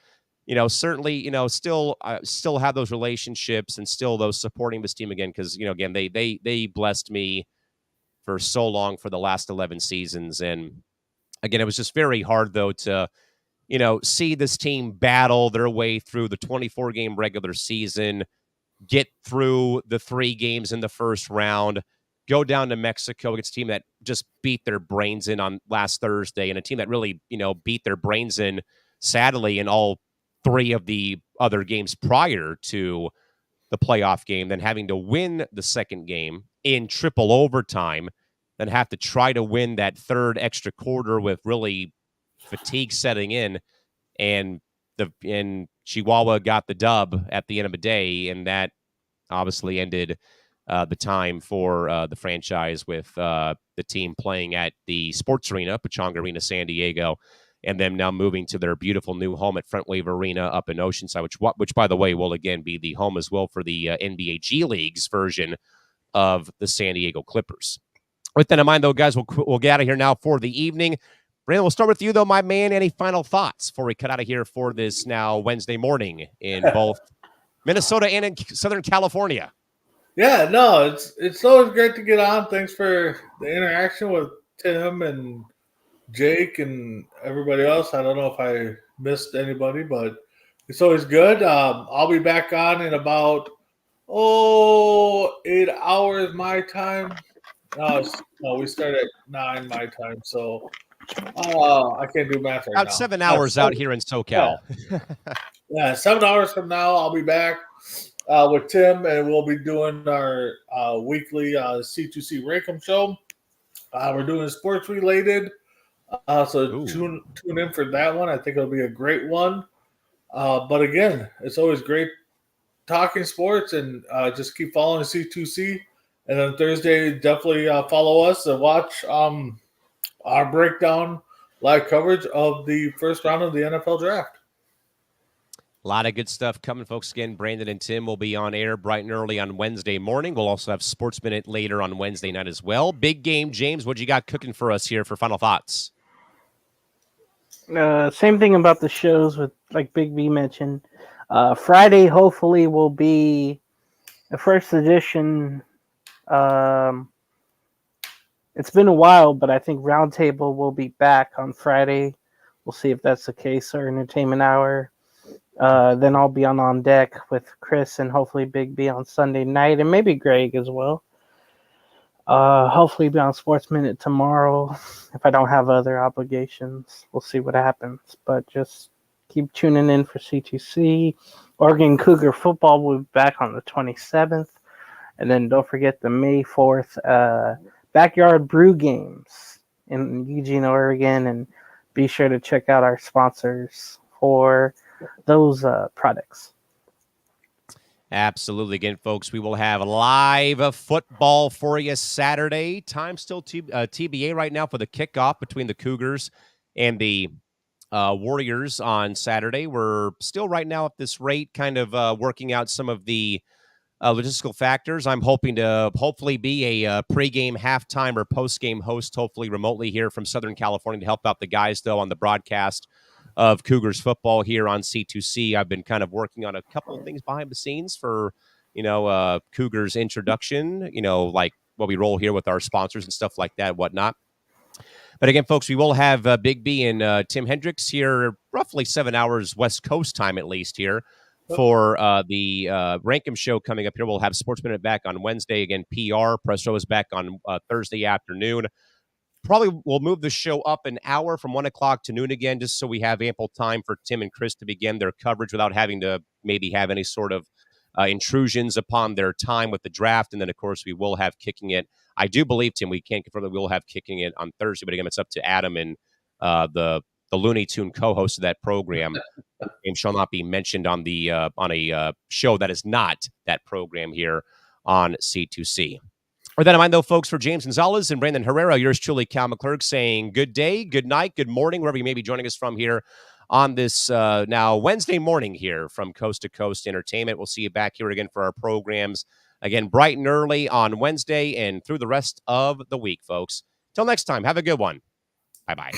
certainly, still have those relationships and still those supporting this team again, because again, they blessed me for so long for the last 11 seasons, and again, it was just very hard though to see this team battle their way through the 24-game regular season, get through the 3 games in the first round, go down to Mexico against a team that just beat their brains in on last Thursday, and a team that really, beat their brains in, sadly, in all 3 of the other games prior to the playoff game, then having to win the second game in triple overtime, then have to try to win that third extra quarter with really fatigue setting in, and Chihuahua got the dub at the end of the day, and that obviously ended the time for the franchise with the team playing at the sports arena, Pechanga Arena, San Diego, and them now moving to their beautiful new home at Front Wave Arena up in Oceanside, which by the way will again be the home as well for the NBA G League's version of the San Diego Clippers. With that in mind, though, guys, we'll get out of here now for the evening. Brandon, we'll start with you, though, my man. Any final thoughts before we cut out of here for this now Wednesday morning in both Minnesota and in Southern California? Yeah, no, it's always great to get on. Thanks for the interaction with Tim and Jake and everybody else. I don't know if I missed anybody, but it's always good. I'll be back on in about 8 hours my time. No, we start at 9 my time, so I can't do math right now. About 7 hours out here in SoCal. Yeah, 7 hours from now, I'll be back with Tim, and we'll be doing our weekly C2C Raycom show. We're doing sports related, so tune in for that one. I think it'll be a great one. But again, it's always great talking sports, and just keep following C2C. And then Thursday, definitely follow us and watch our breakdown live coverage of the first round of the NFL draft. A lot of good stuff coming, folks. Again, Brandon and Tim will be on air bright and early on Wednesday morning. We'll also have Sports Minute later on Wednesday night as well. Big game, James. What you got cooking for us here for final thoughts? Same thing about the shows with like Big B mentioned. Friday hopefully will be the first edition. It's been a while, but I think Roundtable will be back on Friday. We'll see if that's the case, or Entertainment Hour. Then I'll be on deck with Chris and hopefully Big B on Sunday night, and maybe Greg as well. Hopefully be on Sports Minute tomorrow if I don't have other obligations. We'll see what happens, but just keep tuning in for C2C. Oregon Cougar football will be back on the 27th, and then don't forget the May 4th Backyard Brew Games. in Eugene, Oregon, and be sure to check out our sponsors for those products. Absolutely. Again, folks, we will have live football for you Saturday. Time still TBA right now for the kickoff between the Cougars and the Warriors on Saturday. We're still right now at this rate, kind of working out some of the logistical factors. I'm hoping to hopefully be a pregame, halftime, or postgame host, hopefully remotely here from Southern California to help out the guys, though, on the broadcast of Cougars football here on C2C. I've been kind of working on a couple of things behind the scenes for, Cougars introduction, like what we roll here with our sponsors and stuff like that, whatnot. But again, folks, we will have Big B and Tim Hendricks here roughly 7 hours West Coast time, at least here, for the Rankum show coming up here. We'll have Sports Minute back on Wednesday. Again, PR. Press Row is back on Thursday afternoon. Probably we'll move the show up an hour from 1 o'clock to noon again, just so we have ample time for Tim and Chris to begin their coverage without having to maybe have any sort of intrusions upon their time with the draft. And then, of course, we will have Kicking It. I do believe, Tim, we can't confirm that we will have Kicking It on Thursday, but again, it's up to Adam and the Looney Tune co-host of that program. Name shall not be mentioned on the on a show that is not that program here on C2C. With that in mind, though, folks, for James Gonzales and Brandon Herrera, yours truly, Cal McClurg, saying good day, good night, good morning, wherever you may be joining us from here on this now Wednesday morning here from Coast to Coast Entertainment. We'll see you back here again for our programs, again, bright and early on Wednesday and through the rest of the week, folks. Till next time, have a good one. Bye-bye.